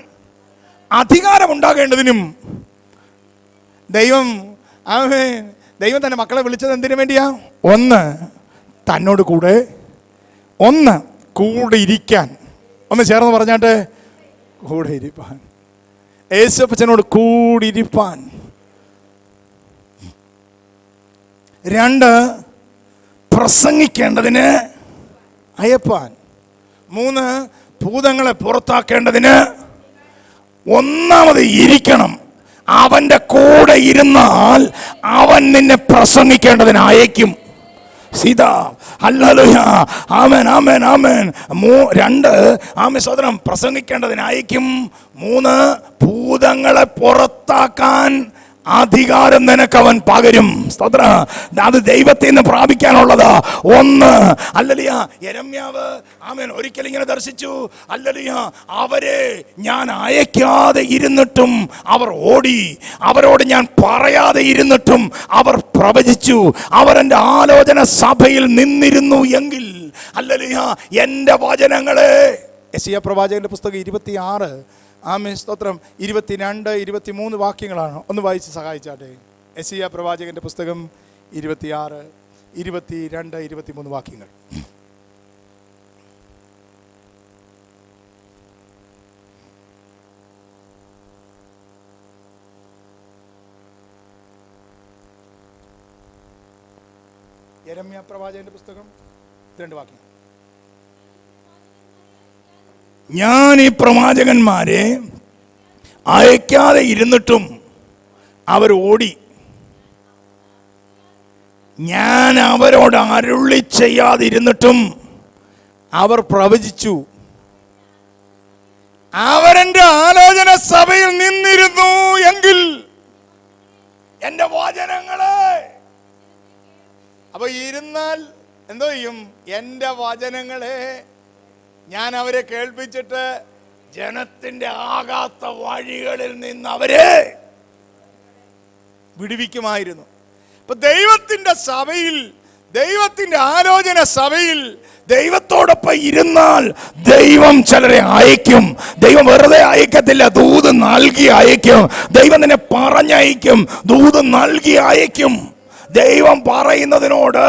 അധികാരമുണ്ടാകേണ്ടതിനും. ദൈവം തന്റെ മക്കളെ വിളിച്ചത് എന്തിനു വേണ്ടിയാ? ഒന്ന്, തന്നോട് കൂടെ, ഒന്ന് കൂടെ ഇരിക്കാൻ. ഒന്ന് ചേർന്ന് പറഞ്ഞാട്ടെ, കൂടെ ഇരിപ്പാൻ. യേശുപ്പച്ചനോട് കൂടിയിരിപ്പാൻ. രണ്ട്, പ്രസംഗിക്കേണ്ടതിന് അയപ്പാൻ. മൂന്ന്, ഭൂതങ്ങളെ പുറത്താക്കേണ്ടതിന്. ഒന്നാമത് ഇരിക്കണം. അവൻ്റെ കൂടെ ഇരുന്നാൽ അവൻ നിന്നെ പ്രസംഗിക്കേണ്ടതിന് അയക്കും. സീത. ഹല്ലേലൂയ. ആമേൻ ആമേൻ ആമേൻ. 2 ആമേൻ സഹോദരൻ പ്രസംഗിക്കേണ്ടതിന് അയക്കും. 3 ഭൂതങ്ങളെ പുറത്താക്കാൻ അധികാരം നിനക്ക് അവൻ പകരും. സ്തോത്രം. അത് ദൈവത്തിൽ നിന്ന് പ്രാപിക്കാനുള്ളത്. 1 ഹല്ലേലൂയ. യെരമ്യാവ് ആമേൻ ഒരിക്കൽ ഇങ്ങനെ ദർശിച്ചു. ഹല്ലേലൂയ. അവരെ ഞാൻ അയക്കാതെ ഇരുന്നിട്ടും അവർ ഓടി, അവരോട് ഞാൻ പറയാതെ ഇരുന്നിട്ടും അവർ പ്രവചിച്ചു, അവർ എൻ്റെ ആലോചന സഭയിൽ നിന്നിരുന്നു എങ്കിൽ ഹല്ലേലൂയ എൻ്റെ വചനങ്ങളെ. യെശയ്യാ പ്രവാചകന്റെ പുസ്തകം 26 ആമേൻ സ്തോത്രം 22, 23 വാക്യങ്ങളാണ്. ഒന്ന് വായിച്ച് സഹായിച്ചാട്ടെ. യെശയ്യാ പ്രവാചകന്റെ പുസ്തകം 26, 22, 23 വാക്യങ്ങൾ. യെരമ്യാ പ്രവാചകന്റെ പുസ്തകം 2 വാക്യങ്ങൾ. ഞാൻ ഈ പ്രവാചകന്മാരെ അയക്കാതെ ഇരുന്നിട്ടും അവർ ഓടി, ഞാൻ അവരോട് അരുളി ചെയ്യാതിരുന്നിട്ടും അവർ പ്രവചിച്ചു, അവരെന്റെ ആലോചന സഭയിൽ നിന്നിരുന്നു എങ്കിൽ എൻ്റെ വചനങ്ങളെ. അപ്പൊ ഇരുന്നാൽ എന്തോ ചെയ്യും? എൻ്റെ വചനങ്ങളെ ഞാൻ അവരെ കേൾപ്പിച്ചിട്ട് ജനത്തിന്റെ ആകാത്ത വഴികളിൽ നിന്ന് അവരെ വിടുവിക്കുമായിരുന്നു. ഇപ്പൊ ദൈവത്തിന്റെ സഭയിൽ, ദൈവത്തിന്റെ ആലോചന സഭയിൽ ദൈവത്തോടൊപ്പം ഇരുന്നാൽ ദൈവം ചിലരെ അയക്കും. ദൈവം വെറുതെ അയക്കത്തില്ല, ദൂത് നൽകി അയക്കും. ദൈവം നിന്നെ പറഞ്ഞയക്കും, ദൂത് നൽകി അയക്കും. ദൈവം പറയുന്നതിനോട്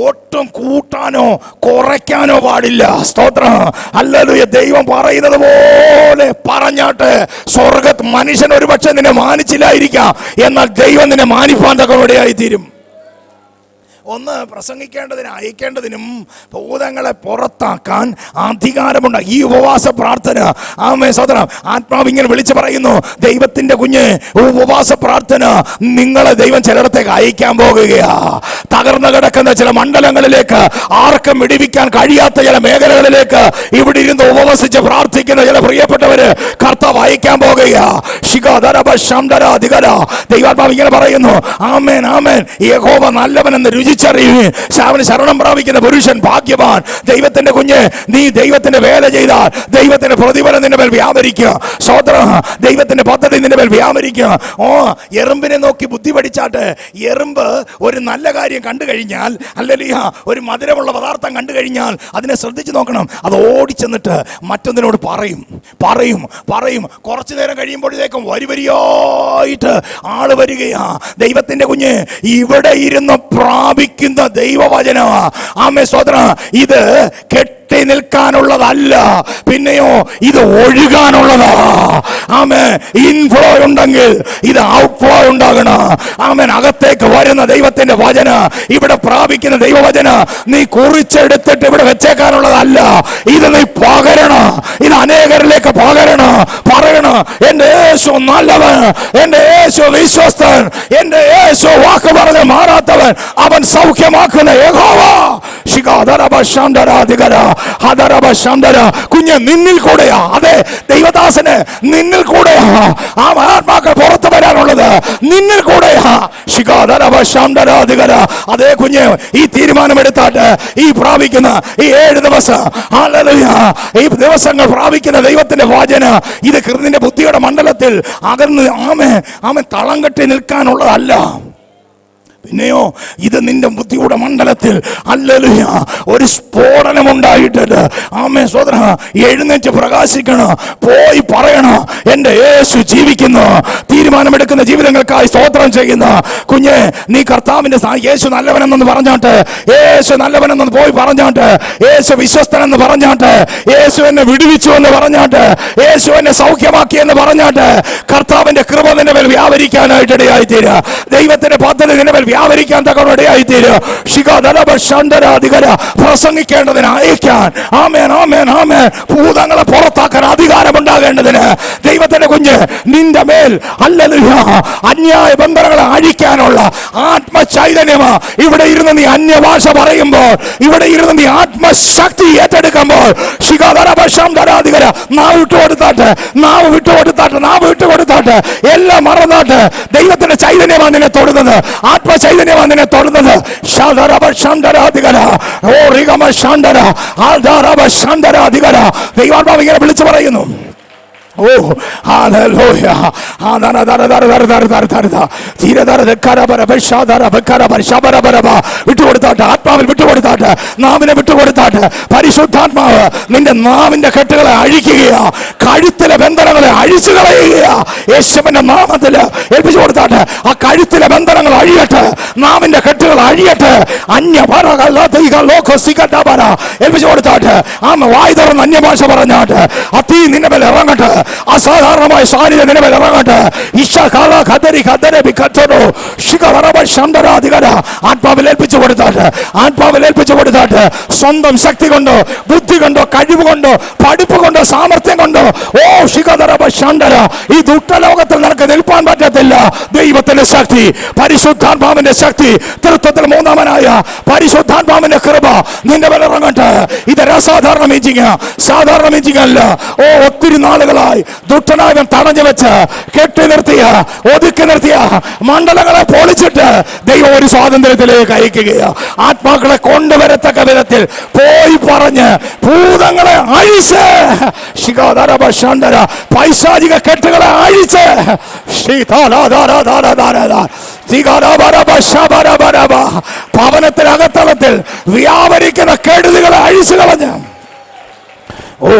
ഒട്ടും കൂട്ടാനോ കുറയ്ക്കാനോ പാടില്ല. സ്തോത്രം. ഹല്ലേലൂയ. ദൈവം പറയുന്നത് പോലെ പറഞ്ഞാട്ട് സ്വർഗ്ഗത്ത് മനുഷ്യൻ ഒരുപക്ഷെ നിന്നെ മാനിച്ചില്ലായിരിക്കാം, എന്നാൽ ദൈവം നിന്നെ മാനിപ്പാൻ തക്കവടെയായി തീരും. 1 പ്രസംഗിക്കേണ്ടതിനും അയക്കേണ്ടതിനും ഭൂതങ്ങളെ പുറത്താക്കാൻ അധികാരമുണ്ട്. ഈ ഉപവാസ പ്രാർത്ഥന ആമേൻ സഹോദരൻ ആത്മാവ് ഇങ്ങനെ വിളിച്ചു പറയുന്നു, ദൈവത്തിന്റെ കുഞ്ഞ് ഉപവാസ പ്രാർത്ഥന നിങ്ങളെ ദൈവം ചിലയിടത്തേക്ക് അയക്കാൻ പോകുകയാ. തകർന്നു കിടക്കുന്ന ചില മണ്ഡലങ്ങളിലേക്ക്, ആർക്കും വിടിവിക്കാൻ കഴിയാത്ത ചില മേഖലകളിലേക്ക് ഇവിടെ ഇരുന്ന് ഉപവസിച്ച് പ്രാർത്ഥിക്കുന്ന ചില പ്രിയപ്പെട്ടവര് കർത്താവ് അയക്കാൻ പോകുകയാ. ദൈവാത്മാവ് ഇങ്ങനെ പറയുന്നു, ആമേൻ ആമേൻ. യഹോവ നല്ലവനെന്ന് രുചിച്ചറിയുവിൻ, ശരണം പ്രാപിക്കുന്ന പുരുഷൻ ഭാഗ്യവാൻ. ദൈവത്തിന്റെ കുഞ്ഞ്, നീ ദൈവത്തിന്റെ വേല ചെയ്താൽ ദൈവത്തിന്റെ പ്രതിഫലം നിന്റെ മേൽ വ്യാപരിക്കുക. സ്വതന്ത്രം. ദൈവത്തിന്റെ പദ്ധതി നിന്റെ മേൽ വ്യാപരിക്കുക. എറുമ്പിനെ നോക്കി ബുദ്ധി പഠിച്ചാട്ട്. എറുമ്പ് ഒരു നല്ല കാര്യം കണ്ടു കഴിഞ്ഞാൽ, ഹല്ലേലൂയ, ഒരു മധുരമുള്ള പദാർത്ഥം കണ്ടു കഴിഞ്ഞാൽ അതിനെ ശ്രദ്ധിച്ചു നോക്കണം. അത് ഓടിച്ചെന്നിട്ട് മറ്റൊന്നിനോട് പറയും പറയും പറയും. കുറച്ചു നേരം കഴിയുമ്പോഴത്തേക്കും വരിവരിയായിട്ട് ആള് വരികയാ. ദൈവത്തിന്റെ കുഞ്ഞ് ഇവിടെ ഇരുന്ന് പ്രാപിക്കുന്ന ദൈവവചനമാ. ആമേൻ സ്തോത്രം. ഇത് കെട്ടി നിൽക്കാനുള്ളതല്ല, പിന്നെയോ ഇത് ഒഴുകാനുള്ളതാ. ആമേൻ. ഇൻഫ്ലോ ഉണ്ടെങ്കിൽ ഇത് ഔട്ട്ഫ്ലോ ഉണ്ടാകണം. ആമേൻ. അകത്തേക്ക് വരുന്ന ദൈവത്തിന്റെ വചന, ഇവിടെ പ്രാപിക്കുന്ന ദൈവവചന നീ കുറിച്ചെടുത്തിട്ട് ഇവിടെ വെച്ചേക്കാനുള്ളതല്ല, ഇത് നീ പകരണം. ഇത് അനേകരിലേക്ക് പകരണം. പറയണം, എന്റെ യേശു നല്ലവൻ, എന്റെ യേശു വിശ്വസ്തൻ, എന്റെ യേശു വാക്ക് പറഞ്ഞ് മാറാത്തവൻ, അവൻ സൗഖ്യമാക്കുന്ന യഹോവ. കുഞ്ഞ് നിന്നിൽ കൂടെയാ. അതെ, ദൈവദാസന് നിന്നിൽ കൂടെയാ ആ ആത്മാക്കൾ പുറത്തു വരാനുള്ളത്, നിന്നിൽ കൂടെയാ. അതേ കുഞ്ഞ്, ഈ തീരുമാനമെടുത്താട്ട് ഈ പ്രാപിക്കുന്ന ഈ 7 ദിവസം, ഈ ദിവസങ്ങൾ പ്രാപിക്കുന്ന ദൈവത്തിന്റെ വചന, ഇത് നിന്റെ ബുദ്ധിയുടെ മണ്ഡലത്തിൽ അകന്ന് ആമേ തളം കെട്ടി നിൽക്കാനുള്ളതല്ല, പിന്നെയോ ഇത് നിന്റെ ബുദ്ധിയുടെ മണ്ഡലത്തിൽ ഹല്ലേലൂയ ഒരു സ്ഫോടനം ഉണ്ടായിട്ടുണ്ട്. ആമേൻ സഹോദരാ, എഴുന്നേറ്റ് പ്രകാശിക്കണം. പോയി പറയണം, എൻ്റെ യേശു ജീവിക്കുന്നു. തീരുമാനമെടുക്കുന്ന ജീവിതങ്ങൾക്കായി സ്തോത്രം ചെയ്യുന്ന കുഞ്ഞെ, നീ കർത്താവിന്റെ യേശു നല്ലവനെന്ന് പറഞ്ഞാട്ട്, യേശു നല്ലവനെന്ന് പോയി പറഞ്ഞാട്ട്, യേശു വിശ്വസ്തനെന്ന് പറഞ്ഞാട്ട്, യേശു എന്നെ വിടുവിച്ചു എന്ന് പറഞ്ഞാട്ട്, യേശു എന്നെ സൗഖ്യമാക്കി എന്ന് പറഞ്ഞാട്ട്, കർത്താവിന്റെ കൃപ നിന്റെ മേൽ വ്യാപരിക്കാനായിട്ട് ഇടയായി തീരുക. ദൈവത്തിന്റെ പദ്ധതി നിന്റെ മേൽ വ്യാപരിക്കാൻ തക്കവടയായിത്തീരും. ശിഖാധരപശാന്തരാധികര പ്രസംഗിക്കേണ്ടതിന് അയക്കാൻ, ആമേൻ ആമേൻ ആമേൻ, ഭൂതങ്ങളെ പുറത്താക്കാൻ അധികാരമുണ്ടാകേണ്ടതിന് ദൈവത്തിന്റെ കുഞ്ഞ് നിന്റെ മേൽ ഹല്ലേലൂയ അന്യായ ബന്ധനങ്ങളെ അഴിക്കാനുള്ള ആത്മചൈതന്യമാ. ഇവിടെ ഇരുന്ന് നീ അന്യഭാഷ പറയുമ്പോൾ, ഇവിടെ ഇരുന്ന് നീ ആത്മശക്തി ഏറ്റെടുക്കുമ്പോൾ, ശിഖാധരപശാന്തരാധികര നാവ് വിട്ടുകൊടുത്താട്ട്, നാവ് വിട്ടുകൊടുത്താട്ട്, നാവ് വിട്ടുകൊടുത്താട്ട്, എല്ലാം മറന്നാട്ട് ദൈവത്തിന്റെ ചൈതന്യമാണ് നിന്നെ തൊടുന്നത്, ആത്മചൈതന്യമാണ് നിന്നെ തൊടുന്നത്. ദൈവാത്മാവ് ഇങ്ങനെ വിളിച്ചു പറയുന്നു. ഓ ഹല്ലേലൂയ. വിട്ടുകൊടുത്താട്ട്, ആത്മാവിൽ വിട്ടുകൊടുത്താട്ട്, നാവിനെ വിട്ടുകൊടുത്താട്ട്, പരിശുദ്ധാത്മാവ് നിന്റെ നാവിന്റെ കെട്ടുകളെ അഴിക്കുകയാ, കഴുത്തിലെ ബന്ധനങ്ങളെ അഴിച്ചു കളയുകയാ. യേശുവിന്റെ നാമത്തിൽ ഏൽപ്പിച്ചു കൊടുത്താട്ട് ആ കഴുത്തിലെ ബന്ധനങ്ങൾ അഴിയട്ടെ, നാവിന്റെ കെട്ടുകൾ അഴിയട്ടെ. ഏൽപ്പിച്ചു കൊടുത്താട്ട് വായ് തുറന്ന് അന്യഭാഷ പറഞ്ഞാട്ട് ആ തീ നിന്റെ മേൽ ഇറങ്ങട്ടെ, അസാധാരണമായ സാന്നിധ്യം നിന്റെ മേൽ ഇറങ്ങട്ടെ. ആത്മാവിൽ ഏൽപ്പിച്ചു കൊടുത്താട്ട്, ആത്മാവിൽ ഏൽപ്പിച്ചു കൊടുത്താട്ട് സ്വന്തം ശക്തി കൊണ്ടോ, ബുദ്ധി കൊണ്ടോ, കഴിവ് കൊണ്ടോ, പഠിപ്പ് കൊണ്ടോ, സാമർത്ഥ്യം കൊണ്ടോ, ഓ ശിഖധരപശാന്തര ഈ ദുഷ്ടലോകത്തിൽ നിനക്ക് നിൽപ്പാൻ പറ്റത്തില്ല. ദൈവത്തിന്റെ ശക്തി, പരിശുദ്ധാത്മാവിന്റെ ശക്തി, തൃത്വത്തിൽ മൂന്നാമനായ പരിശുദ്ധാത്മാവിന്റെ കൃപ നിന്റെ മേൽ ഇറങ്ങട്ടെ. ഇതൊരു അസാധാരണ മീറ്റിംഗ്, സാധാരണ മീറ്റിംഗ് അല്ല. ഓ ഒത്തിരി നാളുകളായി ദുഷ്ടനായവൻ തടഞ്ഞു വെച്ച് കെട്ടി നിർത്തിയ, ഒതുക്കി നിർത്തിയ മണ്ഡലങ്ങളെ പൊളിച്ചിട്ട് ദൈവം ഒരു സ്വാതന്ത്ര്യത്തിലേക്ക് അയക്കുകയാണ്. ആത്മാക്കളെ കൊണ്ടുവരത്തക്ക വിധത്തിൽ പോയി പറഞ്ഞ് ഭൂതങ്ങളെ അഴിച്ച്, ശിഖാധരപശാന്തര പൈശാചിക കെട്ടുകളെ അഴിച്ച്, ഭവനത്തിനകത്തളത്തിൽ വ്യാപരിക്കുന്ന കെടുതികളെ അഴിച്ചു കളഞ്ഞ്, ഓ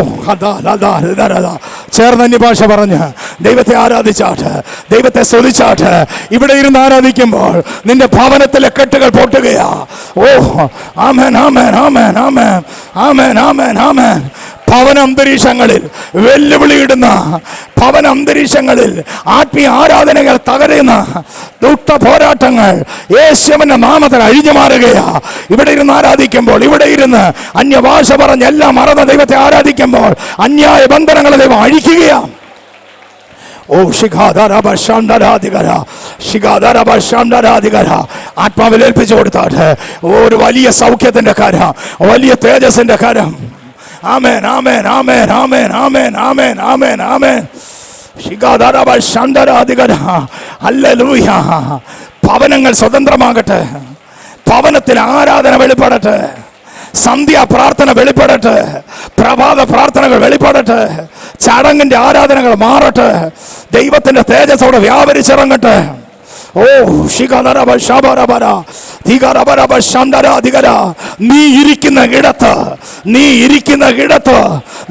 ചേർന്ന് അന്യഭാഷ പറഞ്ഞ് ദൈവത്തെ ആരാധിച്ചാട്ട്, ദൈവത്തെ സ്തുതിച്ചാട്ട് ഇവിടെ ഇരുന്ന് ആരാധിക്കുമ്പോൾ നിന്റെ ഭവനത്തിലെ കെട്ടുകൾ പൊട്ടുകയാ. ഓ ആമേൻ ആമേൻ ആമേൻ ആമേൻ ആമേൻ ആമേൻ ആമേൻ. ഭവന അന്തരീക്ഷങ്ങളിൽ വെല്ലുവിളിയിടുന്ന, ഭവന അന്തരീക്ഷങ്ങളിൽ ആത്മീയ ആരാധനകൾ തകരുന്ന ദുഷ്ട പോരാട്ടങ്ങൾ യേശുവിന്റെ നാമത്തിൽ അഴിഞ്ഞു മാറുകയാ. ഇവിടെ ഇരുന്ന് ആരാധിക്കുമ്പോൾ, ഇവിടെ ഇരുന്ന് അന്യഭാഷ പറഞ്ഞ് എല്ലാം മറന്ന ദൈവത്തെ ആരാധിക്കുമ്പോൾ അന്യായ ബന്ധനങ്ങളെ ദൈവം അഴിക്കുകയാ. ഓ ശിഖാധരപശാന്തരാധികര, ശിഖാധരപശാന്തരാധികര ആത്മാവിൽ ഏൽപ്പിച്ചു കൊടുത്താട്ട് ഒരു വലിയ സൗഖ്യത്തിന്റെ കരം, വലിയ തേജസ്സിന്റെ കരം. ആമേൻ ആമേൻ ആമേൻ ആമേൻ ആമേൻ ആമേൻ ആമേൻ ആമേൻ. ശിഖാധരപശാന്തരാധികര ഹല്ലേലൂയ. ഭവനങ്ങൾ സ്വതന്ത്രമാകട്ടെ, ഭവനത്തിൽ ആരാധന വെളിപ്പെടട്ടെ, സന്ധ്യാ പ്രാർത്ഥന വെളിപ്പെടട്ടെ, പ്രഭാത പ്രാർത്ഥനകൾ വെളിപ്പെടട്ടെ, ചടങ്ങിന്റെ ആരാധനകൾ മാറട്ടെ, ദൈവത്തിന്റെ തേജസ് അവിടെ വ്യാപരിച്ചിറങ്ങട്ടെ. ഓ ശിഖാധരപശാബരബര ധികരബരപശാന്തരാധികര നീ ഇരിക്കുന്ന ഇടത്ത്, നീ ഇരിക്കുന്ന ഇടത്ത്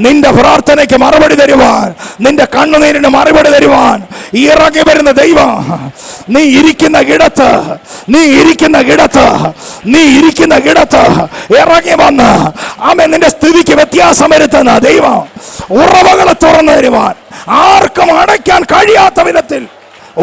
നിന്റെ പ്രാർത്ഥനയ്ക്ക് മറുപടി തരുവാൻ, നിന്റെ കണ്ണുനീരിന് മറുപടി തരുവാൻ ഇറങ്ങി വരുന്ന ദൈവം. നീ ഇരിക്കുന്ന ഇടത്ത്, നീ ഇരിക്കുന്ന ഇടത്ത്, നീ ഇരിക്കുന്ന ഇടത്ത് ഇറങ്ങി വന്ന് ആമേൻ നിന്റെ സ്ഥിതിക്ക് വ്യത്യാസം വരുത്തുന്ന ദൈവം ഉറവകളെ തുറന്നു തരുവാൻ, ആർക്കും അടയ്ക്കാൻ കഴിയാത്ത വിധത്തിൽ,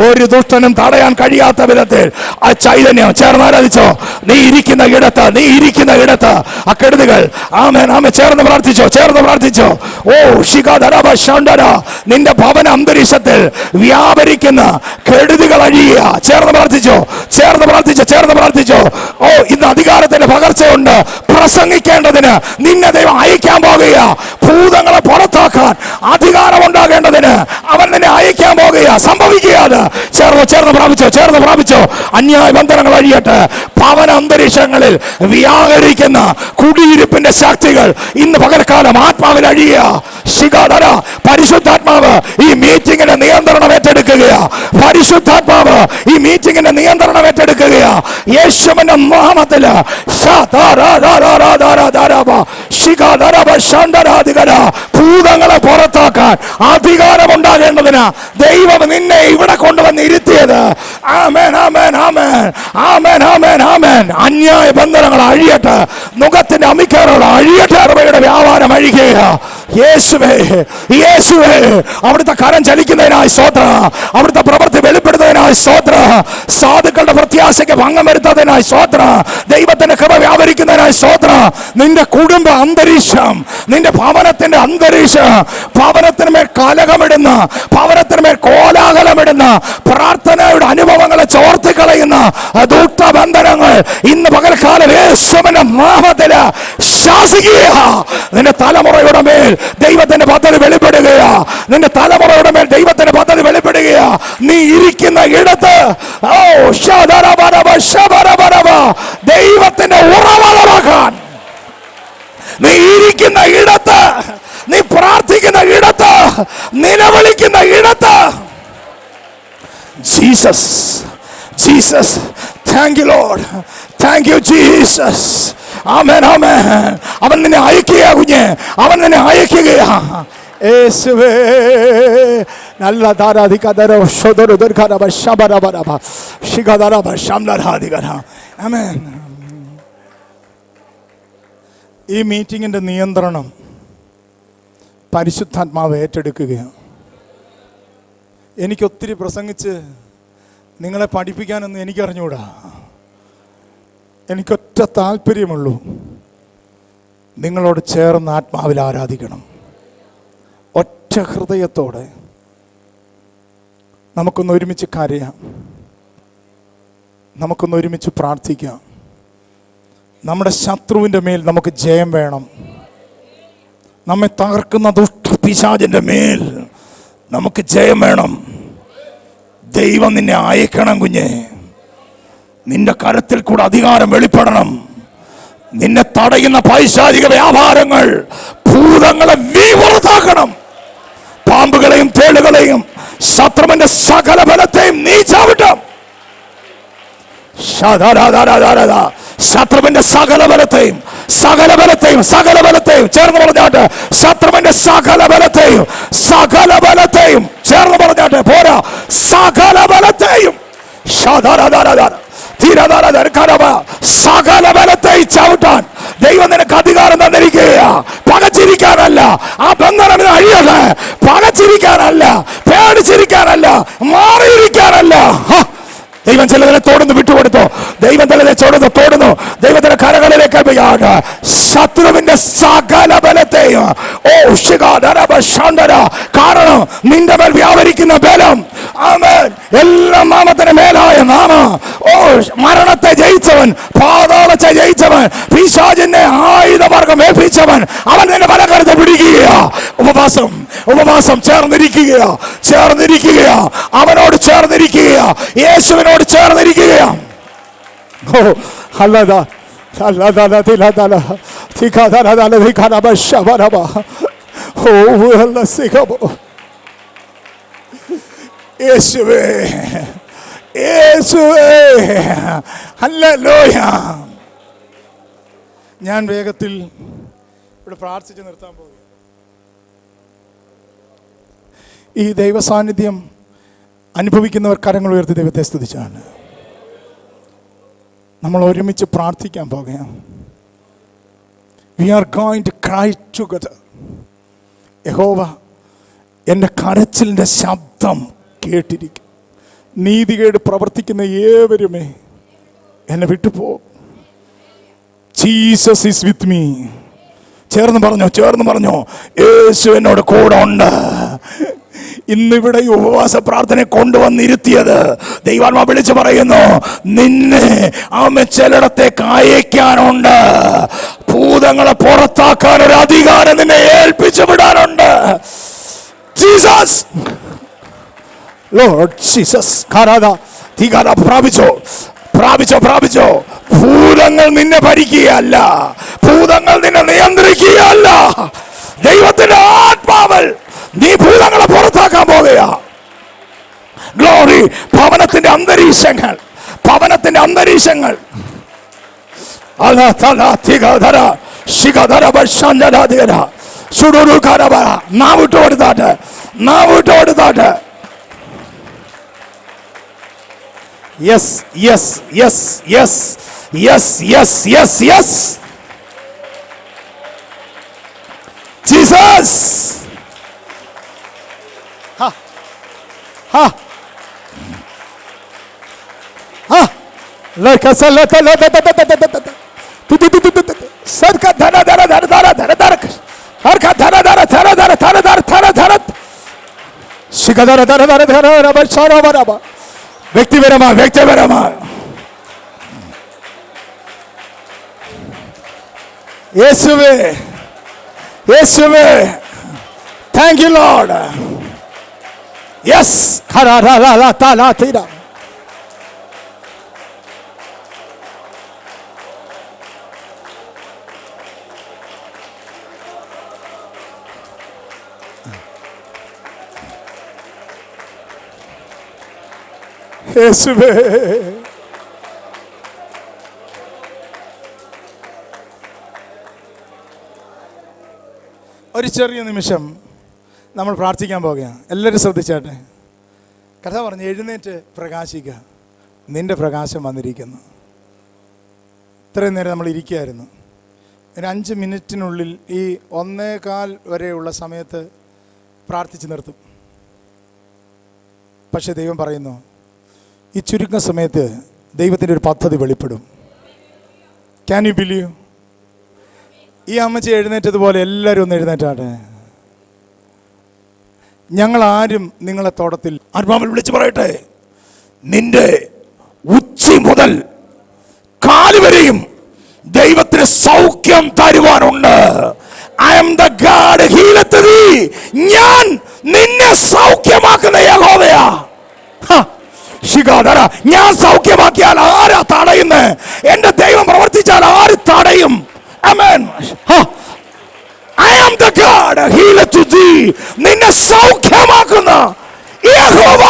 ഒരു ദുഷ്ടനും തടയാൻ കഴിയാത്ത വിധത്തിൽ ആ ചൈതന്യം ചേർന്ന് ആരാധിച്ചോ. നീ ഇരിക്കുന്ന ഇടത്ത്, നീ ഇരിക്കുന്ന ഇടത്ത് ആ കെടുതികൾ ആമേൻ ആമേൻ ചേർന്ന് പ്രാർത്ഥിച്ചോ, ചേർന്ന് പ്രാർത്ഥിച്ചോ. ഓ ശിഖാധരപശാന്തര നിന്റെ ഭവന അന്തരീക്ഷത്തിൽ വ്യാപരിക്കുന്ന കെടുതികൾ അഴിയുക. ചേർന്ന് പ്രാർത്ഥിച്ചോ, ചേർന്ന് പ്രാർത്ഥിച്ചോ, ചേർന്ന് പ്രാർത്ഥിച്ചോ. ഓ ഇന്ന് അധികാരത്തിന്റെ പകർച്ചയുണ്ട്. പ്രസംഗിക്കേണ്ടതിന് നിന്നെ ദൈവം അയക്കാൻ പോകുക. ഭൂതങ്ങളെ പുറത്താക്കാൻ അധികാരം ഉണ്ടാകേണ്ടതിന് അവൻ നിന്നെ അയക്കാൻ പോകുക. സംഭവിക്കുക. ചേർന്ന് ചേർന്ന് പ്രാപിച്ചോ, ചേർന്ന് പ്രാപിച്ചോ. അന്യായ ബന്ധനങ്ങൾ അഴിയട്ടെ. ഭവന അന്തരീക്ഷങ്ങളിൽ വ്യാകരിക്കുന്ന കുടിയിരിപ്പിന്റെ ശക്തികൾ ഇന്ന് പകൽക്കാലം ആത്മാവിൽ അഴിയുക. ശിഖാധര പരിശുദ്ധാത്മാവ് ഈ മീറ്റിംഗിന്റെ നിയന്ത്രണം ഏറ്റെടുക്കുകയാ. പരിശുദ്ധാത്മാവ് ഈ മീറ്റിംഗിന്റെ നിയന്ത്രണം ഏറ്റെടുക്കുകയാ. യേശുവിന്റെ നാമത്തിൽ ഭൂതങ്ങളെ പുറത്താക്കാൻ അധികാരമുണ്ടാകേണ്ടതിന് ദൈവം നിന്നെ ഇവിടെ കൊണ്ടുവന്ന് ഇരുത്തിയത്. ആമേൻ ആമേൻ ആമേൻ ആമേൻ ആമേൻ ആമേൻ. അന്യായ ബന്ധനങ്ങൾ അഴിയട്ടെ, മുഖത്തിന്റെ അമിക്കാറുകൾ അഴിയട്ടെ, അറുപയുടെ വ്യാപാരം അഴിക്കുക. യേശുവേ, യേശുവേ, അവിടുത്തെ കരം ചലിക്കുന്നതിനായി സ്തോത്രം, അവിടുത്തെ പ്രവൃത്തി വെളിപ്പെടുത്തുന്നതിനായി സ്തോത്രം, സാധുക്കളുടെ പ്രത്യാശയ്ക്ക് ഭംഗം വരുത്തുന്നതിനായി സ്തോത്രം, ദൈവത്തിന്റെ കൃപ വ്യാപരിക്കുന്നതിനായി സ്തോത്രം. നിന്റെ കുടുംബ അന്തരീക്ഷം, നിന്റെ ഭവനത്തിന്റെ അന്തരീക്ഷം, ഭവനത്തിന് മേൽ കലകമിടുന്ന, ഭവനത്തിന് മേൽ കോലാഹലമിടുന്ന, പ്രാർത്ഥനയുടെ അനുഭവങ്ങളെ ചോർത്തിക്കളയുന്ന ദൂഷ്ടബന്ധനങ്ങൾ ഇന്ന് പകൽക്കാലം യേശുവിന്റെ നാമത്തിൽ ശാസിക്കുക. നിന്റെ തലമുറയുടെ മേൽ ദൈവത്തിന്റെ പദ്ധതി വെളിപ്പെടുകയാ, നിന്റെ തലമുറയുടെ മേൽ ദൈവത്തിന്റെ പദ്ധതി വെളിപ്പെടുകയാ. നീ ഇരിക്കുന്ന ഇടത്ത് ദൈവത്തിന്റെ ഉറവളമാക്കാൻ, നീ ഇരിക്കുന്ന ഇടത്ത്, നീ പ്രാർത്ഥിക്കുന്ന ഇടത്ത്, നിലവിളിക്കുന്ന ഇടത്ത്, Jesus, Jesus, thank you lord, thank you Jesus. ആമേൻ, ആമേൻ. അവൻ നിന്നെ അയക്കുക കുഞ്ഞ്, അവൻ നിന്നെ അയക്കുകയാ. യേശുവേ, നല്ല ധാരാധികര ശോദര ദുർഘട ശബരബരബ ശിഖധര ശംലരാധികര. ആമേൻ. ഈ മീറ്റിങ്ങിന്റെ നിയന്ത്രണം പരിശുദ്ധാത്മാവ് ഏറ്റെടുക്കുകയാണ്. എനിക്കൊത്തിരി പ്രസംഗിച്ച് നിങ്ങളെ പഠിപ്പിക്കാനൊന്നും എനിക്കറിഞ്ഞൂടാ. എനിക്കൊറ്റ താല്പര്യമുള്ളൂ, നിങ്ങളോട് ചേർന്ന് ആത്മാവിൽ ആരാധിക്കണം. ഒറ്റ ഹൃദയത്തോടെ നമുക്കൊന്ന് ഒരുമിച്ച് കരയാം, നമുക്കൊന്ന് ഒരുമിച്ച് പ്രാർത്ഥിക്കാം. നമ്മുടെ ശത്രുവിൻ്റെ മേൽ നമുക്ക് ജയം വേണം. നമ്മെ തകർക്കുന്ന ദുഷ്ടപിശാചിൻ്റെ മേൽ നമുക്ക് ജയം വേണം. ദൈവം നിന്നെ അയക്കണം കുഞ്ഞെ. നിന്റെ കരത്തിൽ കൂടെ അധികാരം വെളിപ്പെടണം. നിന്നെ തടയുന്ന പൈശാചിക വ്യാപാരങ്ങൾ, ഭൂതങ്ങളെ നീ പുറത്താക്കണം. പാമ്പുകളെയും തേളുകളെയും ശത്രുവിന്റെ സകല ബലത്തെയും നീ ചവിട്ടം. ശത്രുവിന്റെ സകല ബലത്തെയും, സകല ബലത്തെയും, സകല ബലത്തെയും ചേർന്ന് പറഞ്ഞാട്ട്, ശത്രുവിന്റെ സകല ബലത്തെയും, സകല ബലത്തെയും ചേർന്ന് പറഞ്ഞാട്ട് പോരാ, സകല ബലത്തെയും സകല ബലത്തെയും ചവിട്ടാൻ ദൈവം നിനക്ക് അധികാരം തന്നിരിക്കുകയാ. പകച്ചിരിക്കാനല്ല, ആ ബന്ധനം അഴിയല്ലേ. പകച്ചിരിക്കാനല്ല, പേടിച്ചിരിക്കാനല്ല, മാറിയിരിക്കാനല്ല. ദൈവം ചിലതിനെ തോടുന്നു വിട്ടുകൊടുത്തു, ദൈവം ചിലതിനെ തോടുന്നു, ദൈവത്തിന്റെ കരകളിലേക്ക് ശത്രുവിന്റെ സകല ബലത്തെയും. കാരണം നിന്റെ മേൽ വ്യാപരിക്കുന്ന ബലം, ആമേൻ, എല്ലാ നാമത്തിന് മേലായ നാമം. മരണത്തെ ജയിച്ചവൻ, പാതാളത്തെ ജയിച്ചവൻ, പിശാചിനെ ആയുധമാർഗം ഏൽപ്പിച്ചവൻ, അവൻ നിന്റെ പലകരത്തെ പിടിക്കുകയാ. ഉപവാസം, ഉപവാസം ചേർന്നിരിക്കുകയാ, ചേർന്നിരിക്കുകയാ, അവനോട് ചേർന്നിരിക്കുകയാ, യേശുവിനോട് ചേർന്നിരിക്കുകയാ. യേശുവേ, യേശുവേ, ഹല്ലേലൂയ. ഞാൻ വേഗത്തിൽ ഇവിടെ പ്രാർത്ഥിച്ച് നിർത്താൻ പോകും. ഈ ദൈവ സാന്നിധ്യം അനുഭവിക്കുന്നവർ കരങ്ങൾ ഉയർത്തി ദൈവത്തെ സ്തുതിച്ചാണ്. നമ്മൾ ഒരുമിച്ച് പ്രാർത്ഥിക്കാൻ പോകുകയാണ്. We are going to cry together. യഹോവ എൻ്റെ കരച്ചിലിൻ്റെ ശബ്ദം കേട്ടിരിക്കും. നീതികേട് പ്രവർത്തിക്കുന്ന ഏവരുമേ എന്നെ വിട്ടുപോകും. Jesus is with me. ചേർന്ന് പറഞ്ഞോ, ചേർന്ന് പറഞ്ഞോ, യേശു എന്നോട് കൂടെ ഉണ്ട്. ഇന്നിവിടെ ഈ ഉപവാസ പ്രാർത്ഥന കൊണ്ടുവന്നിരുത്തിയത് ദൈവാത്മാ വിളിച്ചു പറയുന്നു, നിന്നെ ആമേ ചിലയിടത്തേക്ക് അയക്കാനുണ്ട്. ഭൂതങ്ങളെ പുറത്താക്കാൻ ഒരു അധികാരം നിന്നെ ഏൽപ്പിച്ചു വിടാനുണ്ട്. ജീസസ്, ലോർഡ് ജീസസ്, പ്രാപിച്ചോ, പ്രാപിച്ചോ, പ്രാപിച്ചോ. ഭൂതങ്ങൾ നിന്നെ ഭരിക്കുകയല്ല, ഭൂതങ്ങൾ നിന്നെ നിയന്ത്രിക്കുകയല്ല. ദൈവത്തിന്റെ ആത്മാവൽ നീ ഭൂതങ്ങളെ പുറത്താക്കാൻ പോകുക. ഗ്ലോറി. ഭവനത്തിന്റെ അന്തരീക്ഷങ്ങൾ, ഭവനത്തിന്റെ അന്തരീക്ഷങ്ങൾ നാവിട്ട് കൊടുത്താട്ട്, നാവിട്ട് കൊടുത്താട്ട്. Yes, yes, yes, yes, yes yes yes yes Jesus. വ്യക്തിപരമായി വ്യക്തിപരമായി യേശുവേ യേശുവേ, താങ്ക് യു ലോർഡ്. യെസ് യേശുവേ. ഒരു ചെറിയ നിമിഷം നമ്മൾ പ്രാർത്ഥിക്കാൻ പോകുകയാണ്. എല്ലാവരും ശ്രദ്ധിച്ചാട്ടെ. കഥ പറഞ്ഞ് എഴുന്നേറ്റ് പ്രകാശിക്കുക, നിന്റെ പ്രകാശം വന്നിരിക്കുന്നു. ഇത്രയും നേരം നമ്മൾ ഇരിക്കുകയായിരുന്നു. ഒരു 5 മിനിറ്റിനുള്ളിൽ ഈ 1:15 വരെയുള്ള സമയത്ത് പ്രാർത്ഥിച്ച് നിർത്തും. പക്ഷെ ദൈവം പറയുന്നു, ഈ ചുരുക്കം സമയത്ത് ദൈവത്തിൻ്റെ ഒരു പദ്ധതി വെളിപ്പെടും. Can you believe? ഈ അമ്മച്ചി എഴുന്നേറ്റതുപോലെ എല്ലാവരും ഒന്ന് എഴുന്നേറ്റാട്ടെ. ഞങ്ങളാരും നിങ്ങളെ തോട്ടത്തിൽ ആത്മാവിൽ വിളിച്ചു പറയട്ടെ, നിന്റെ ഉച്ചി മുതൽ കാലുവരെയും ദൈവത്തിന് സൗഖ്യം തരുവാനുണ്ട്. I am the God healeth thee. ഞാൻ നിന്നെ സൗഖ്യമാക്കുന്ന യഹോവയാ. ഞാൻ സൗഖ്യമാക്കിയാൽ ആരാ തടയുന്നത്? എന്റെ ദൈവം പ്രവർത്തിച്ചാൽ ആര് തടയും? ആമേൻ. I am the God healeth thee. നിന്നെ സൗഖ്യമാക്കുന്ന യഹോവ.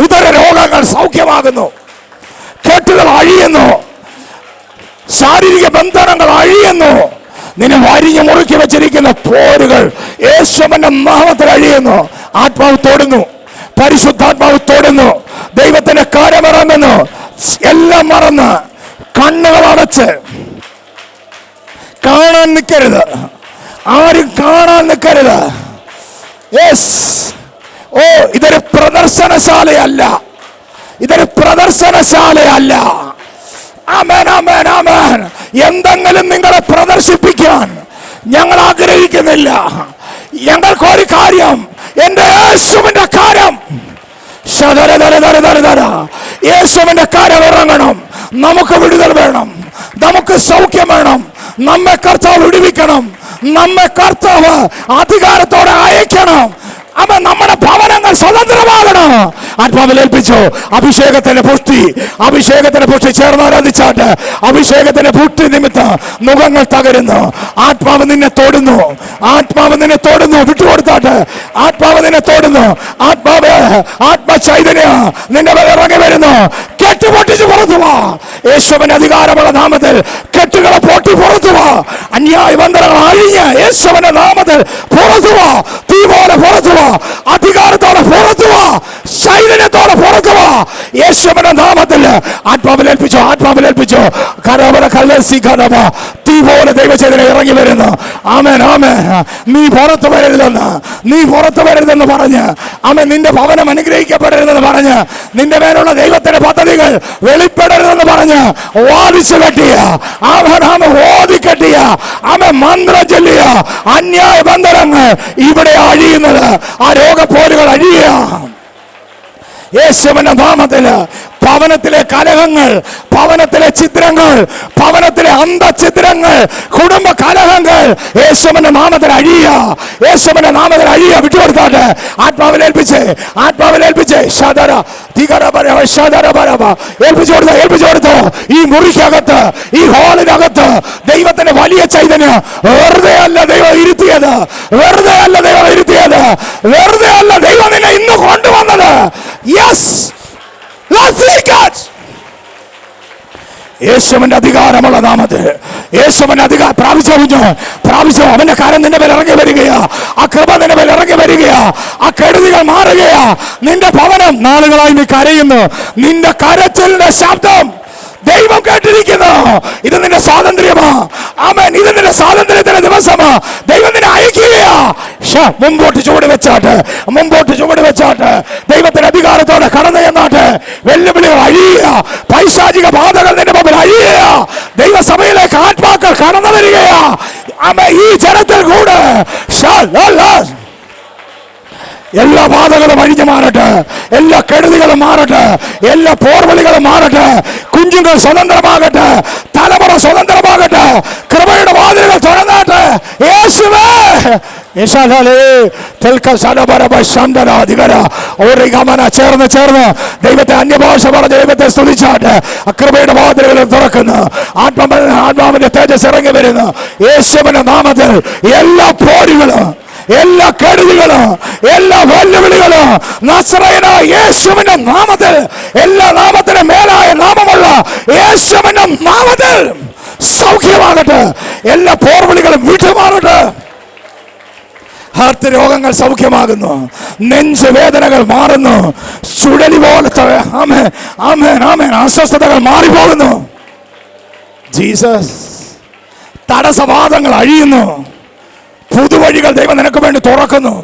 ഉദര രോഗങ്ങൾ സൗഖ്യമാകുന്നു, കെട്ടുകൾ അഴിയുന്നു, ശാരീരിക ബന്ധനങ്ങൾ അഴിയുന്നു, നിന്നെ വരിഞ്ഞു മുറുക്കി വെച്ചിരിക്കുന്ന പോരുകൾ യേശുവിന്റെ നാമത്തിൽ അഴിയുന്നു. ആത്മാവ് തൊടുന്നു, പരിശുദ്ധാത്മാവ് തൊടുന്നു, ദൈവത്തിന്റെ കാര്യമിറങ്ങുന്നു. എല്ലാം മറന്ന് കണ്ണുകൾ അടച്ച് കാണാൻ നിൽക്കരുത്, ആരും കാണാൻ നിൽക്കരുത്. യെസ്. ഓ, ഇതൊരു പ്രദർശനശാലയല്ല, ഇതൊരു പ്രദർശനശാലയല്ല. ആമേൻ ആമേൻ ആമേൻ. എന്തെങ്കിലും നിങ്ങളെ പ്രദർശിപ്പിക്കാൻ ഞങ്ങൾ ആഗ്രഹിക്കുന്നില്ല. ഞങ്ങൾക്കൊരു കാര്യം, എന്റെ യേശുവിന്റെ കാര്യം, യേശുവിന്റെ കാര്യം ഇറങ്ങണം. നമുക്ക് വിടുതൽ വേണം, നമുക്ക് സൗഖ്യം വേണം, നമ്മെ കർത്താവ് വിടുവിക്കണം, നമ്മെ കർത്താവ് അധികാരത്തോടെ അയക്കണം. അവൻ നമ്മുടെ ഭവനങ്ങൾ സ്വതന്ത്രമാകണം. ആത്മാവിൽ ഏൽപ്പിച്ചോ. അഭിഷേകത്തിന്റെ പുഷ്ടി, അഭിഷേകത്തിന്റെ പുഷ്ടി ചേർന്ന് ആരാധിച്ചാട്ട് അഭിഷേകത്തിന്റെ പുഷ്ടി നിമിത്തം മുഖങ്ങൾ തകരുന്നു. ആത്മാവ് നിന്നെ തൊടുന്നു, ആത്മാവ് നിന്നെ തൊടുന്നു. വിട്ടുകൊടുത്താട്ട് ആത്മാവ് നിന്നെ തൊടുന്നു. ആത്മാവ് ആത്മചൈതന്യം നിന്റെ മേൽ ഇറങ്ങി വരുന്നു. കെട്ടുപൊട്ടിച്ച് പുറത്തു വാ. യേശുവിന്റെ അധികാരമുള്ള നാമത്തിൽ കെട്ടുകളെ പൊട്ടി പുറത്തു വാ. അന്യായ ബന്ധനങ്ങൾ അഴിഞ്ഞ് യേശുവിന്റെ നാമത്തിൽ പുറത്തു വാ. തീ പോലെ പുറത്തു വാ. അധികാരത്തോടെ പുറത്തു വാ. ചൈതന്യത്തോടെ പുറത്തു വാ. യേശുവിന്റെ നാമത്തിൽ ആത്മാവിൽ ഏൽപ്പിച്ചോ, ആത്മാവിൽ ഏൽപ്പിച്ചോ. കരവല കല്ലസി കരവ തീ പോലെ ദൈവചൈതന്യം ഇറങ്ങി വരുന്നു. ആമേൻ ആമേൻ. നീ പുറത്തു വരരുതെന്ന്, നീ പുറത്തു വരരുതെന്ന് പറഞ്ഞ്, ആമേൻ, നിന്റെ ഭവനം അനുഗ്രഹിക്കപ്പെടരുതെന്ന് പറഞ്ഞ്, നിന്റെ മേലുള്ള ദൈവത്തിന്റെ പദ്ധതികൾ വെളിപ്പെടരുതെന്ന് പറഞ്ഞ് വാദിച്ചു കെട്ടിയ, ആമേൻ ആമേൻ, ഓതി കെട്ടിയ, ആമേൻ, മന്ത്രം ചൊല്ലിയ അന്യായ ബന്ധനങ്ങൾ ഇവിടെ അഴിയുന്നത്. ആ രോഗപ്പോരുകൾ അഴിയുക യേശുവിന്റെ നാമത്തില്. ഭവനത്തിലെ കലഹങ്ങൾ, ഭവനത്തിലെ ചിത്രങ്ങൾ, ഭവനത്തിലെ അന്ധചിത്രങ്ങൾ, കുടുംബ കലഹങ്ങൾ യേശുവിന്റെ നാമത്തിൽ അഴിയുക, യേശുവിന്റെ നാമത്തിൽ അഴിയുക. വിട്ടുകൊടുത്താട്ട് ആത്മാവിൽ ഏൽപ്പിച്ച്, ആത്മാവിൽ ഏൽപ്പിച്ച് ഏൽപ്പിച്ചു കൊടുത്തോ. ഈ മുറിക്കകത്ത്, ഈ ഹാളിനകത്ത് ദൈവത്തിന്റെ വലിയ ചൈതന്യം വെറുതെ അല്ല ദൈവം ഇരുത്തിയത്, വെറുതെ അല്ല ദൈവം ഇരുത്തിയത്, വെറുതെ അല്ല ദൈവം നിന്നെ ഇന്ന് കൊണ്ടുവന്നത്. യെസ്, യേശുവിന്റെ അധികാരമുള്ള നാമത്തിൽ, യേശുവിന്റെ അധികാരം പ്രാപിച്ചോ. അവന്റെ കാര്യം നിന്റെ മേൽ ഇറങ്ങി വരികയാ, ആ കൃപ നിന്റെ മേൽ ഇറങ്ങി വരികയാ, ആ കെടുതികൾ മാറുകയാ. നിന്റെ ഭവനം നാളുകളായി നീ കരയുന്നു. നിന്റെ കരച്ചിലിന്റെ ശബ്ദം ദൈവം കേട്ടിരിക്കുന്നു. ഇത് നിന്റെ സ്വാതന്ത്ര്യമാ. ആമേൻ. ഇത് നിന്റെ സ്വാതന്ത്ര്യത്തിന്റെ ദിവസമാ. ദൈവം നിന്നെ അയക്കുകയാ. മുമ്പോട്ട് ചുവട് വെച്ചാട്ട്, മുമ്പോട്ട് ചുവട് വെച്ചാട്ട്, ദൈവത്തിന്റെ അധികാരത്തോടെ കടന്നു ചെന്നാട്ട് വെല്ലുവിളികൾ അഴിയുക. പൈശാചിക ബാധകൾ നിന്റെ മുമ്പിൽ അഴിയുക. ദൈവസഭയിലേക്ക് ആത്മാക്കൾ കടന്നു വരികയാ. ആമേൻ. ഈ ജനത്തിൽ കൂടെ എല്ലാ ബാധകളും അഴിഞ്ഞു മാറട്ടെ, എല്ലാ കെടുതികളും മാറട്ടെ, എല്ലാ പോർവിളികളും മാറട്ടെ, കുഞ്ഞുങ്ങൾ സ്വതന്ത്രമാകട്ടെ, തലമുറ സ്വതന്ത്രമാകട്ടെ, കൃപയുടെ വാതിലുകൾ തുറന്നാട്ടെ. യേശുവേ ചേർന്ന് ദൈവത്തെ അന്യഭാഷ പറഞ്ഞ് ദൈവത്തെ സ്തുതിച്ചാട്ട് കൃപയുടെ വാതിലുകൾ തുറക്കുന്നു. ആത്മാവിന്റെ തേജസ് ഇറങ്ങി വരുന്നു. യേശുവിന്റെ നാമത്തിൽ എല്ലാ പോരുകളും, എല്ലാ കെടുതികളും, എല്ലാ വെല്ലുവിളികളും നസറേയനായ യേശുവിന്റെ നാമത്തിൽ, എല്ലാ നാമത്തിന് മേലായ നാമമുള്ള യേശുവിന്റെ നാമത്തിൽ സൗഖ്യമാകട്ടെ. എല്ലാ പോർവിളികളും വിട്ടുമാറട്ടെ. ഹാർട്ട് രോഗങ്ങൾ സൗഖ്യമാകുന്നു. നെഞ്ച് വേദനകൾ മാറുന്നു. ചുഴലി പോലത്തെ ആമേൻ ആമേൻ ആമേൻ അസ്വസ്ഥതകൾ മാറിപ്പോകുന്നു. ജീസസ്. തടസ്സവാദങ്ങൾ അഴിയുന്നു. പുതുവഴികൾ ദൈവം നിനക്ക് വേണ്ടി തുറക്കുന്നു.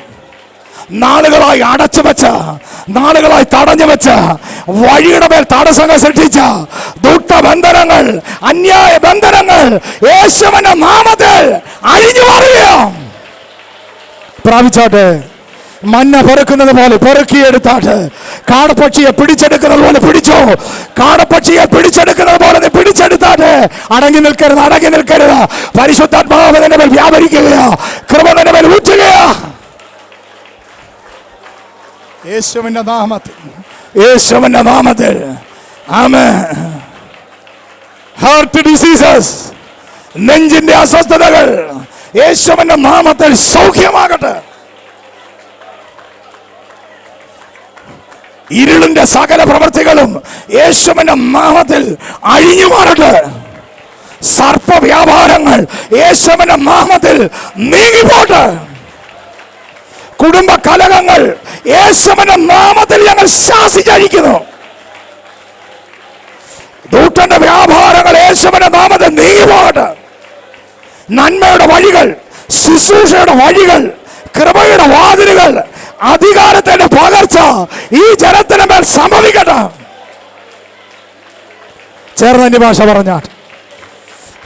നാളുകളായി അടച്ചു വെച്ച, നാളുകളായി തടഞ്ഞു വെച്ച, വഴിയുടെ മേൽ തടസ്സങ്ങൾ സൃഷ്ടിച്ച ദുഷ്ടബന്ധനങ്ങൾ, അന്യായ ബന്ധനങ്ങൾ യേശുവിന്റെ നാമത്തിൽ അഴിഞ്ഞു മാറുക. പ്രാപിച്ചാട്ടെ. മഞ്ഞ പെറുക്കുന്നത് പോലെ പെറുക്കിയെടുത്താട്ട്. കാടപ്പക്ഷിയെ പിടിച്ചെടുക്കുന്നത് പോലെ പിടിച്ചോ. കാടപ്പക്ഷിയെ പിടിച്ചെടുക്കുന്നത് പോലെ നീ പിടിച്ചെടുത്താട്ട്. അടങ്ങി നിൽക്കരുത്, അടങ്ങി നിൽക്കരുത്. പരിശുദ്ധാത്മാവ് നിന്റെ മേൽ വ്യാപരിക്കുകയാ. കൃപ നിന്റെ മേൽ ഊറ്റുകയാ. യേശുവിന്റെ നാമത്തിൽ, യേശുവിന്റെ നാമത്തിൽ. ആമേൻ. ഹാർട്ട് ഡിസീസസ്, നെഞ്ചിന്റെ അസ്വസ്ഥതകൾ യേശുവിന്റെ നാമത്തിൽ സൗഖ്യമാകട്ടെ. ഇരുളിന്റെ സകല പ്രവൃത്തികളും യേശുവിന്റെ നാമത്തിൽ അഴിഞ്ഞു മാറട്ടെ. സർപ്പ വ്യാപാരങ്ങൾ യേശുവിന്റെ നാമത്തിൽ നീങ്ങിപ്പോട്ടെ. കുടുംബ കലഹങ്ങൾ യേശുവിന്റെ നാമത്തിൽ ഞങ്ങൾ ശാസിച്ചഴിക്കുന്നു. ദൂതന്റെ വ്യാപാരങ്ങൾ യേശുവിന്റെ നാമത്തിൽ നീങ്ങിപ്പോട്ടെ. നന്മയുടെ വഴികൾ, ശുശ്രൂഷയുടെ വഴികൾ, കൃപയുടെ വാതിലുകൾ, അധികാരത്തിന്റെ പകർച്ച ഈ ജനത്തിന് മേൽ സംഭവിക്കട്ടെ. ചേർന്ന ഭാഷ പറഞ്ഞാൽ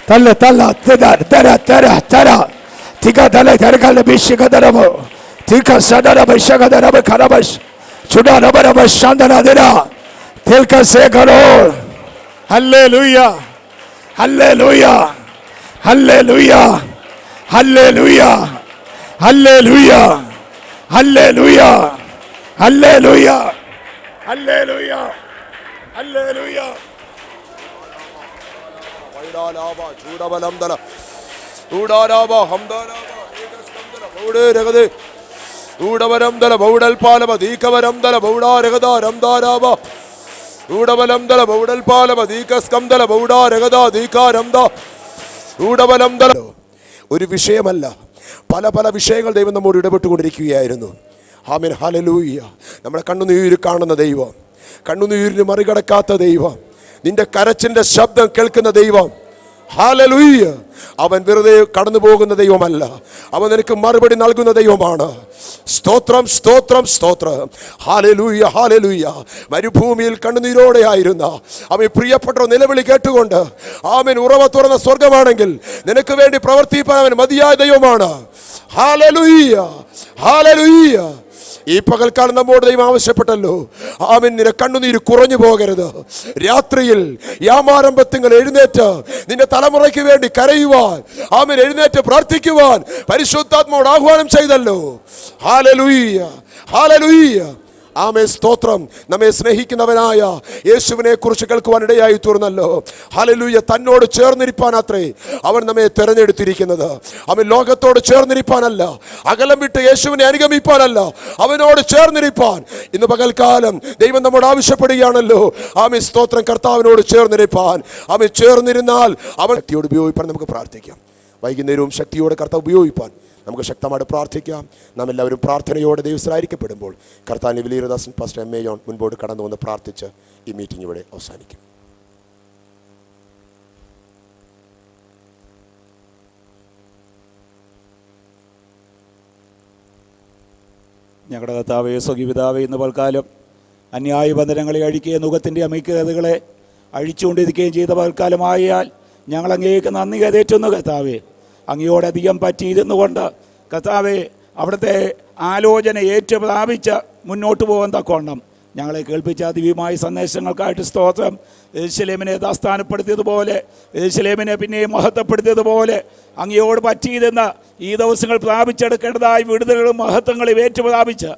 തല്ല തല്ല തര തര തര തിക തല തരകല ബിശകദരമോ തിക സദര ബിശകദരമ ഖരബശ് ചുഡരബരബ ശാന്തനദിന തിൽക സേകരോ. ഹല്ലേലൂയ ഹല്ലേലൂയ ഹല്ലേലൂയ ഹല്ലേലൂയ ഹല്ലേലൂയ ഹല്ലേലൂയ ഹല്ലേലൂയ ഹല്ലേലൂയ ഹല്ലേലൂയ.
വൈഡാലാബ ചൂഡബലംദല ഊഡാലാബ ഹംദാലാബ ഏകസ്കന്ദല ബൗഡേരഗദേ ഊഡവരംദല ബൗഡൽപാലബ ദീകവരംദല ബൗഡാരഗദ രംദാലാബ ഊഡബലംദല ബൗഡൽപാലബ ദീകസ്കന്ദല ബൗഡാരഗദ ദീകാരംദ ഊഡബലംദല. ഒരു വിഷയമല്ല, പല പല വിഷയങ്ങൾ ദൈവം നമ്മോട് ഇടപെട്ടുകൊണ്ടിരിക്കുകയായിരുന്നു. Amen hallelujah. നമ്മുടെ കണ്ണുനീര് കാണുന്ന ദൈവം, കണ്ണുനീരിന് മറികടക്കാത്ത ദൈവം, നിന്റെ കരച്ചിന്റെ ശബ്ദം കേൾക്കുന്ന ദൈവം. ഹല്ലേലൂയ. അവൻ വെറുതെ കടന്നു പോകുന്ന ദൈവമല്ല, അവൻ നിനക്ക് മറുപടി നൽകുന്ന ദൈവമാണ്. സ്തോത്രം സ്തോത്രം സ്തോത്രം. Hallelujah hallelujah. മരുഭൂമിയിൽ കണ്ണുനീരോടെ ആയിരുന്ന അവൻ പ്രിയപ്പെട്ട നിലവിളി കേട്ടുകൊണ്ട് ആമേൻ ഉറവ തുറന്ന സ്വർഗമാണെങ്കിൽ നിനക്ക് വേണ്ടി പ്രവർത്തിപ്പാൻ അവൻ മതിയായ ദൈവമാണ്. Hallelujah hallelujah. ഈ പകൽക്കാലം നമ്മോട് ദൈവം ആവശ്യപ്പെട്ടല്ലോ, ആമേൻ നിന്റെ കണ്ണുനീര് കുറഞ്ഞു പോകരുത്. രാത്രിയിൽ യാമാരംഭത്തിങ്ങൾ എഴുന്നേറ്റ് നിന്റെ തലമുറയ്ക്ക് വേണ്ടി കരയുവാൻ, ആമേൻ എഴുന്നേറ്റ് പ്രാർത്ഥിക്കുവാൻ പരിശുദ്ധാത്മാവോട് ആഹ്വാനം ചെയ്തല്ലോ. Hallelujah hallelujah. ആമേൻ സ്തോത്രം. നമ്മെ സ്നേഹിക്കുന്നവനായ യേശുവിനെ കുറിച്ച് കേൾക്കുവാൻ ഇടയായി തീർന്നല്ലോ. ഹല്ലേലൂയ. തന്നോട് ചേർന്നിരിപ്പാനത്രേ അവൻ നമ്മെ തെരഞ്ഞെടുത്തിരിക്കുന്നത്. അവൻ ലോകത്തോട് ചേർന്നിരിപ്പാനല്ല, അകലം വിട്ട് യേശുവിനെ അനുഗമിപ്പാനല്ല, അവനോട് ചേർന്നിരിപ്പാൻ ഇന്ന് പകൽക്കാലം ദൈവം നമ്മോട് ആവശ്യപ്പെടുകയാണല്ലോ. ആമേൻ സ്തോത്രം. കർത്താവിനോട് ചേർന്നിരിപ്പാൻ. അവൻ ചേർന്നിരുന്നാൽ അവൻ ശക്തിയോട് ഉപയോഗിപ്പാൻ നമുക്ക് പ്രാർത്ഥിക്കാം. വൈകുന്നേരവും ശക്തിയോടെ കർത്താവ് ഉപയോഗിപ്പാൻ നമുക്ക് ശക്തമായിട്ട് പ്രാർത്ഥിക്കാം. നാം എല്ലാവരും പ്രാർത്ഥനയോടെ ദൈവസ്ഥരായിരിക്കപ്പെടുമ്പോൾ കർത്താവിന്റെ വിലീറദാസൻ പാസ്റ്റർ എം എ ജോൺ മുൻപോട്ട് കടന്നു വന്ന് പ്രാർത്ഥിച്ച് ഈ മീറ്റിംഗ് ഇവിടെ അവസാനിക്കും.
ഞങ്ങളുടെ കർത്താവേ സ്വകീപിതാവേ ഇന്ന് പൽക്കാലം അന്യായ ബന്ധനങ്ങളെ അഴിക്കുകയും നുഖത്തിൻ്റെ അമിക്കതകളെ അഴിച്ചുകൊണ്ടിരിക്കുകയും ചെയ്ത പൽക്കാലമായാൽ ഞങ്ങൾ അങ്ങേക്ക് നന്ദി കരേറ്റുന്നു കർത്താവേ. അങ്ങയോടധികം പറ്റിയിരുന്നുകൊണ്ട് കർത്താവേ അവിടുത്തെ ആലോചന ഏറ്റുപ്രാപിച്ച് മുന്നോട്ട് പോകാൻ തക്കോണം ഞങ്ങളെ കേൾപ്പിച്ച ദിവ്യമായ സന്ദേശങ്ങൾക്കായിട്ട് സ്തോത്രം. യെരൂശലേമിനെ യഥാസ്ഥാനപ്പെടുത്തിയതുപോലെ, യെരൂശലേമിനെ പിന്നെയും മഹത്വപ്പെടുത്തിയതുപോലെ അങ്ങയോട് പറ്റിയിരുന്ന ഈ ദിവസങ്ങൾ പ്രാപിച്ചെടുക്കേണ്ടതായ വിടുതലുകളും മഹത്വങ്ങളും ഏറ്റുപ്രാപിച്ച്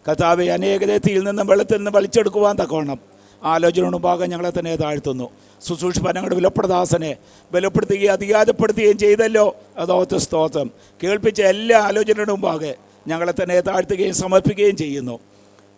കർത്താവെ അനേക രത്തിയിൽ നിന്നും വെള്ളത്തിൽ നിന്ന് വലിച്ചെടുക്കുവാൻ തക്കോണം ആലോചനയോടും ഭാഗം ഞങ്ങളെ തന്നെ താഴ്ത്തുന്നു. ശുശ്രൂഷപ്പനങ്ങളുടെ വിലപ്രദാസനെ ബലപ്പെടുത്തുകയും അധികാരപ്പെടുത്തുകയും ചെയ്തല്ലോ, അതോത്ത് സ്തോത്രം. കേൾപ്പിച്ച എല്ലാ ആലോചനയോടും ഭാഗം ഞങ്ങളെ തന്നെ താഴ്ത്തുകയും സമർപ്പിക്കുകയും ചെയ്യുന്നു.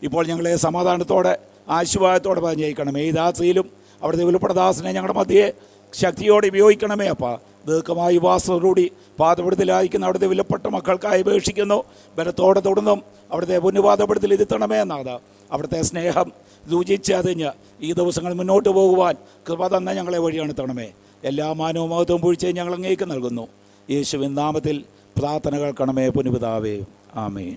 ഇപ്പോൾ ഞങ്ങളെ സമാധാനത്തോടെ ആശീർവാദത്തോടെ പറഞ്ഞയക്കണമേ. ഈ രാത്രിയിലും അവിടുത്തെ വിലപ്രദാസനെ ഞങ്ങളുടെ മധ്യയെ ശക്തിയോടെ ഉപയോഗിക്കണമേ. അപ്പാ ദീർഘമായി വാസത്തോടുകൂടി പാതപ്പെടുത്തലായിരിക്കുന്ന അവിടുത്തെ വിലപ്പെട്ട മക്കൾക്കായി അപേക്ഷിക്കുന്നു. ബലത്തോടെ തുടർന്നും അവിടുത്തെ പുണ്യപാതപ്പെടുത്തൽ ഇരുത്തണമേ എന്നാണ്. അവിടുത്തെ സ്നേഹം രുചിച്ചറിഞ്ഞ് ഈ ദിവസങ്ങൾ മുന്നോട്ട് പോകുവാൻ കൃപ തന്നെ ഞങ്ങളെ വഴിയണത്തണമേ. എല്ലാ മാനവും മഹത്വവും പൂഴ്ചയും ഞങ്ങൾ അങ്ങേക്ക് നൽകുന്നു. യേശുവിൻ നാമത്തിൽ പ്രാർത്ഥന കേൾക്കണമേ പുണ്യപിതാവേ. ആമേൻ.